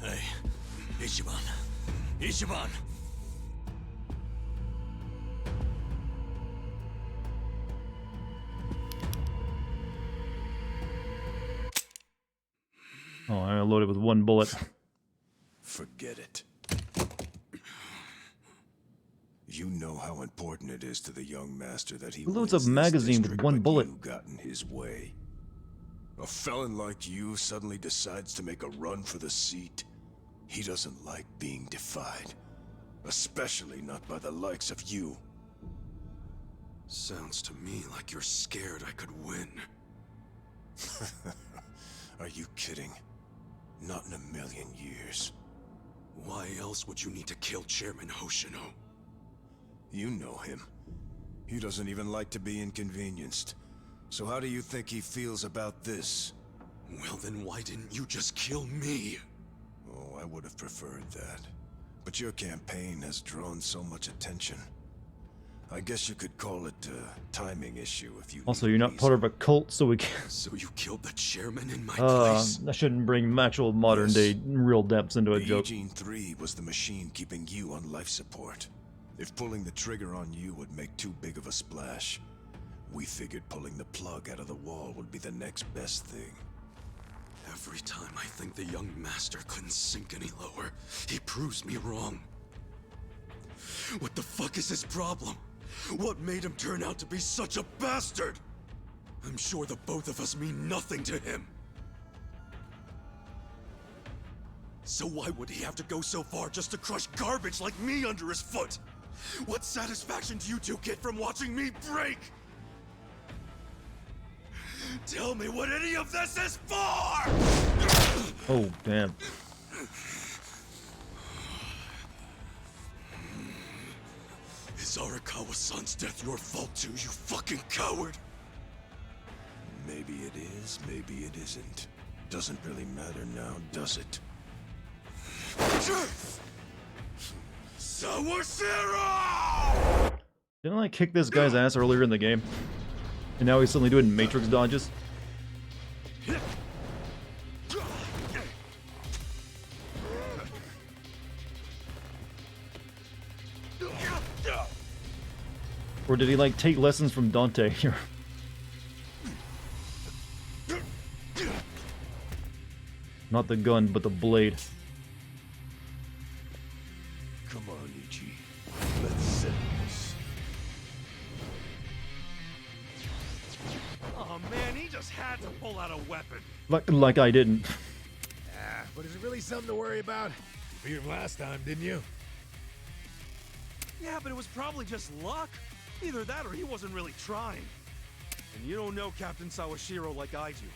Hey, Ichiban. Ichiban! Oh, I loaded with one bullet. Forget it. You know how important it is to the young master that he Loads wins up this magazine with district, one but bullet. You got in his way. A felon like you suddenly decides to make a run for the seat. He doesn't like being defied. Especially not by the likes of you. Sounds to me like you're scared I could win. Are you kidding? Not in a million years. Why else would you need to kill Chairman Hoshino? You know him. He doesn't even like to be inconvenienced. So how do you think he feels about this? Well then why didn't you just kill me? Oh, I would have preferred that. But your campaign has drawn so much attention. I guess you could call it a timing issue if you... Also, you're not part of a cult, so we can... So you killed the chairman in my place? I shouldn't bring actual modern day real depths into a joke. Eugene 3 was the machine keeping you on life support. If pulling the trigger on you would make too big of a splash, we figured pulling the plug out of the wall would be the next best thing. Every time I think the young master couldn't sink any lower, he proves me wrong. What the fuck is his problem? What made him turn out to be such a bastard? I'm sure the both of us mean nothing to him. So why would he have to go so far just to crush garbage like me under his foot? What satisfaction do you two get from watching me break? Tell me what any of this is for! Oh, damn. Is Arakawa-san's death your fault too, you fucking coward? Maybe it is, maybe it isn't. Doesn't really matter now, does it? Sawashiro! Didn't I kick this guy's ass earlier in the game? And now he's suddenly doing matrix dodges? Or did he like take lessons from Dante here? Not the gun, but the blade. Come on, Ichi. Let's settle this. Oh man, he just had to pull out a weapon. Like I didn't. But is it really something to worry about? You beat him last time, didn't you? Yeah, but it was probably just luck. Either that or he wasn't really trying. And you don't know Captain Sawashiro like I do.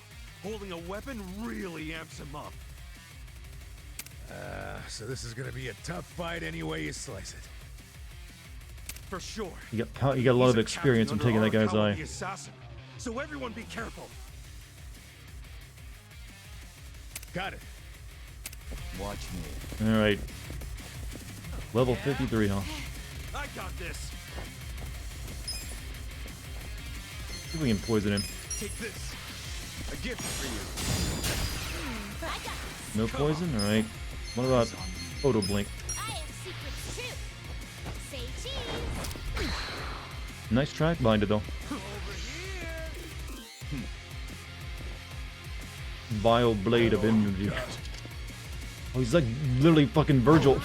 Holding a weapon really amps him up. So this is gonna be a tough fight any way you slice it. For sure. You got a lot of experience in taking that guy's eye. The assassin. So everyone be careful. Got it. Watch me. Alright. Level 53, huh? I got this. See if we can poison him. Take this. A gift for you. No poison? Alright. What about Photo Blink? I have secrets too. Say cheese. Nice track behind it though. Vile blade of energy. Oh, he's like literally fucking Virgil. I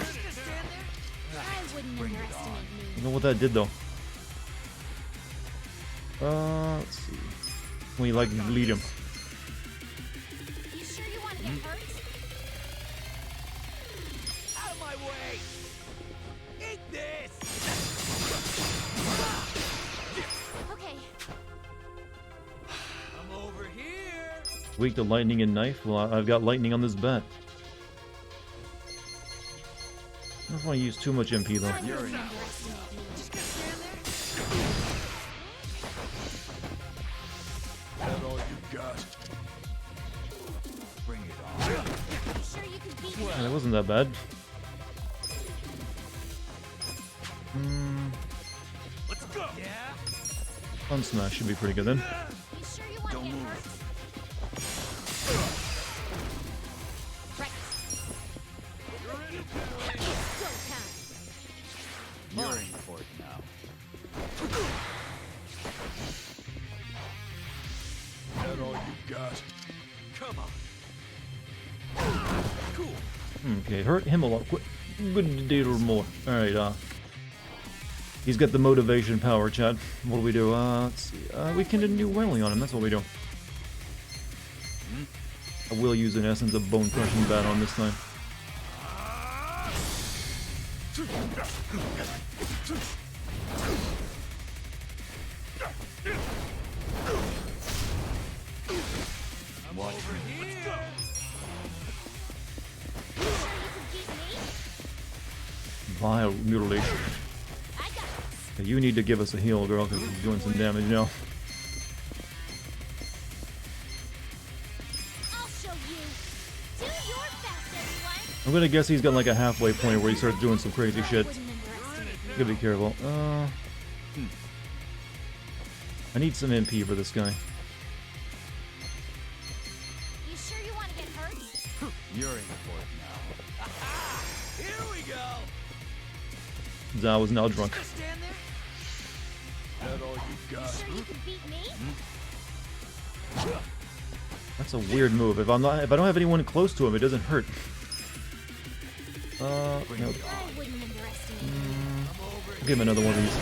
wouldn't underestimate me. I don't know what that did though. Let's see. We like bleed him. You sure you want to get hurt? Out of my way! Eat this! Okay. I'm over here. Weak to lightning and knife. Well, I've got lightning on this bat. I don't want to use too much MP though. You're in. Just gonna stand there? That all you got? Bring it on. You sure you can beat me? Yeah, that wasn't that bad. Let's go! Yeah? Fun smash should be pretty good then. You sure you want to get hurt? Right. It's go time. You're in for it now. That all you got? Come on. Cool. Okay, hurt him a lot. Good deal more. Alright, he's got the motivation power, Chad. What do we do? Let's see. We can do Welly on him. That's what we do. I will use an essence of bone crushing bat on this time. Watch me. Let's go. Vile mutilation. Okay, you need to give us a heal, girl, because he's doing some damage now. I'll show you. Do your best, everyone. I'm gonna guess he's got like a halfway point where he starts doing some crazy shit. Gotta be careful. I need some MP for this guy. You sure you want to get hurt? You're in for it now. Here we go. Zhao is now drunk. Just stand there. That all you got? You sure you can beat me? That's a weird move. If I don't have anyone close to him, it doesn't hurt. No. I wouldn't underestimate you. I'll give him another one of these.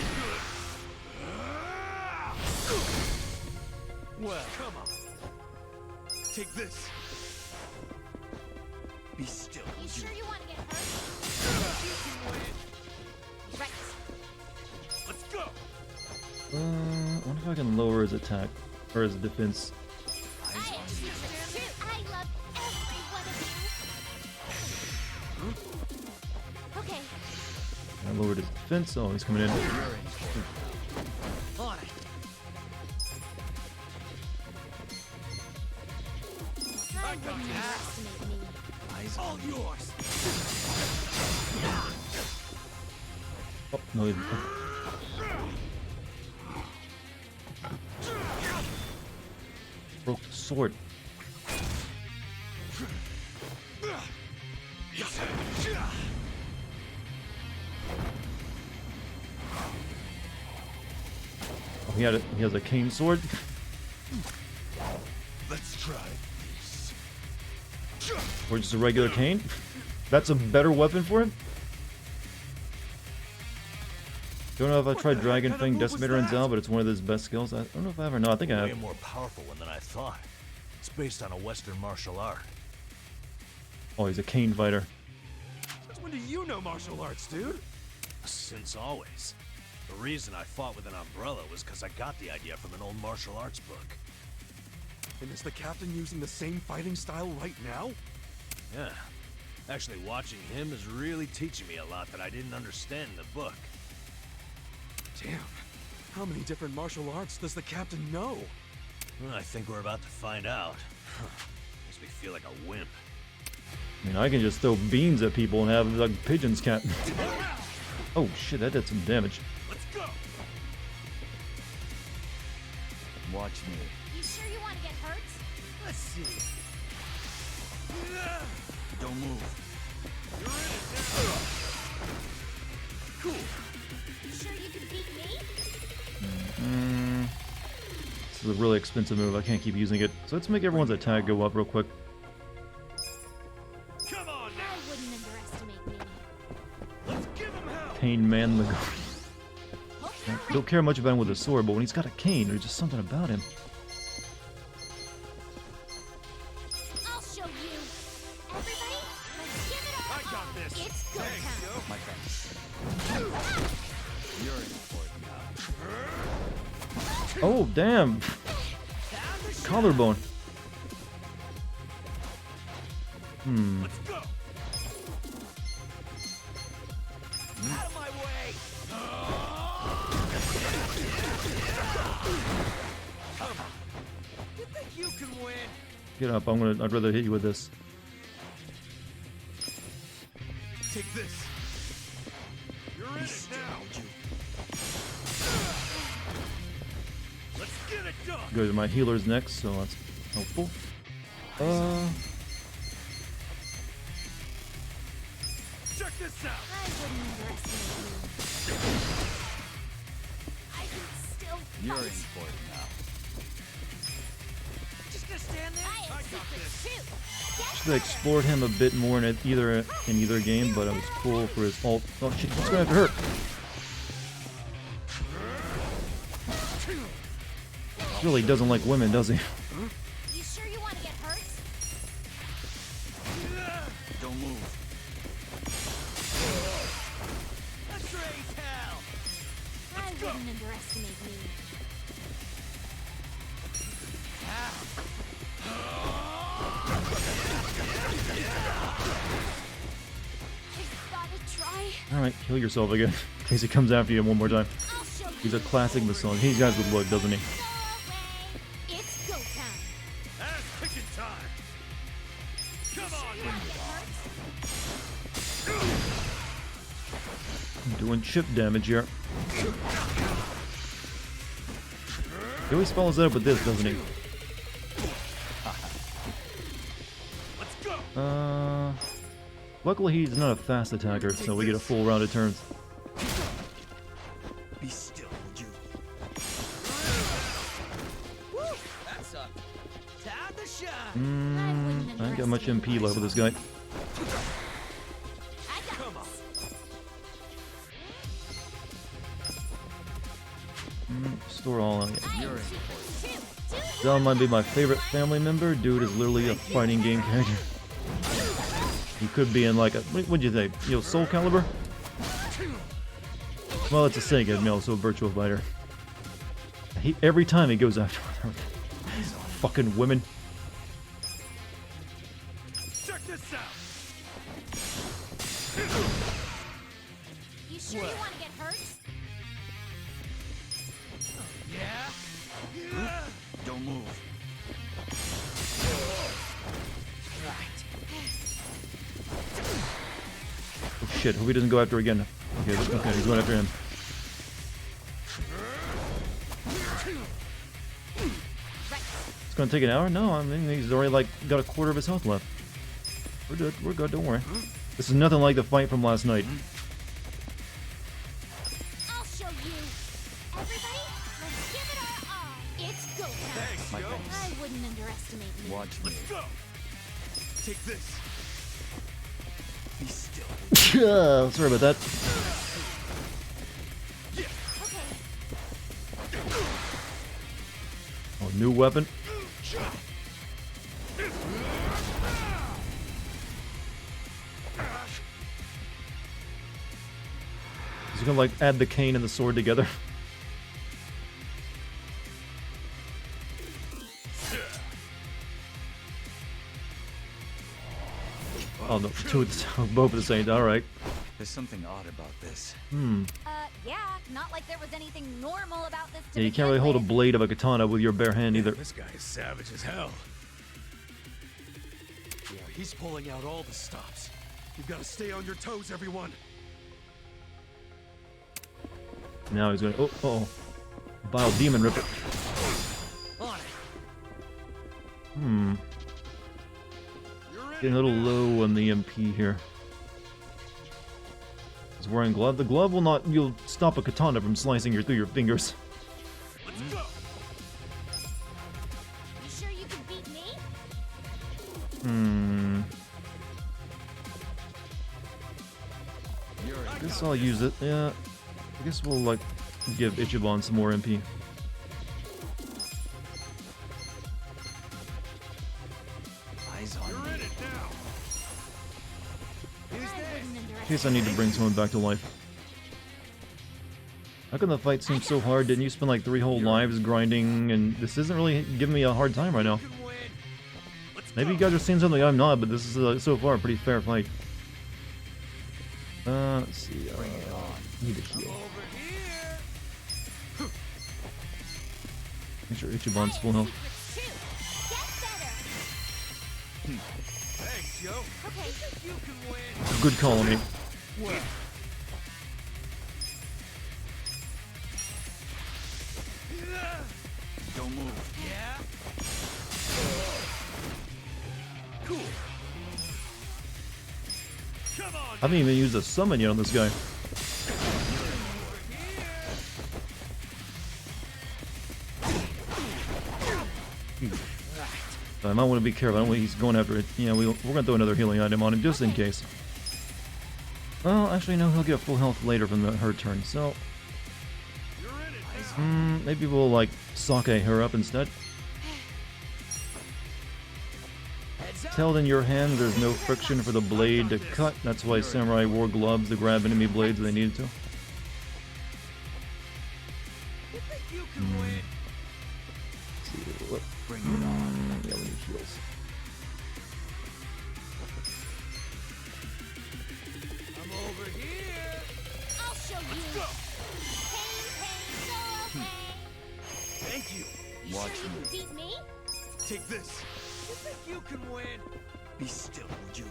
Well, come on. Take this. Be still. You sure you want to get hurt? Right. Let's go. I wonder if I can lower his attack or his defense. I love every one of you. Okay. I lowered his defense. Oh, he's coming in. On it. I wouldn't underestimate me. Eyes all yours. Oh, no, he broke the sword. Oh, he has a cane sword. Let's try this. Or just a regular cane? That's a better weapon for him? Don't know if I tried Dragon Fang, Decimator, and Zao, but it's one of his best skills. I don't know if I have or not. I think I Way have. more powerful one than I thought. It's based on a Western martial art. Oh, he's a cane fighter. Since when do you know martial arts, dude? Since always. The reason I fought with an umbrella was because I got the idea from an old martial arts book. And is the captain using the same fighting style right now? Yeah. Actually, watching him is really teaching me a lot that I didn't understand in the book. Damn. How many different martial arts does the captain know? Well, I think we're about to find out. Makes me feel like a wimp. I mean, I can just throw beans at people and have like pigeons cat. Oh shit, that did some damage. Let's go. Watch me. You sure you want to get hurt? Let's see. Don't move. You're in it now. Cool. You sure you can beat me? This is a really expensive move. I can't keep using it. So let's make everyone's attack go up real quick. Come on now. I wouldn't underestimate me. Let's give him hell. Cane Man the Don't care much about him with a sword, but when he's got a cane, there's just something about him. I'll show you. Everybody, let's give it our I got all. this. It's go Thanks, time. yo. My friends. You're in for it now. Oh, damn! Collarbone. Let's go. Out of my way. Come on. You think you can win? Get up, I'd rather hit you with this. Take this. You're in it now. Let's get it done. Go to my healers next, so that's helpful. Check this out. I wouldn't underestimate me. I can still You're in fight. for it now. Just gonna stand there? I am secret too. Should have explored him a bit more in either game, but it was cool for his ult. Oh shit, he's gonna have to hurt. Really doesn't like women, does he? You sure you want to get hurt? Don't move. Alright, heal yourself again. In case he comes after you one more time. He's a classic Masson. He has the look, doesn't he? It's go time. Ass kicking time. Come on, I'm doing chip damage here. He always follows that up with this, doesn't he? Luckily he's not a fast attacker, so we get a full round of turns. Be still, would you? Woo! That sucked. Time to shine. I ain't got much MP left with this guy. Come on. Store all on it. Zal might be my favorite family member. Dude is literally a fighting game character. He could be in like a, what'd you think? You know, Soul Calibur? Well, it's a Sega, you know, so a virtual fighter. Every time he goes after fucking women. check this out. You sure you want to get hurt? Yeah? Don't move. Oh shit, hope he doesn't go after again. Okay, okay, he's going after him. It's gonna take an hour? No, I mean, he's already like got a quarter of his health left. We're good, don't worry. This is nothing like the fight from last night. I'll show you. Everybody, let's give it our all. It's go time. Thanks, yo. I wouldn't underestimate me. Watch me. Let's go. Take this. Be still. Sorry about that. Oh, new weapon. He's gonna like add the cane and the sword together. Oh no, two both at the same time, alright. There's something odd about this. Yeah, not like there was anything normal about this to Yeah, you can't really hold a blade of a katana with your bare hand either. This guy is savage as hell. Yeah, he's pulling out all the stops. You've got to stay on your toes, everyone. Now he's going, oh, uh-oh. Vile demon ripper. On it. Getting a little low on the MP here. He's wearing glove. The glove will not, you'll stop a katana from slicing through your fingers. Let's go. You sure you can beat me? I guess I'll use it. Yeah. I guess we'll like give Ichiban some more MP. Eyes on me. You're in it now. In case I need to bring someone back to life. How come the fight seems so hard? Didn't you spend like 3 whole lives grinding? And this isn't really giving me a hard time right now. Maybe you guys are seeing something I'm not, but this is so far a pretty fair fight. Let's see. Need to heal. Make sure Ichiban's full health. Thanks, yo. Okay, you can win. Good call on me. Don't move. Yeah. Cool. Come on. I haven't even used a summon yet on this guy. I might want to be careful. I don't want he's going after it. Yeah, we're gonna throw another healing item on him just in case. Well, actually, no, he'll get full health later from her turn. So maybe we'll like sake her up instead. Held in your hand, there's no friction for the blade to cut. That's why samurai wore gloves to grab enemy blades when they needed to. Bring it on. Yeah, we need heals. I'm over here. you can beat me? Take this. You think you can win? Be still, would you?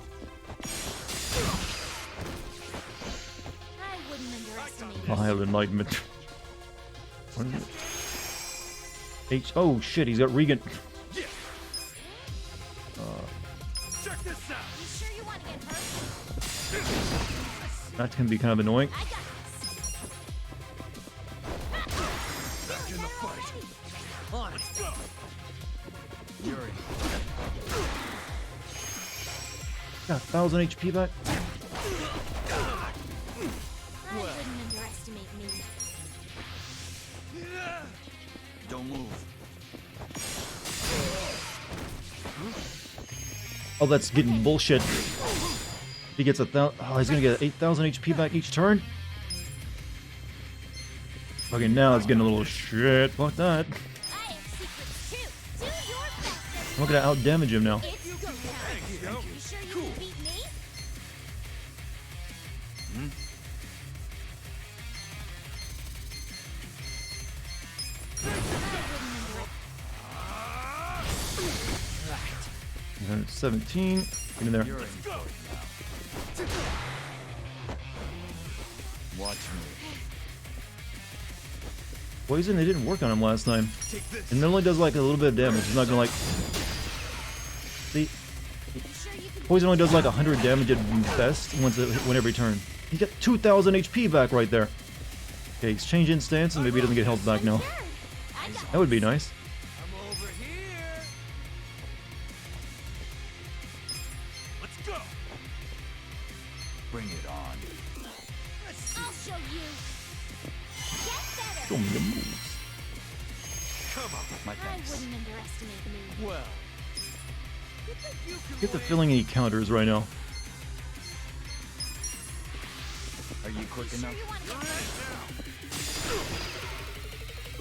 I wouldn't underestimate you. Mild enlightenment. What is it? Oh shit, he's got Regan. Check this out. You sure you want to get hurt? That can be kind of annoying. I got Back in the fight. On. Let's go. Yuri. Got 1000 HP back. I wouldn't underestimate me. Don't move. Oh, that's getting bullshit. He gets 1,000. Oh, he's gonna get 8,000 HP back each turn. Okay, now it's getting a little shit. Fuck that. I have secrets too. Do your best. I'm gonna out damage him now. It's go time. You sure you can beat me? I wouldn't 17. Get in there. Watch me. Poison, it didn't work on him last time. And it only does like a little bit of damage. It's not gonna like... See? Poison only does like 100 damage at best when every turn. He got 2,000 HP back right there. Okay, he's changing stance and maybe he doesn't get health back now. That would be nice. I'm over here. Let's go. Bring it on. I'll show you. Get better. Show me the moves. Come on. My I thanks. wouldn't underestimate me. Well. You think you can Get the win? feeling he counters right now. Are you quick enough? You're in it now.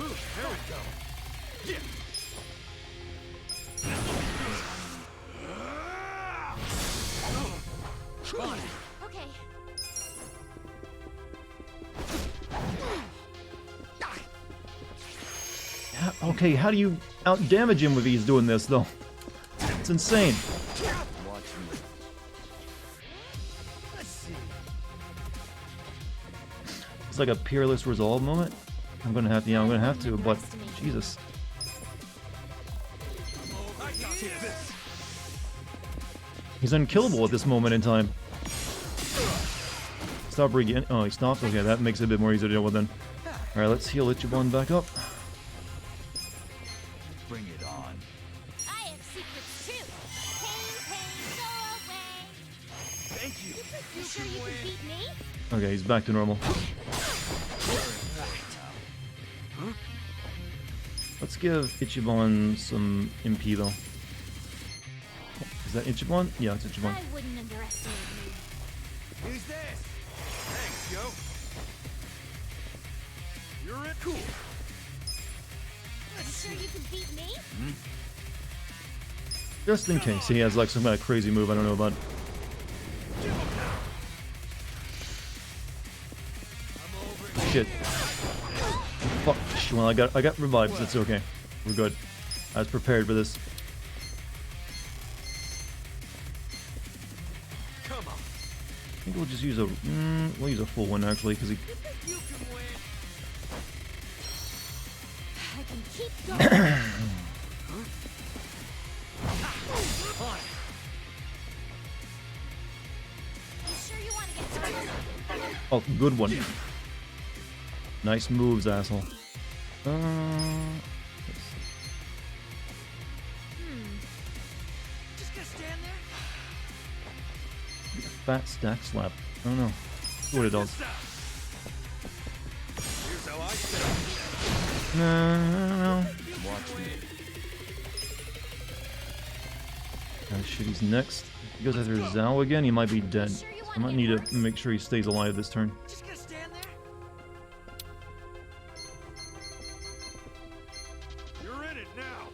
Ooh, there we go. Yeah. Okay. Okay, how do you out damage him if he's doing this though? It's insane. Watch me. Let's see. It's like a peerless resolve moment. I'm gonna have to, but Jesus. Take this. He's unkillable at this moment in time. Stop Regan. Oh, he stopped? Okay, that makes it a bit more easy to deal with then. Alright, let's heal Ichiban back up. Bring it on. I have secrets too. Pain, go away. Thank you. You sure you can beat me? Okay, he's back to normal. Let's give Ichiban some MP though. Is that Ichiban? Yeah, it's Ichiban. I wouldn't underestimate me. Who's this? Thanks, yo. You're it. Cool. You sure you can beat me? Just in case he has like some kind of crazy move I don't know about. Shit. Fuck. Well, I got revives. It's okay. We're good. I was prepared for this. Come on. I think we'll just use a we'll use a full one actually because he. You can win. I can keep going. You sure you want to get hurt? Oh, good one. Nice moves, asshole. Just gonna stand there? Fat stack slap. I don't know. See what it does. Here's how I say. No. Watch me. Oh shit, he's next. If he goes after Zhao again, he might be dead. I might need to make sure he stays alive this turn. Just gonna stand there? You're in it now.